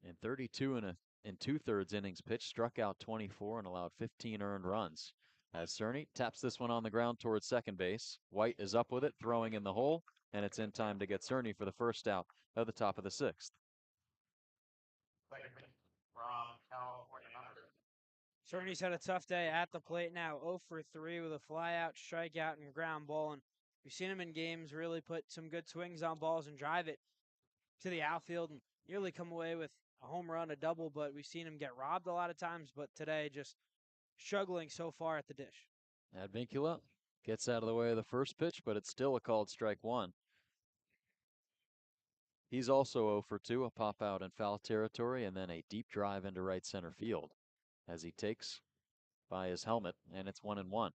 In 32 and 2/3 innings pitched, struck out 24 and allowed 15 earned runs. As Cerny taps this one on the ground towards second base. White is up with it, throwing in the hole, and it's in time to get Cerny for the first out of the top of the 6th. Cerny's had a tough day at the plate now, 0 for 3 with a flyout, strikeout, and ground ball. And we've seen him in games really put some good swings on balls and drive it to the outfield and nearly come away with a home run, a double, but we've seen him get robbed a lot of times. But today, just struggling so far at the dish. Advincula gets out of the way of the first pitch, but it's still a called strike 1. He's also 0 for 2, a pop out in foul territory, and then a deep drive into right center field as he takes by his helmet, and it's 1-1.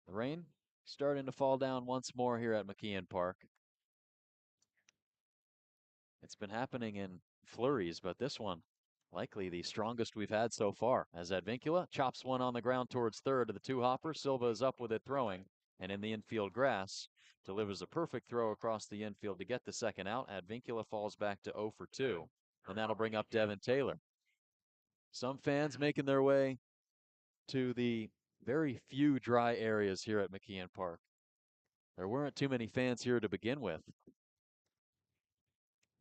The rain starting to fall down once more here at McKeon Park. It's been happening in flurries, but this one likely the strongest we've had so far, as Advincula chops one on the ground towards third to the 2-hopper. Silva is up with it throwing, and in the infield grass delivers a perfect throw across the infield to get the second out. Advincula falls back to 0 for 2, and that'll bring up Devin Taylor. Some fans making their way to the very few dry areas here at McKeon Park. There weren't too many fans here to begin with,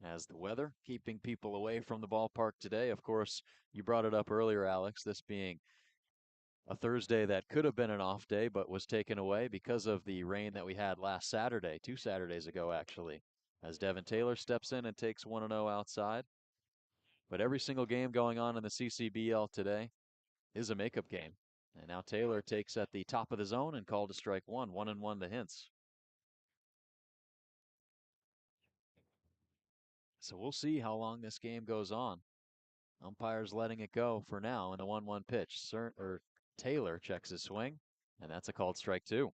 as the weather keeping people away from the ballpark today. Of course, you brought it up earlier, Alex, this being a Thursday that could have been an off day but was taken away because of the rain that we had last Saturday, 2 Saturdays ago actually, as Devin Taylor steps in and takes 1-0 outside. But every single game going on in the CCBL today is a makeup game. And now Taylor takes at the top of the zone and called to strike 1, 1-1 to Hintz. So we'll see how long this game goes on. Umpire's letting it go for now in the 1-1 pitch. Taylor checks his swing, and that's a called strike 2.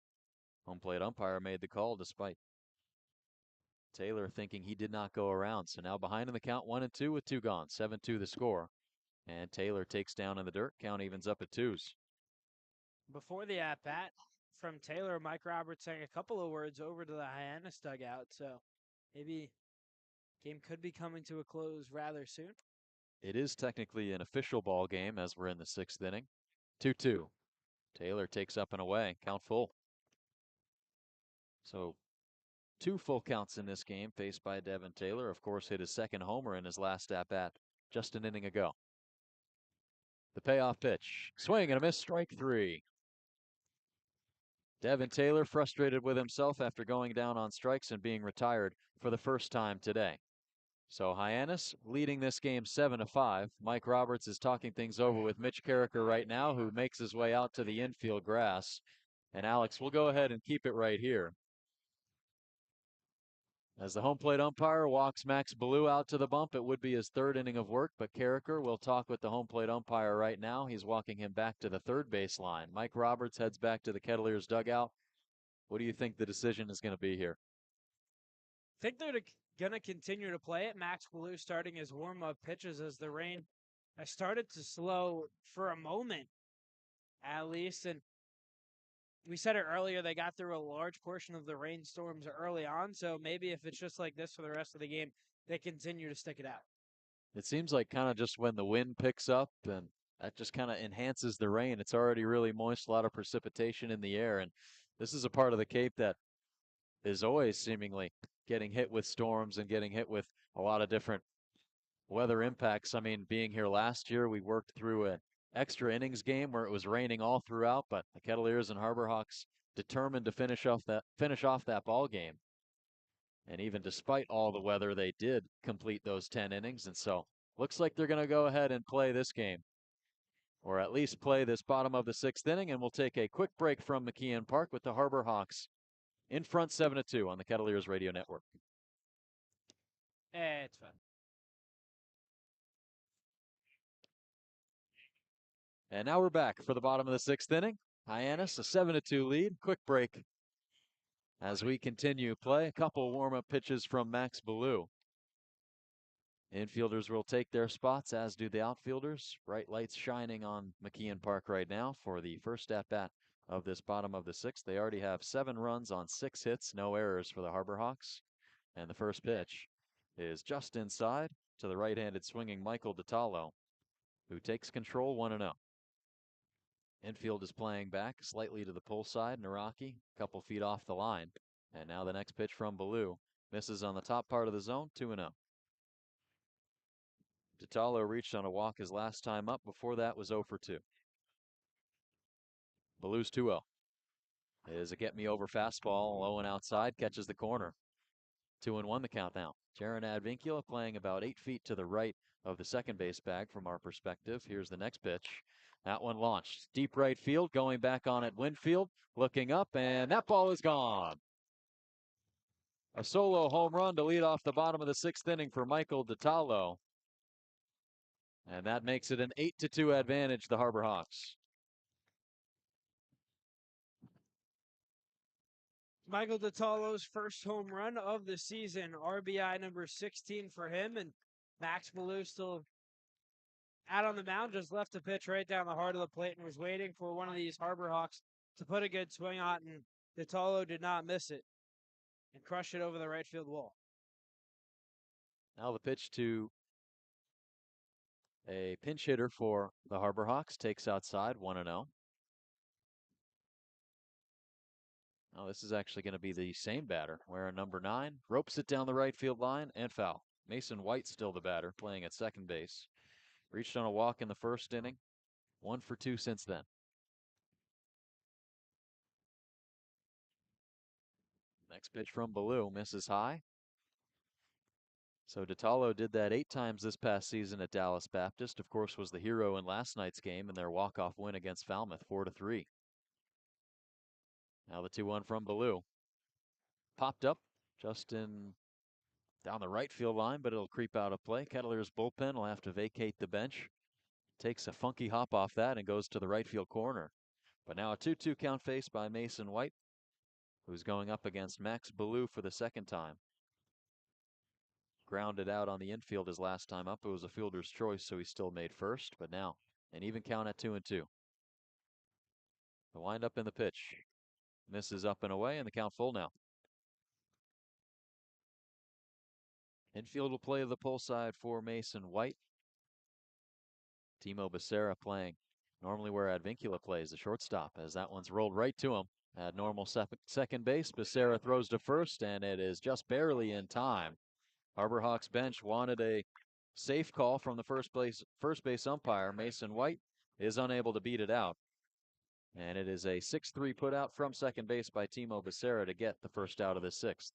Home plate umpire made the call despite Taylor thinking he did not go around. So now behind in the count, 1-2 with 2 gone. 7-2 the score. And Taylor takes down in the dirt. Count evens up at 2s. Before the at-bat from Taylor, Mike Roberts saying a couple of words over to the Hyannis dugout. So maybe game could be coming to a close rather soon. It is technically an official ball game as we're in the 6th inning. 2-2. Taylor takes up and away. Count full. So 2 full counts in this game faced by Devin Taylor. Of course, hit his second homer in his last at-bat just an inning ago. The payoff pitch. Swing and a miss, strike 3. Devin Taylor frustrated with himself after going down on strikes and being retired for the first time today. So Hyannis leading this game 7-5. Mike Roberts is talking things over with Mitch Carricker right now, who makes his way out to the infield grass. And Alex, we'll go ahead and keep it right here. As the home plate umpire walks Max Ballou out to the bump, it would be his 3rd inning of work, but Carricker will talk with the home plate umpire right now. He's walking him back to the 3rd base line. Mike Roberts heads back to the Kettleers dugout. What do you think the decision is going to be here? I think they're going to continue to play it. Max Ballou starting his warm-up pitches as the rain has started to slow for a moment, at least. And we said it earlier, they got through a large portion of the rainstorms early on. So maybe if it's just like this for the rest of the game, they continue to stick it out. It seems like kind of just when the wind picks up and that just kind of enhances the rain. It's already really moist, a lot of precipitation in the air. And this is a part of the Cape that is always seemingly getting hit with storms and getting hit with a lot of different weather impacts. I mean, being here last year, we worked through an extra innings game where it was raining all throughout, but the Kettleers and Harbor Hawks determined to finish off that ball game. And even despite all the weather, they did complete those 10 innings. And so looks like they're going to go ahead and play this game, or at least play this bottom of the 6th inning. And we'll take a quick break from McKeon Park with the Harbor Hawks in front 7-2 on the Kettleers Radio Network. It's fun. And now we're back for the bottom of the 6th inning. Hyannis, a 7-2 lead. Quick break as we continue play. A couple warm-up pitches from Max Ballou. Infielders will take their spots, as do the outfielders. Bright lights shining on McKeon Park right now for the first at-bat of this bottom of the 6th. They already have 7 runs on 6 hits, no errors for the Harbor Hawks. And the first pitch is just inside to the right-handed swinging Michael DiTallo, who takes control 1-0. Infield is playing back slightly to the pull side. Naraki, a couple feet off the line. And now the next pitch from Ballou. Misses on the top part of the zone, 2-0. DiTallo reached on a walk his last time up. Before that was 0 for 2. Ballou's 2-0. Is a get-me-over fastball, low and outside, catches the corner. 2-1 the count now. Jaron Advincula playing about 8 feet to the right of the second base bag from our perspective. Here's the next pitch. That one launched. Deep right field, going back on at Winfield, looking up, and that ball is gone. A solo home run to lead off the bottom of the 6th inning for Michael DiTallo. And that makes it an 8-2 advantage, the Harbor Hawks. Michael DiTallo's first home run of the season, RBI number 16 for him, and Max Ballou still out on the mound, just left the pitch right down the heart of the plate and was waiting for one of these Harbor Hawks to put a good swing on, and DiTallo did not miss it and crush it over the right field wall. Now the pitch to a pinch hitter for the Harbor Hawks, takes outside, 1-0. Now this is actually going to be the same batter, wearing number 9, ropes it down the right field line and foul. Mason White still the batter, playing at second base. Reached on a walk in the first inning, 1 for 2 since then. Next pitch from Ballou, misses high. So DiTallo did that 8 times this past season at Dallas Baptist. Of course, was the hero in last night's game in their walk-off win against Falmouth, 4-3. Now the 2-1 from Ballou. Popped up just in down the right field line, but it'll creep out of play. Kettleers bullpen will have to vacate the bench. Takes a funky hop off that and goes to the right field corner. But now a 2-2 count faced by Mason White, who's going up against Max Ballou for the second time. grounded out on the infield his last time up. It was a fielder's choice, so he still made first, but now an even count at 2-2. The windup in the pitch. Misses up and away, and the count full now. Infield will play the pull side for Mason White. Timo Becerra playing normally where Advincula plays, the shortstop, as that one's rolled right to him. At normal second base, Becerra throws to first, and it is just barely in time. Harbor Hawks bench wanted a safe call from the first base umpire. Mason White is unable to beat it out. And it is a 6-3 put out from second base by Timo Becerra to get the first out of the sixth.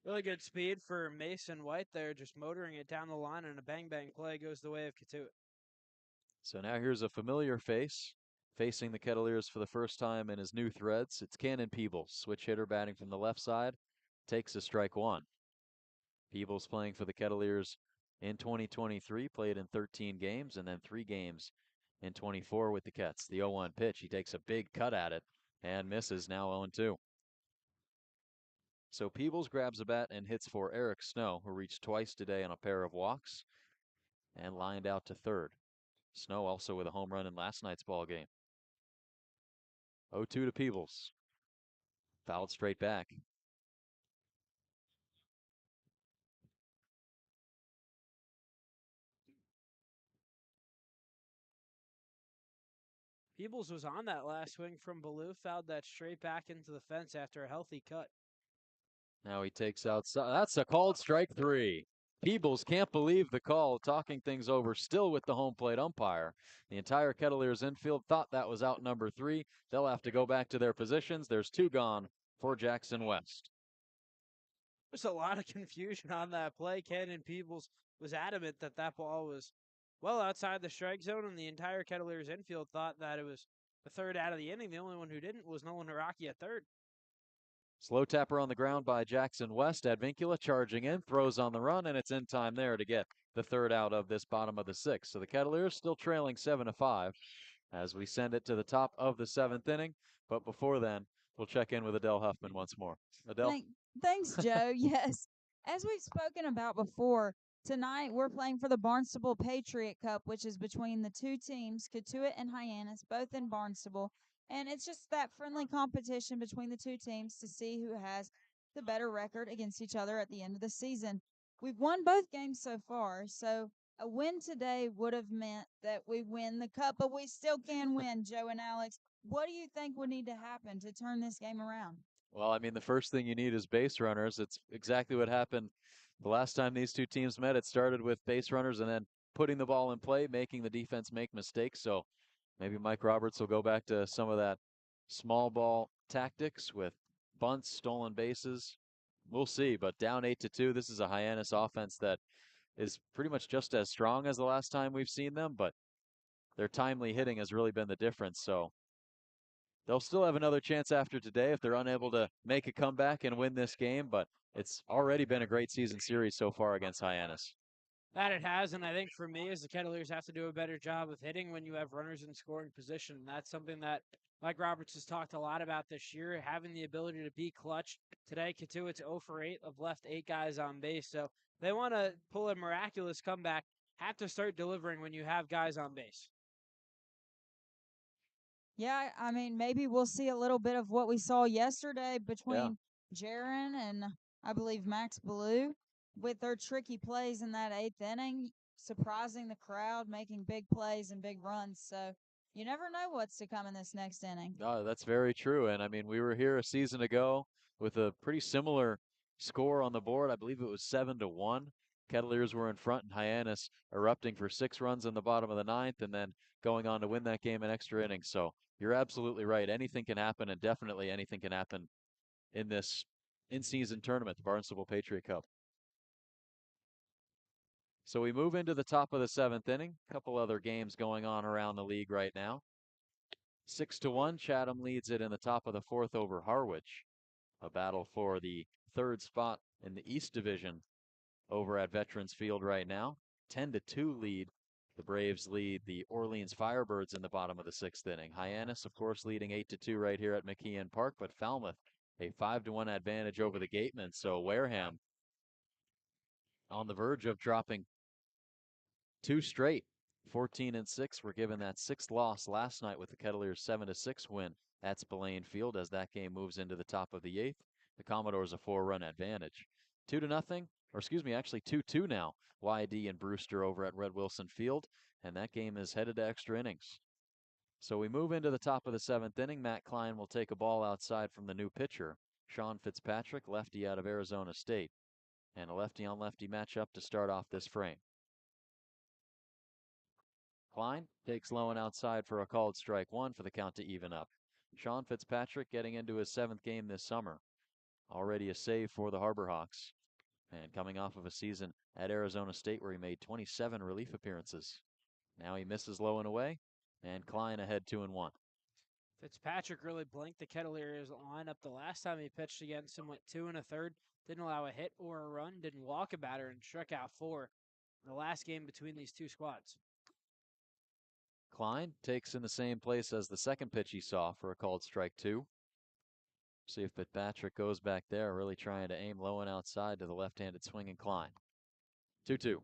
Really good speed for Mason White there, just motoring it down the line, and a bang-bang play goes the way of Cotuit. So now here's a familiar face facing the Kettleers for the first time in his new threads. It's Cannon Peebles, switch hitter batting from the left side, takes a strike one. Peebles playing for the Kettleers in 2023, played in 13 games and then 3 games in 24 with the Kets. The 0-1 pitch, he takes a big cut at it and misses, now 0-2. So Peebles grabs a bat and hits for Eric Snow, who reached twice today on a pair of walks and lined out to third. Snow also with a home run in last night's ball game. 0-2 to Peebles. Fouled straight back. Peebles was on that last swing from Ballou, fouled that straight back into the fence after a healthy cut. Now he takes outside. That's a called strike 3. Peebles can't believe the call, talking things over still with the home plate umpire. The entire Kettleers infield thought that was out number 3. They'll have to go back to their positions. There's 2 gone for Jackson West. There's a lot of confusion on that play. Cannon Peebles was adamant that that ball was well outside the strike zone, and the entire Kettleers infield thought that it was the third out of the inning. The only one who didn't was Nolan Haraki at third. Slow tapper on the ground by Jackson West. Advincula charging in, throws on the run, and it's in time there to get the third out of this bottom of the 6th. So the Kettleers still trailing 7-5 as we send it to the top of the 7th inning. But before then, we'll check in with Adele Huffman once more. Adele? Thanks, Joe. Yes. As we've spoken about before, tonight we're playing for the Barnstable Patriot Cup, which is between the two teams, Cotuit and Hyannis, both in Barnstable. And it's just that friendly competition between the two teams to see who has the better record against each other at the end of the season. We've won both games so far, so a win today would have meant that we win the cup, but we still can win, Joe and Alex. What do you think would need to happen to turn this game around? Well, I mean, the first thing you need is base runners. It's exactly what happened the last time these two teams met. It started with base runners and then putting the ball in play, making the defense make mistakes. So maybe Mike Roberts will go back to some of that small ball tactics with bunts, stolen bases. We'll see, but down 8-2, this is a Hyannis offense that is pretty much just as strong as the last time we've seen them, but their timely hitting has really been the difference. So they'll still have another chance after today if they're unable to make a comeback and win this game, but it's already been a great season series so far against Hyannis. That it has, and I think for me, as the Kettleers have to do a better job of hitting when you have runners in scoring position. That's something that Mike Roberts has talked a lot about this year, having the ability to be clutch. Today, Cotuit's 0 for 8 of left 8 guys on base, so they want to pull a miraculous comeback, have to start delivering when you have guys on base. Yeah, I mean, maybe we'll see a little bit of what we saw yesterday between Jaron and I believe Max Ballou with their tricky plays in that 8th inning, surprising the crowd, making big plays and big runs. So you never know what's to come in this next inning. Oh, that's very true. And I mean, we were here a season ago with a pretty similar score on the board. I believe it was 7-1. Kettleers were in front and Hyannis erupting for 6 runs in the bottom of the 9th and then going on to win that game in extra innings. So you're absolutely right. Anything can happen, and definitely anything can happen in this in-season tournament, the Barnstable Patriot Cup. So we move into the top of the 7th inning. A couple other games going on around the league right now. 6-1, Chatham leads it in the top of the 4th over Harwich. A battle for the 3rd spot in the East Division over at Veterans Field right now. 10-2 lead. The Braves lead the Orleans Firebirds in the bottom of the 6th inning. Hyannis, of course, leading 8-2 right here at McKeon Park, but Falmouth a 5-1 advantage over the Gatemen. So Wareham on the verge of dropping 2 straight. 14-6 were given that 6th loss last night with the Kettleers 7-6 win at Spillane Field as that game moves into the top of the 8th. The Commodores a 4-run advantage. 2-0, or excuse me, actually 2-2 now. YD and Brewster over at Red Wilson Field, and that game is headed to extra innings. So we move into the top of the 7th inning. Matt Klein will take a ball outside from the new pitcher, Sean Fitzpatrick, lefty out of Arizona State, and a lefty-on-lefty matchup to start off this frame. Klein takes low and outside for a called strike 1 for the count to even up. Sean Fitzpatrick getting into his 7th game this summer. Already a save for the Harbor Hawks. And coming off of a season at Arizona State where he made 27 relief appearances. Now he misses low and away, and Klein ahead 2-1. Fitzpatrick really blanked the Kettleers lineup the last time he pitched against him. Went 2 1/3, didn't allow a hit or a run, didn't walk a batter, and struck out 4 in the last game between these two squads. Klein takes in the same place as the second pitch he saw for a called strike 2. See if Fitzpatrick goes back there, really trying to aim low and outside to the left-handed swinging Klein. 2-2.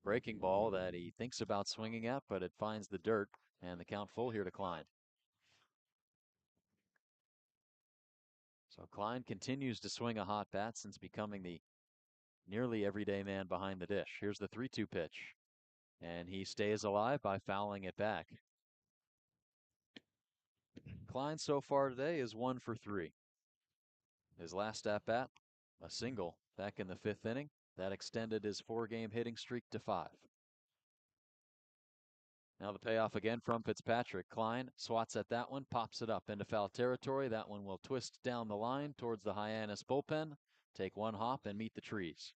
Breaking ball that he thinks about swinging at, but it finds the dirt, and the count full here to Klein. So Klein continues to swing a hot bat since becoming the nearly everyday man behind the dish. Here's the 3-2 pitch, and he stays alive by fouling it back. Klein so far today is 1 for 3. His last at-bat, a single back in the 5th inning. That extended his 4-game hitting streak to 5. Now the payoff again from Fitzpatrick. Klein swats at that one, pops it up into foul territory. That one will twist down the line towards the Hyannis bullpen, take one hop, and meet the trees.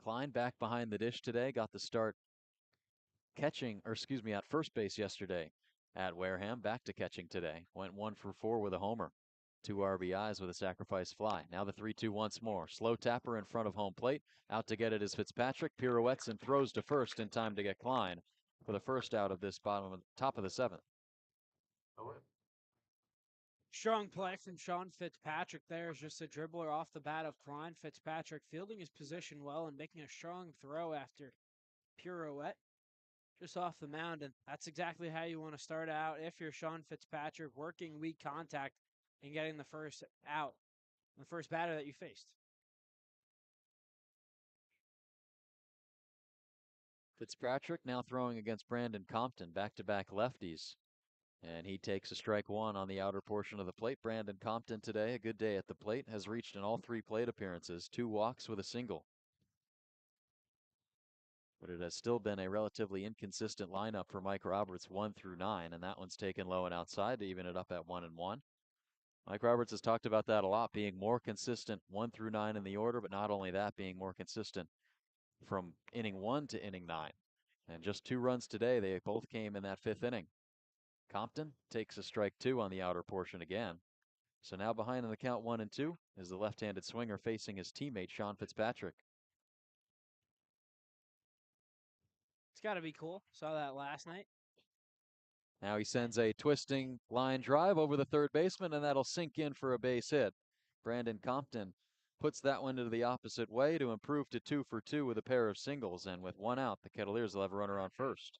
Klein back behind the dish today, got the start at first base yesterday at Wareham. Back to catching today. Went 1 for 4 with a homer. 2 RBIs with a sacrifice fly. Now the 3-2 once more. Slow tapper in front of home plate. Out to get it is Fitzpatrick. Pirouettes and throws to first in time to get Klein for the first out of this top of the 7th. Strong play from Sean Fitzpatrick there is just a dribbler off the bat of Klein. Fitzpatrick fielding his position well and making a strong throw after pirouette just off the mound. And that's exactly how you want to start out if you're Sean Fitzpatrick, working weak contact and getting the first out, the first batter that you faced. Fitzpatrick now throwing against Brandon Compton, back-to-back lefties. And he takes a strike 1 on the outer portion of the plate. Brandon Compton today, a good day at the plate, has reached in all 3 plate appearances, 2 walks with a single. But it has still been a relatively inconsistent lineup for Mike Roberts 1 through 9, and that one's taken low and outside to even it up at 1-1. Mike Roberts has talked about that a lot, being more consistent 1 through 9 in the order, but not only that, being more consistent from inning 1 to inning 9. And just 2 runs today, they both came in that 5th inning. Compton takes a strike 2 on the outer portion again. So now behind in the count 1-2 is the left-handed swinger facing his teammate Sean Fitzpatrick. It's got to be cool. Saw that last night. Now he sends a twisting line drive over the third baseman, and that'll sink in for a base hit. Brandon Compton puts that one into the opposite way to improve to 2 for 2 with a pair of singles, and with 1 out, the Kettleers will have a runner on first.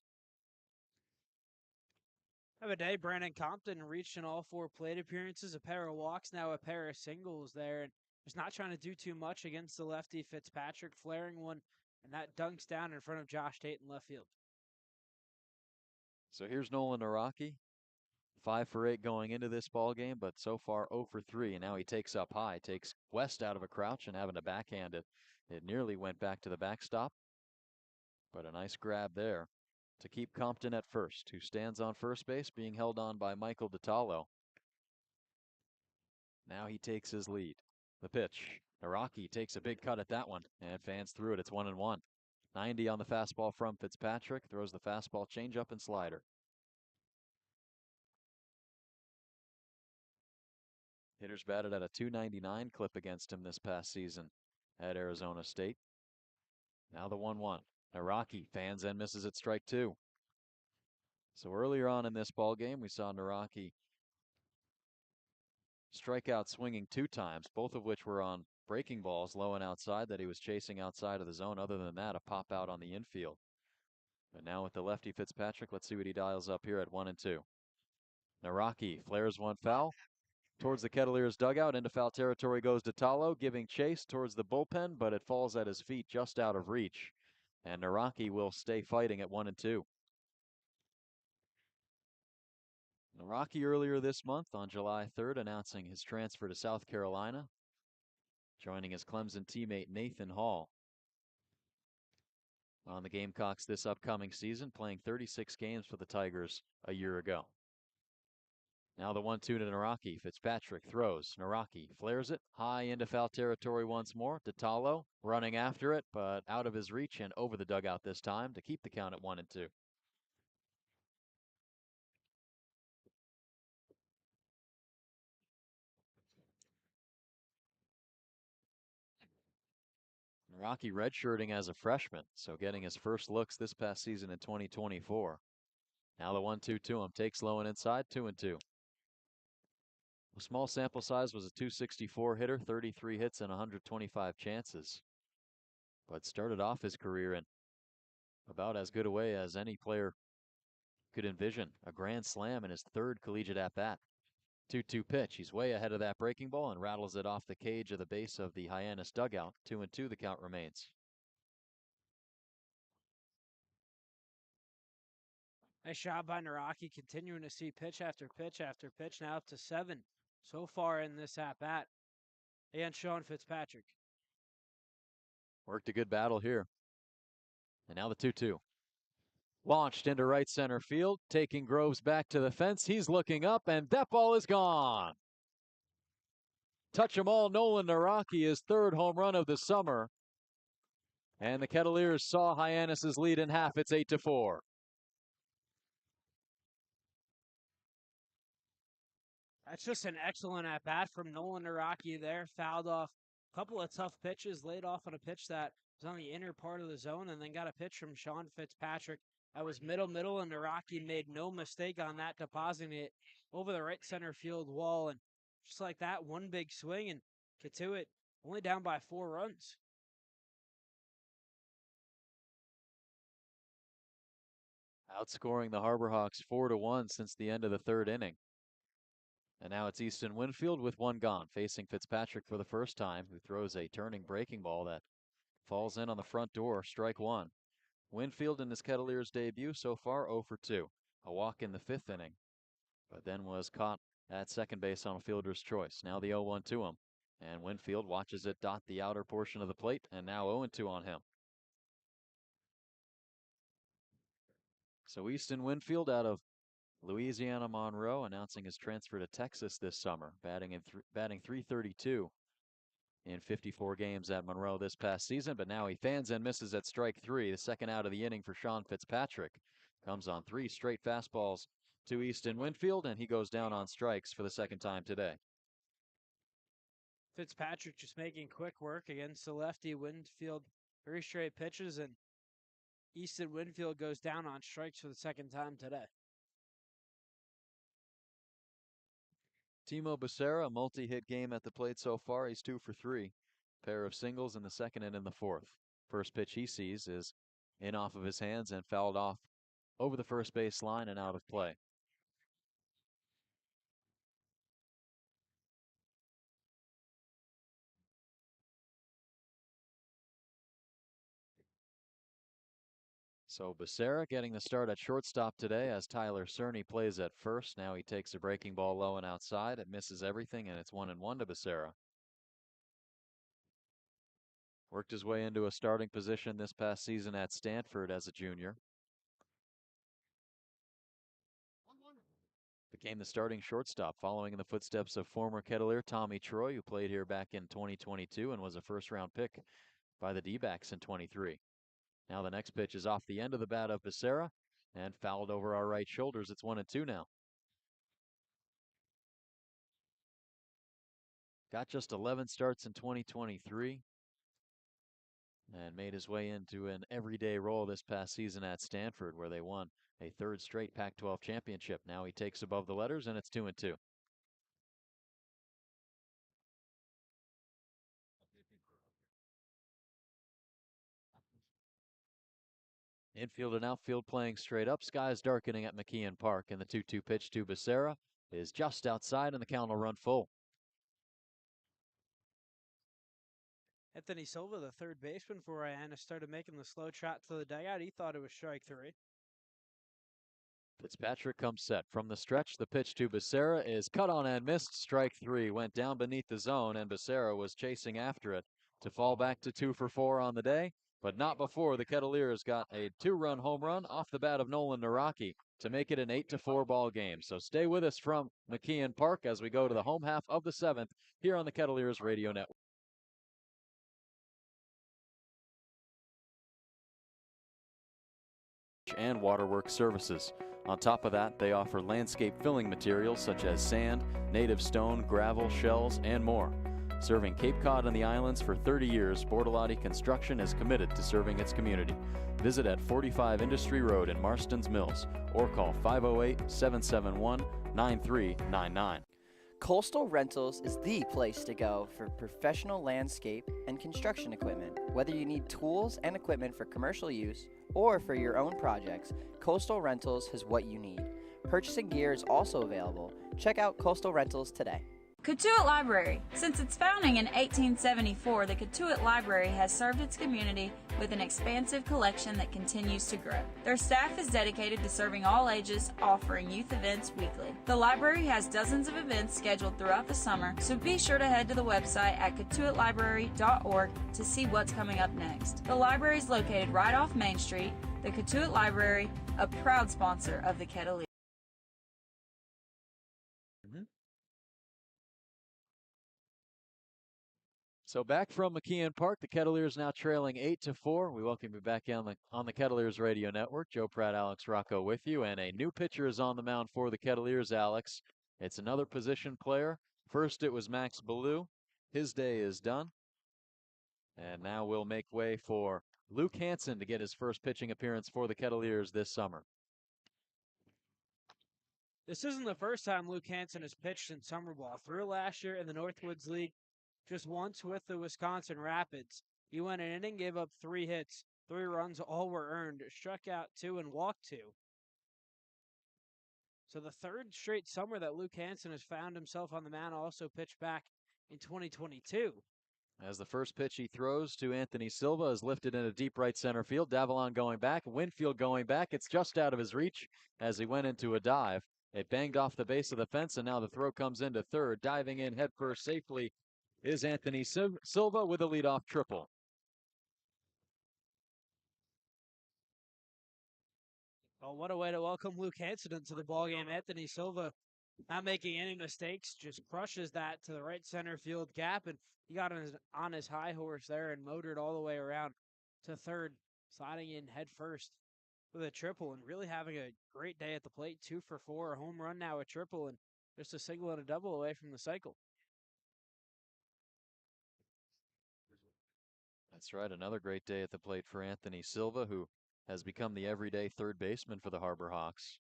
Have a day. Brandon Compton reached in all 4 plate appearances, a pair of walks, now a pair of singles there, and just not trying to do too much against the lefty Fitzpatrick, flaring one, and that dunks down in front of Josh Tate in left field. So here's Nolan Araki, 5 for 8 going into this ball game, but so far 0 for 3, and now he takes up high, takes West out of a crouch and having to backhand it. It nearly went back to the backstop, but a nice grab there to keep Compton at first, who stands on first base, being held on by Michael DiTallo. Now he takes his lead. The pitch. Araki takes a big cut at that one and fans through it. It's 1-1. 90 on the fastball from Fitzpatrick. Throws the fastball, changeup, and slider. Hitters batted at a .299 clip against him this past season at Arizona State. Now the 1-1. Araki fans and misses at strike 2. So earlier on in this ball game, we saw Naraki strike out swinging 2 times, both of which were on breaking balls low and outside that he was chasing outside of the zone. Other than that, a pop out on the infield. But now with the lefty Fitzpatrick, let's see what he dials up here at 1-2. Naraki flares one foul towards the Kettleers dugout. Into foul territory goes Ditalo, giving chase towards the bullpen, but it falls at his feet just out of reach. And Naraki will stay fighting at 1-2. Naraki earlier this month on July 3rd announcing his transfer to South Carolina, joining his Clemson teammate Nathan Hall on the Gamecocks this upcoming season, playing 36 games for the Tigers a year ago. Now the 1-2 to Naraki. Fitzpatrick throws. Naraki flares it high into foul territory once more. Ditalo running after it, but out of his reach and over the dugout this time to keep the count at 1-2. Naraki redshirting as a freshman, so getting his first looks this past season in 2024. Now the 1-2 to him. Takes low and inside, 2-2. A small sample size, was a .264 hitter, 33 hits and 125 chances. But started off his career in about as good a way as any player could envision. A grand slam in his 3rd collegiate at-bat. 2-2 pitch. He's way ahead of that breaking ball and rattles it off the cage of the base of the Hyannis dugout. 2-2 the count remains. Nice job by Naraki, continuing to see pitch after pitch after pitch, now up to 7 so far in this at-bat against Sean Fitzpatrick. Worked a good battle here. And now the 2-2. Launched into right center field, taking Groves back to the fence. He's looking up, and that ball is gone. Touch 'em all, Nolan Naraki, his 3rd home run of the summer. And the Kettleers saw Hyannis' lead in half. It's 8-4. That's just an excellent at-bat from Nolan Naraki there. Fouled off a couple of tough pitches, laid off on a pitch that was on the inner part of the zone, and then got a pitch from Sean Fitzpatrick that was middle, and Naraki made no mistake on that, depositing it over the right center field wall. And just like that, one big swing, and Cotuit only down by 4 runs. Outscoring the Harbor Hawks 4-1 since the end of the 3rd inning. And now it's Easton Winfield with 1 gone, facing Fitzpatrick for the first time, who throws a turning breaking ball that falls in on the front door. Strike 1. Winfield in his Kettleers debut so far 0-2. A walk in the 5th inning, but then was caught at second base on a fielder's choice. Now the 0-1 to him, and Winfield watches it dot the outer portion of the plate, and now 0-2 on him. So Easton Winfield out of Louisiana Monroe, announcing his transfer to Texas this summer, batting .332 in 54 games at Monroe this past season, but now he fans and misses at strike 3. The second out of the inning for Sean Fitzpatrick. Comes on 3 straight fastballs to Easton Winfield, and he goes down on strikes for the 2nd time today. Fitzpatrick just making quick work against the lefty. Winfield 3 straight pitches, and Easton Winfield goes down on strikes for the 2nd time today. Timo Becerra, a multi-hit game at the plate so far. He's 2 for 3. Pair of singles in the 2nd and in the 4th. First pitch he sees is in off of his hands and fouled off over the first base line and out of play. So Becerra getting the start at shortstop today as Tyler Cerny plays at first. Now he takes a breaking ball low and outside. It misses everything, and it's 1-1 to Becerra. Worked his way into a starting position this past season at Stanford as a junior. Became the starting shortstop, following in the footsteps of former Kettleer Tommy Troy, who played here back in 2022 and was a first-round pick by the D-backs in 23. Now the next pitch is off the end of the bat of Becerra and fouled over our right shoulders. It's 1-2 now. Got just 11 starts in 2023 and made his way into an everyday role this past season at Stanford, where they won a third straight Pac-12 championship. Now he takes above the letters, and it's 2-2. Infield and outfield playing straight up. Skies darkening at McKeon Park, and the 2-2 pitch to Becerra is just outside, and the count will run full. Anthony Silva, the third baseman for Hyannis, started making the slow trot to the dugout. He thought it was strike 3. Fitzpatrick comes set. From the stretch, the pitch to Becerra is cut on and missed. Strike 3 went down beneath the zone, and Becerra was chasing after it to fall back to 2 for 4 on the day, but not before the Kettleers got a 2-run home run off the bat of Nolan Naraki to make it an 8-4 ball game. So stay with us from McKeon Park as we go to the home half of the 7th here on the Kettleers Radio Network. And waterworks services. On top of that, they offer landscape filling materials such as sand, native stone, gravel, shells, and more. Serving Cape Cod and the islands for 30 years, Bortolotti Construction is committed to serving its community. Visit at 45 Industry Road in Marston's Mills or call 508-771-9399. Coastal Rentals is the place to go for professional landscape and construction equipment. Whether you need tools and equipment for commercial use or for your own projects, Coastal Rentals has what you need. Purchasing gear is also available. Check out Coastal Rentals today. Cotuit Library. Since its founding in 1874, the Cotuit Library has served its community with an expansive collection that continues to grow. Their staff is dedicated to serving all ages, offering youth events weekly. The library has dozens of events scheduled throughout the summer, so be sure to head to the website at cotuitlibrary.org to see what's coming up next. The library is located right off Main Street. The Cotuit Library, a proud sponsor of the Kettleers. So back from McKeon Park, the Kettleers now trailing 8-4. We welcome you back on the Kettleers Radio Network. Joe Pratt, Alex Rocco with you, and a new pitcher is on the mound for the Kettleers, Alex. It's another position player. First it was Max Ballou. His day is done. And now we'll make way for Luke Hansen to get his first pitching appearance for the Kettleers this summer. This isn't the first time Luke Hansen has pitched in summer ball. Through last year in the Northwoods League, just once with the Wisconsin Rapids. He went an inning, gave up 3 hits, 3 runs, all were earned, struck out 2 and walked 2. So the third straight summer that Luke Hansen has found himself on the mound, also pitched back in 2022. As the first pitch he throws to Anthony Silva is lifted into deep right center field. Davalon going back, Winfield going back. It's just out of his reach as he went into a dive. It banged off the base of the fence, and now the throw comes into third. Diving in headfirst safely is Anthony Silva with a leadoff triple. Well, what a way to welcome Luke Hansen into the ballgame. Anthony Silva, not making any mistakes, just crushes that to the right center field gap, and he got on his high horse there and motored all the way around to third, sliding in head first with a triple and really having a great day at the plate. 2 for 4, a home run, now a triple, and just a single and a double away from the cycle. That's right, another great day at the plate for Anthony Silva, who has become the everyday third baseman for the Harbor Hawks,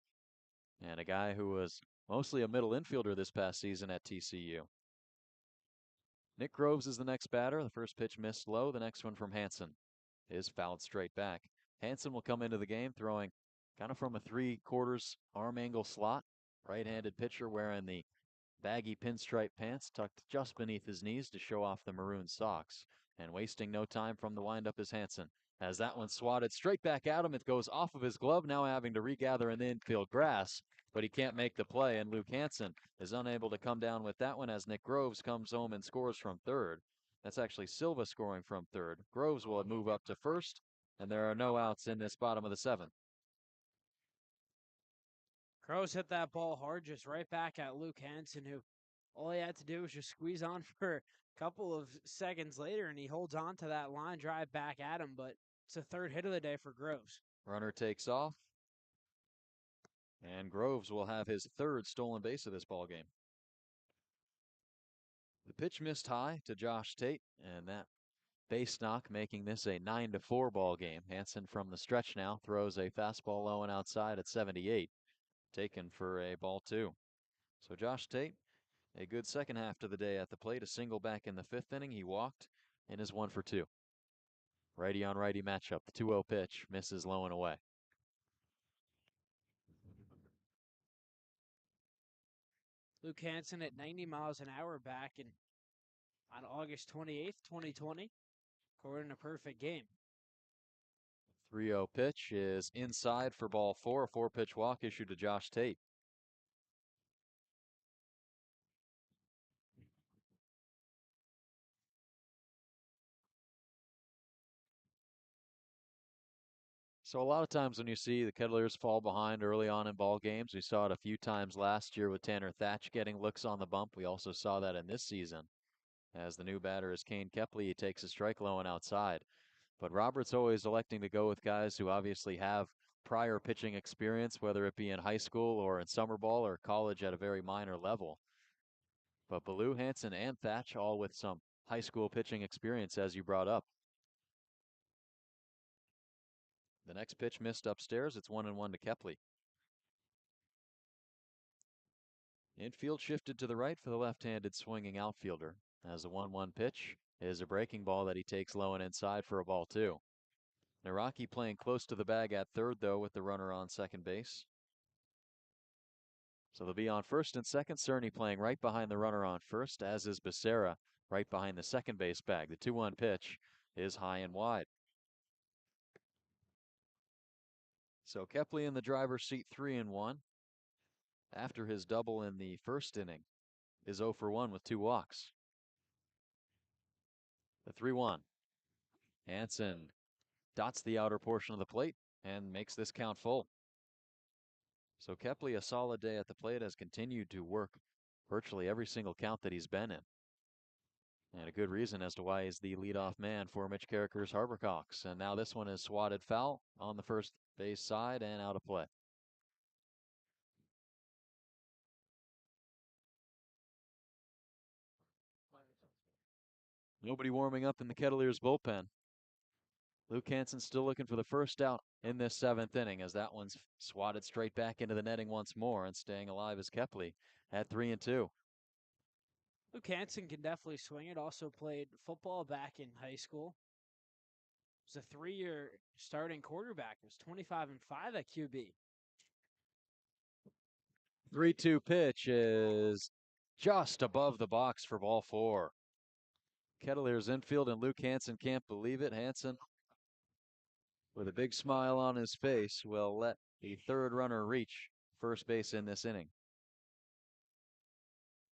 and a guy who was mostly a middle infielder this past season at TCU. Nick Groves is the next batter. The first pitch missed low. The next one from Hansen is fouled straight back. Hansen will come into the game throwing kind of from a 3/4 arm angle slot. Right-handed pitcher wearing the baggy pinstripe pants tucked just beneath his knees to show off the maroon socks. And wasting no time from the windup is Hansen. As that one swatted straight back at him, it goes off of his glove, now having to regather in the infield grass, but he can't make the play, and Luke Hansen is unable to come down with that one as Nick Groves comes home and scores from third. That's actually Silva scoring from third. Groves will move up to first, and there are no outs in this bottom of the 7th. Groves hit that ball hard, just right back at Luke Hansen, who all he had to do was just squeeze on for a couple of seconds later, and he holds on to that line drive back at him, but it's the third hit of the day for Groves. Runner takes off, and Groves will have his third stolen base of this ball game. The pitch missed high to Josh Tate, and that base knock, making this a 9-4 ball game. Hansen from the stretch now throws a fastball low and outside at 78, taken for a ball 2. So Josh Tate, a good second half to the day at the plate. A single back in the 5th inning. He walked and is 1 for 2. Righty on righty matchup. The 2-0 pitch misses low and away. Luke Hansen at 90 miles an hour back on August 28th, 2020, recording a perfect game. 3-0 pitch is inside for ball 4. A 4-pitch walk issued to Josh Tate. So a lot of times when you see the Kettleers fall behind early on in ball games, we saw it a few times last year with Tanner Thatch getting looks on the bump. We also saw that in this season as the new batter is Kane Kepley. He takes a strike low and outside. But Robert's always electing to go with guys who obviously have prior pitching experience, whether it be in high school or in summer ball or college at a very minor level. But Ballou, Hansen, and Thatch all with some high school pitching experience, as you brought up. The next pitch missed upstairs. It's 1-1 to Kepley. Infield shifted to the right for the left-handed swinging outfielder, as the 1-1 pitch is a breaking ball that he takes low and inside for a ball 2. Naraki playing close to the bag at third, though, with the runner on second base. So they'll be on first and second. Cerny playing right behind the runner on first, as is Becerra right behind the second base bag. The 2-1 pitch is high and wide. So Kepley in the driver's seat, 3-1. After his double in the first inning, is 0 for 1 with 2 walks. The 3-1. Hansen dots the outer portion of the plate and makes this count full. So Kepley, a solid day at the plate, has continued to work virtually every single count that he's been in. And a good reason as to why he's the leadoff man for Mitch Carricker's Harbor Hawks. And now this one is swatted foul on the first base side and out of play. Nobody warming up in the Kettleers bullpen. Luke Hansen still looking for the first out in this 7th inning, as that one's swatted straight back into the netting once more, and staying alive is Kepley at 3-2. Luke Hansen can definitely swing it. Also played football back in high school. Was a 3-year starting quarterback. Was 25-5 at QB. 3-2 pitch is just above the box for ball 4. Kettleers infield and Luke Hansen can't believe it. Hansen, with a big smile on his face, will let the third runner reach first base in this inning.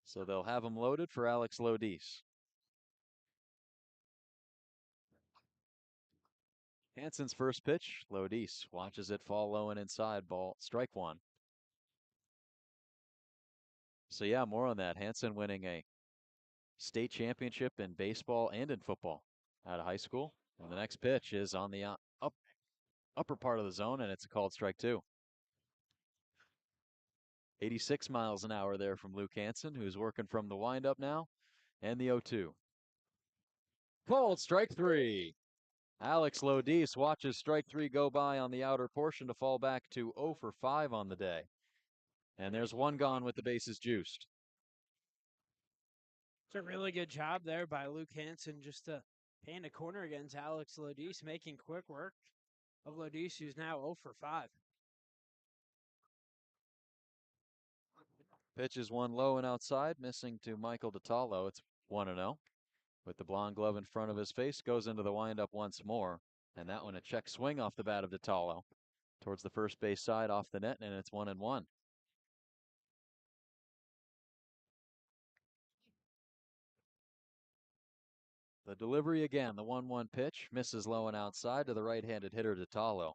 So they'll have him loaded for Alex Lodis. Hansen's first pitch, Lodis watches it fall low and inside, ball strike 1. So yeah, more on that. Hansen winning a state championship in baseball and in football out of high school. And the next pitch is on the upper part of the zone, and it's a called strike 2. 86 miles an hour there from Luke Hansen, who's working from the windup now, and the 0-2. Called strike 3. Alex Lodis watches strike 3 go by on the outer portion to fall back to 0 for 5 on the day. And there's one gone with the bases juiced. It's a really good job there by Luke Hansen just to paint a corner against Alex Lodis, making quick work of Lodis, who's now 0 for 5. Pitch is one low and outside, missing to Michael DiTallo. It's 1-0. With the blonde glove in front of his face, goes into the windup once more. And that one a check swing off the bat of DiTallo towards the first base side off the net, and it's 1-1. The delivery again, the 1-1 pitch, misses low and outside to the right-handed hitter DiTallo.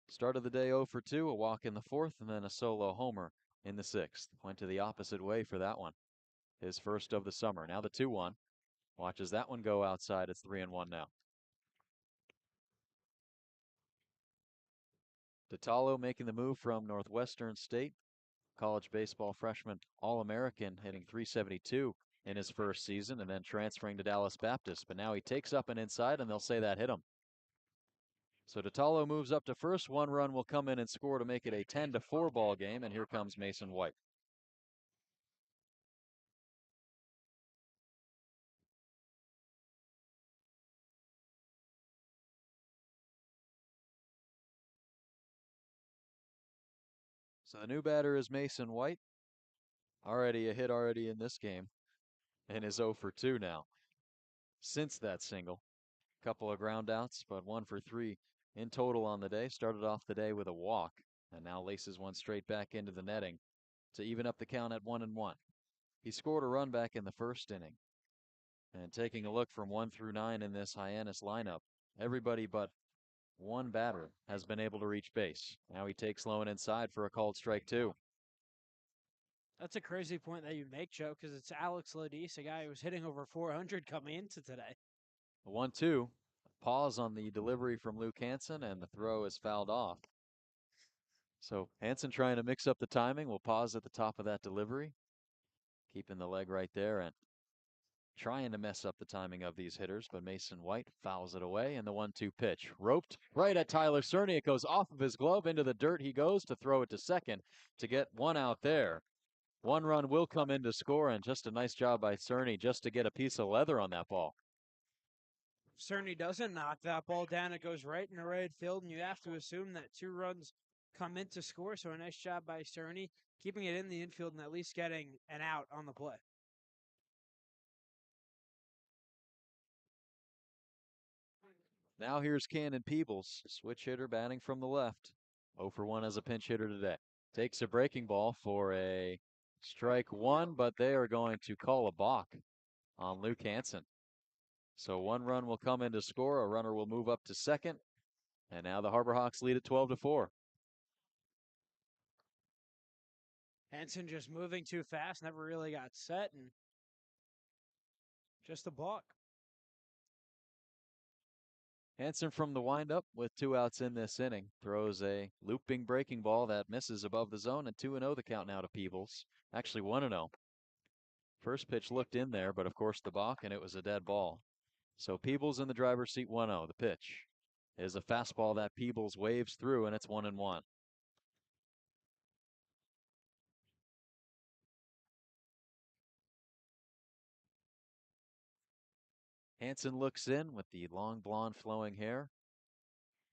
Started the day 0 for 2, a walk in the 4th, and then a solo homer in the 6th. Went to the opposite way for that one. His first of the summer. Now the 2-1. Watches that one go outside. It's 3-1 now. DiTallo making the move from Northwestern State. College baseball freshman All-American, hitting .372 in his first season and then transferring to Dallas Baptist. But now he takes up an inside, and they'll say that hit him. So Detallo moves up to first. 1 run will come in and score to make it a 10-4 ball game, and here comes Mason White. So the new batter is Mason White. Already a hit already in this game, and is 0 for 2 now. Since that single, couple of ground outs, but 1 for 3 in total on the day. Started off the day with a walk, and now laces one straight back into the netting to even up the count at 1-1. He scored a run back in the first inning. And taking a look from 1 through 9 in this Hyannis lineup, everybody but one batter has been able to reach base. Now he takes low and inside for a called strike 2. That's a crazy point that you make, Joe, because it's Alex Lodis, a guy who was hitting over 400 coming into today. The 1-2. Pause on the delivery from Luke Hansen, and the throw is fouled off. So Hansen trying to mix up the timing. We'll pause at the top of that delivery. Keeping the leg right there and trying to mess up the timing of these hitters, but Mason White fouls it away, and the 1-2 pitch. Roped right at Tyler Cerny. It goes off of his glove into the dirt. He goes to throw it to second to get one out there. 1 run will come in to score, and just a nice job by Cerny just to get a piece of leather on that ball. Cerny doesn't knock that ball down. It goes right in the right field, and you have to assume that 2 runs come in to score. So a nice job by Cerny, keeping it in the infield and at least getting an out on the play. Now here's Cannon Peebles, switch hitter batting from the left. 0 for 1 as a pinch hitter today. Takes a breaking ball for a strike 1, but they are going to call a balk on Luke Hansen. So 1 run will come in to score. A runner will move up to second. And now the Harbor Hawks lead at 12-4. Hansen just moving too fast, never really got set, and just a balk. Hansen from the windup with 2 outs in this inning. Throws a looping breaking ball that misses above the zone, and 2-0 the count now to Peebles. Actually 1-0. First pitch looked in there, but of course the balk, and it was a dead ball. So Peebles in the driver's seat. 1-0. The pitch is a fastball that Peebles waves through, and it's 1-1. Hansen looks in with the long blonde flowing hair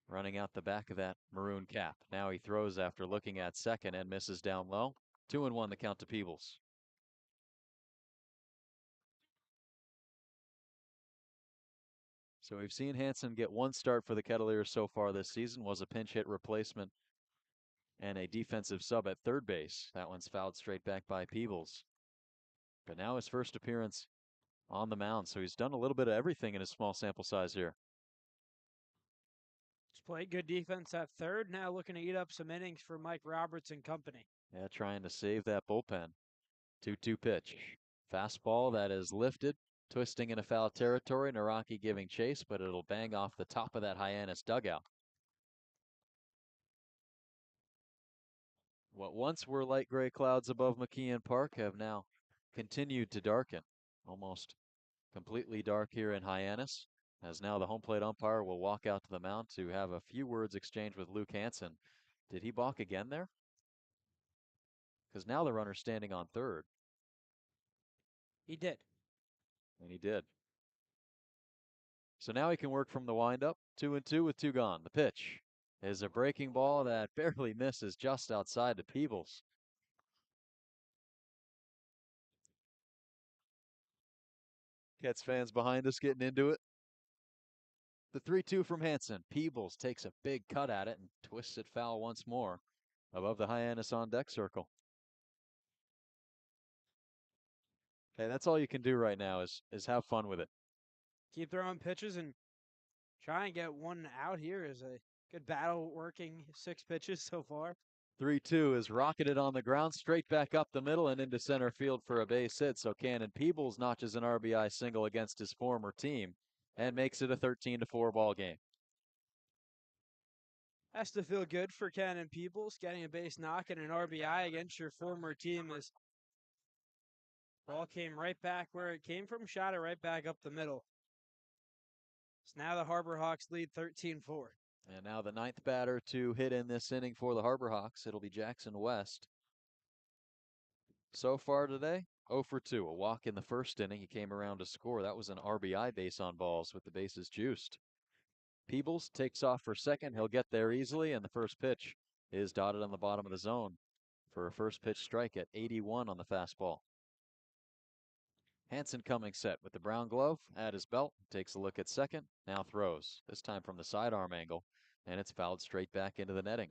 running out the back of that maroon cap. Now he throws after looking at second and misses down low. 2-1 the count to Peebles. So we've seen Hansen get 1 start for the Kettleers so far this season. Was a pinch hit replacement and a defensive sub at third base. That one's fouled straight back by Peebles. But now his first appearance on the mound, so he's done a little bit of everything in his small sample size here. He's played good defense at third, now looking to eat up some innings for Mike Roberts and company. Yeah, trying to save that bullpen. 2-2 pitch. Fastball that is lifted, twisting into foul territory. Naraki giving chase, but it'll bang off the top of that Hyannis dugout. What once were light gray clouds above McKeon Park have now continued to darken. Almost completely dark here in Hyannis, as now the home plate umpire will walk out to the mound to have a few words exchanged with Luke Hansen. Did he balk again there? Because now the runner's standing on third. He did. And he did. So now he can work from the windup. 2-2 with 2 gone. The pitch is a breaking ball that barely misses just outside to Peebles. Cats fans behind us getting into it. The 3-2 from Hansen. Peebles takes a big cut at it and twists it foul once more above the Hyannis on deck circle. Hey, that's all you can do right now is have fun with it. Keep throwing pitches and try and get 1 out here is a good battle working 6 pitches so far. 3-2 is rocketed on the ground, straight back up the middle and into center field for a base hit. So Cannon Peebles notches an RBI single against his former team and makes it a 13-4 ball game. Has to feel good for Cannon Peebles. Getting a base knock and an RBI against your former team is Ball came right back where it came from, shot it right back up the middle. So now the Harbor Hawks lead 13-4. And now the 9th batter to hit in this inning for the Harbor Hawks. It'll be Jackson West. So far today, 0 for 2. A walk in the first inning. He came around to score. That was an RBI base on balls with the bases juiced. Peebles takes off for second. He'll get there easily, and the first pitch is dotted on the bottom of the zone for a first pitch strike at 81 on the fastball. Hansen coming set with the brown glove at his belt. Takes a look at second. Now throws, this time from the sidearm angle, and it's fouled straight back into the netting.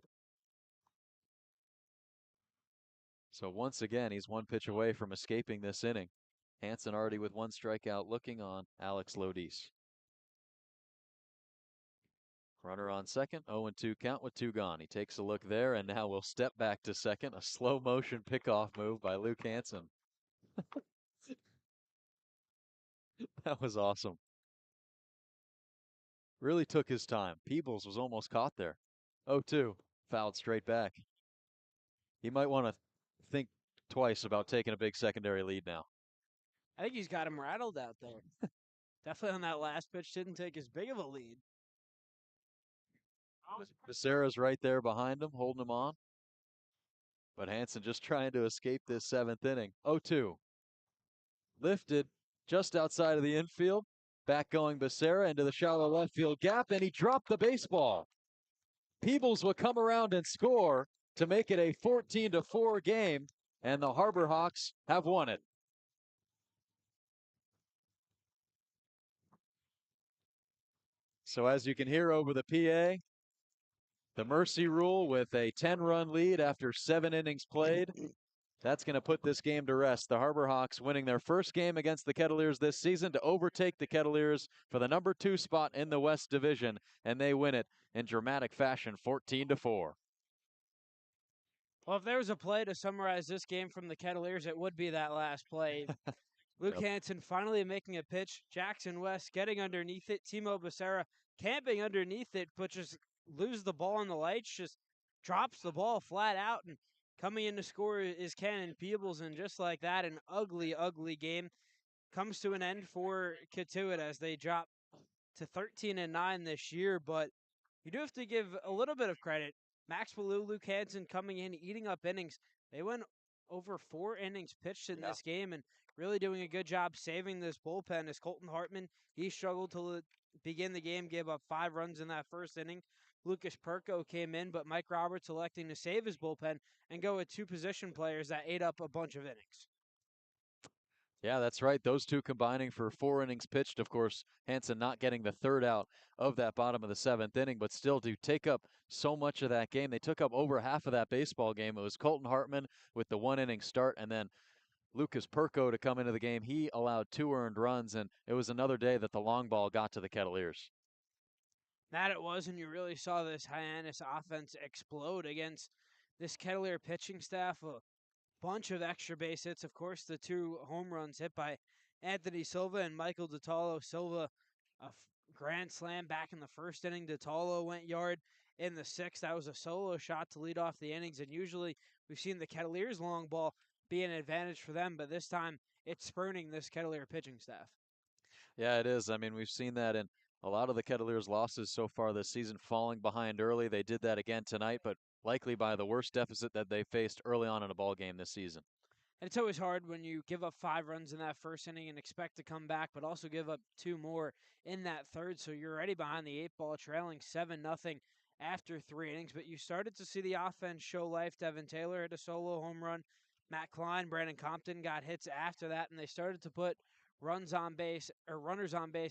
So once again, he's one pitch away from escaping this inning. Hansen already with one strikeout looking on Alex Lodis. Runner on second, 0-2 count with 2 gone. He takes a look there and now will step back to second. A slow motion pickoff move by Luke Hansen. That was awesome. Really took his time. Peebles was almost caught there. 0-2, fouled straight back. He might want to think twice about taking a big secondary lead now. I think he's got him rattled out there. Definitely on that last pitch, didn't take as big of a lead. Becerra's right there behind him, holding him on. But Hansen just trying to escape this 7th inning. 0-2. Lifted just outside of the infield. Back going Becerra into the shallow left field gap, and he dropped the baseball. Peebles will come around and score to make it a 14-4 game, and the Harbor Hawks have won it. So as you can hear over the PA, the mercy rule with a 10-run lead after 7 innings played. That's going to put this game to rest. The Harbor Hawks winning their first game against the Kettleers this season to overtake the Kettleers for the number 2 spot in the West Division, and they win it in dramatic fashion, 14-4. Well, if there was a play to summarize this game from the Kettleers, it would be that last play. Luke Hansen finally making a pitch. Jackson West getting underneath it. Timo Becerra camping underneath it, but just loses the ball on the lights, just drops the ball flat out, and coming in to score is Cannon Peebles, and just like that, an ugly, ugly game comes to an end for Cotuit as they drop to 13-9 this year. But you do have to give a little bit of credit. Max Ballou, Luke Hansen coming in, eating up innings. They went over 4 innings pitched in this game and really doing a good job saving this bullpen. As Colton Hartman, he struggled to begin the game, gave up 5 runs in that first inning. Lucas Perko came in, but Mike Roberts electing to save his bullpen and go with 2 position players that ate up a bunch of innings. Yeah, that's right. Those 2 combining for 4 innings pitched. Of course, Hansen not getting the 3rd out of that bottom of the 7th inning, but still to take up so much of that game. They took up over half of that baseball game. It was Colton Hartman with the 1 inning start, and then Lucas Perko to come into the game. He allowed 2 earned runs, and it was another day that the long ball got to the Kettleers. That it was, and you really saw this Hyannis offense explode against this Kettleer pitching staff. A bunch of extra base hits. Of course, the 2 home runs hit by Anthony Silva and Michael DeTalo. Silva, a grand slam back in the first inning. DeTalo went yard in the 6th. That was a solo shot to lead off the innings, and usually we've seen the Kettleers long ball be an advantage for them, but this time it's spurning this Kettleer pitching staff. Yeah, it is. I mean, we've seen that in a lot of the Kettleers' losses so far this season, falling behind early. They did that again tonight, but likely by the worst deficit that they faced early on in a ball game this season. And it's always hard when you give up 5 runs in that first inning and expect to come back, but also give up 2 more in that third. So you're already behind the 8 ball, trailing 7-0 after 3 innings. But you started to see the offense show life. Devin Taylor hit a solo home run. Matt Klein, Brandon Compton got hits after that, and they started to put runners on base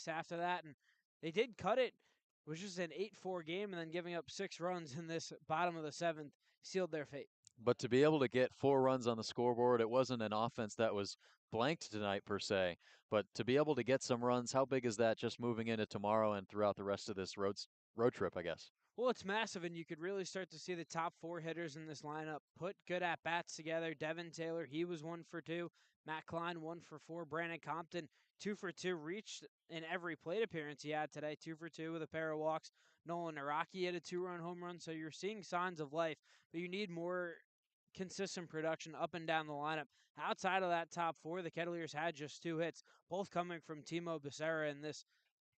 after that, and they did cut it. It was just an 8-4 game, and then giving up 6 runs in this bottom of the 7th sealed their fate. But to be able to get 4 runs on the scoreboard, it wasn't an offense that was blanked tonight per se, but to be able to get some runs, how big is that just moving into tomorrow and throughout the rest of this road trip, I guess? Well, it's massive, and you could really start to see the top 4 hitters in this lineup put good at-bats together. Devin Taylor, he was 1 for 2. Matt Klein, 1 for 4. Brandon Compton, 2 for 2. Reached in every plate appearance he had today, 2 for 2 with a pair of walks. Nolan Araki had a 2-run home run, so you're seeing signs of life, but you need more consistent production up and down the lineup. Outside of that top four, the Kettleers had just 2 hits, both coming from Timo Becerra in this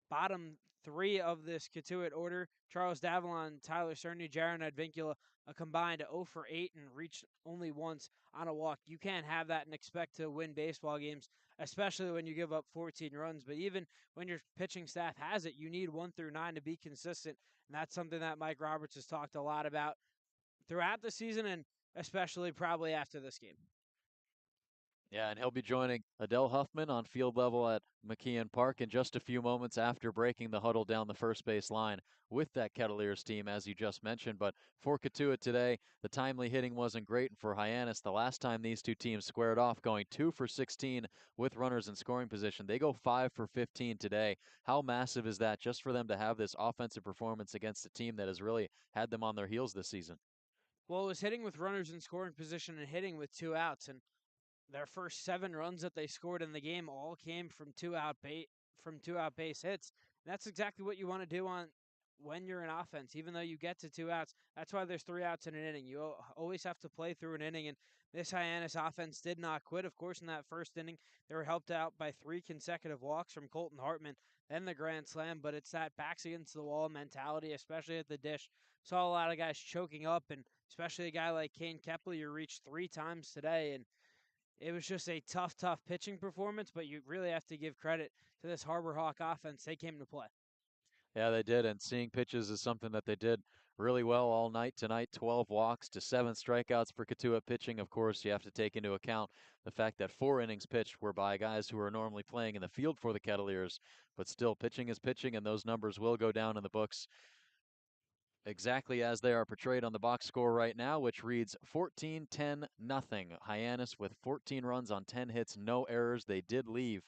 bottom 3 of this Cotuit order. Charles Davalon, Tyler Cerny, Jaron Advincula, a combined 0 for 8 and reached only once on a walk. You can't have that and expect to win baseball games, especially when you give up 14 runs. But even when your pitching staff has it, you need 1 through 9 to be consistent. And that's something that Mike Roberts has talked a lot about throughout the season and especially probably after this game. Yeah, and he'll be joining Adele Huffman on field level at McKeon Park in just a few moments after breaking the huddle down the first base line with that Kettleers team, as you just mentioned. But for Cotuit today, the timely hitting wasn't great. And for Hyannis, the last time these two teams squared off, going 2 for 16 with runners in scoring position, they go 5 for 15 today. How massive is that just for them to have this offensive performance against a team that has really had them on their heels this season? Well, it was hitting with runners in scoring position and hitting with 2 outs. And their first 7 runs that they scored in the game all came from 2 out base hits. And that's exactly what you want to do on when you're in offense. Even though you get to 2 outs, that's why there's 3 outs in an inning. You always have to play through an inning, and this Hyannis offense did not quit. Of course, in that first inning, they were helped out by 3 consecutive walks from Colton Hartman, then the grand slam. But it's that backs against the wall mentality, especially at the dish. Saw a lot of guys choking up, and especially a guy like Kane Keppler reached 3 times today, and it was just a tough pitching performance, but you really have to give credit to this Harbor Hawk offense. They came to play. Yeah, they did, and seeing pitches is something that they did really well all night tonight. 12 walks to 7 strikeouts for Cotuit pitching. Of course, you have to take into account the fact that 4 innings pitched were by guys who are normally playing in the field for the Kettleers, but still pitching is pitching, and those numbers will go down in the books exactly as they are portrayed on the box score right now, which reads 14-10 nothing. Hyannis with 14 runs on 10 hits, no errors. They did leave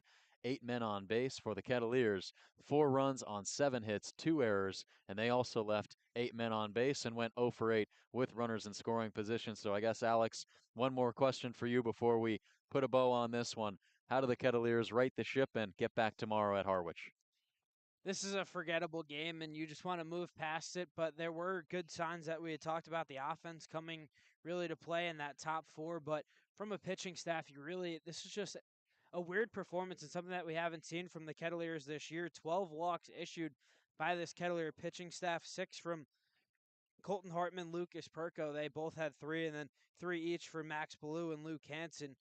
8 men on base for the Kettleers, 4 runs on 7 hits, 2 errors, and they also left 8 men on base and went 0 for 8 with runners in scoring position. So I guess, Alex, one more question for you before we put a bow on this one. How do the Kettleers right the ship and get back tomorrow at Harwich? This is a forgettable game, and you just want to move past it. But there were good signs that we had talked about the offense coming really to play in that top 4. But from a pitching staff, this is just a weird performance and something that we haven't seen from the Kettleers this year. 12 walks issued by this Kettleer pitching staff, 6 from Colton Hartman, Lucas Perko. They both had 3, and then 3 each for Max Ballou and Luke Hansen.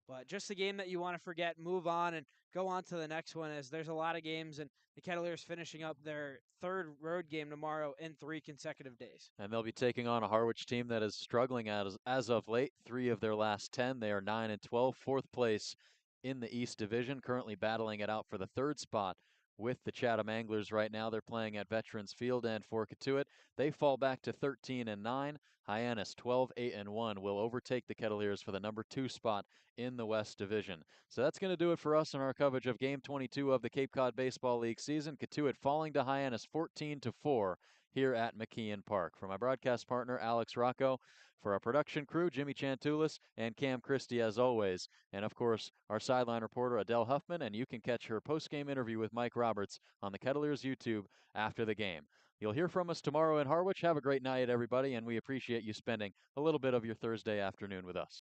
But just a game that you want to forget, move on, and go on to the next one, as there's a lot of games, and the Kettleers finishing up their 3rd road game tomorrow in 3 consecutive days. And they'll be taking on a Harwich team that is struggling as of late. 3 of their last 10. They are 9-12, 4th place in the East Division, currently battling it out for the 3rd spot with the Chatham Anglers right now. They're playing at Veterans Field, and for Cotuit, they fall back to 13-9. Hyannis 12-8-1 will overtake the Kettleers for the number 2 spot in the West Division. So that's going to do it for us in our coverage of Game 22 of the Cape Cod Baseball League season. Cotuit falling to Hyannis 14-4 here at McKeon Park. For my broadcast partner, Alex Rocco, for our production crew, Jimmy Chantulis and Cam Christie, as always, and of course, our sideline reporter, Adele Huffman, and you can catch her post-game interview with Mike Roberts on the Kettleers YouTube after the game. You'll hear from us tomorrow in Harwich. Have a great night, everybody, and we appreciate you spending a little bit of your Thursday afternoon with us.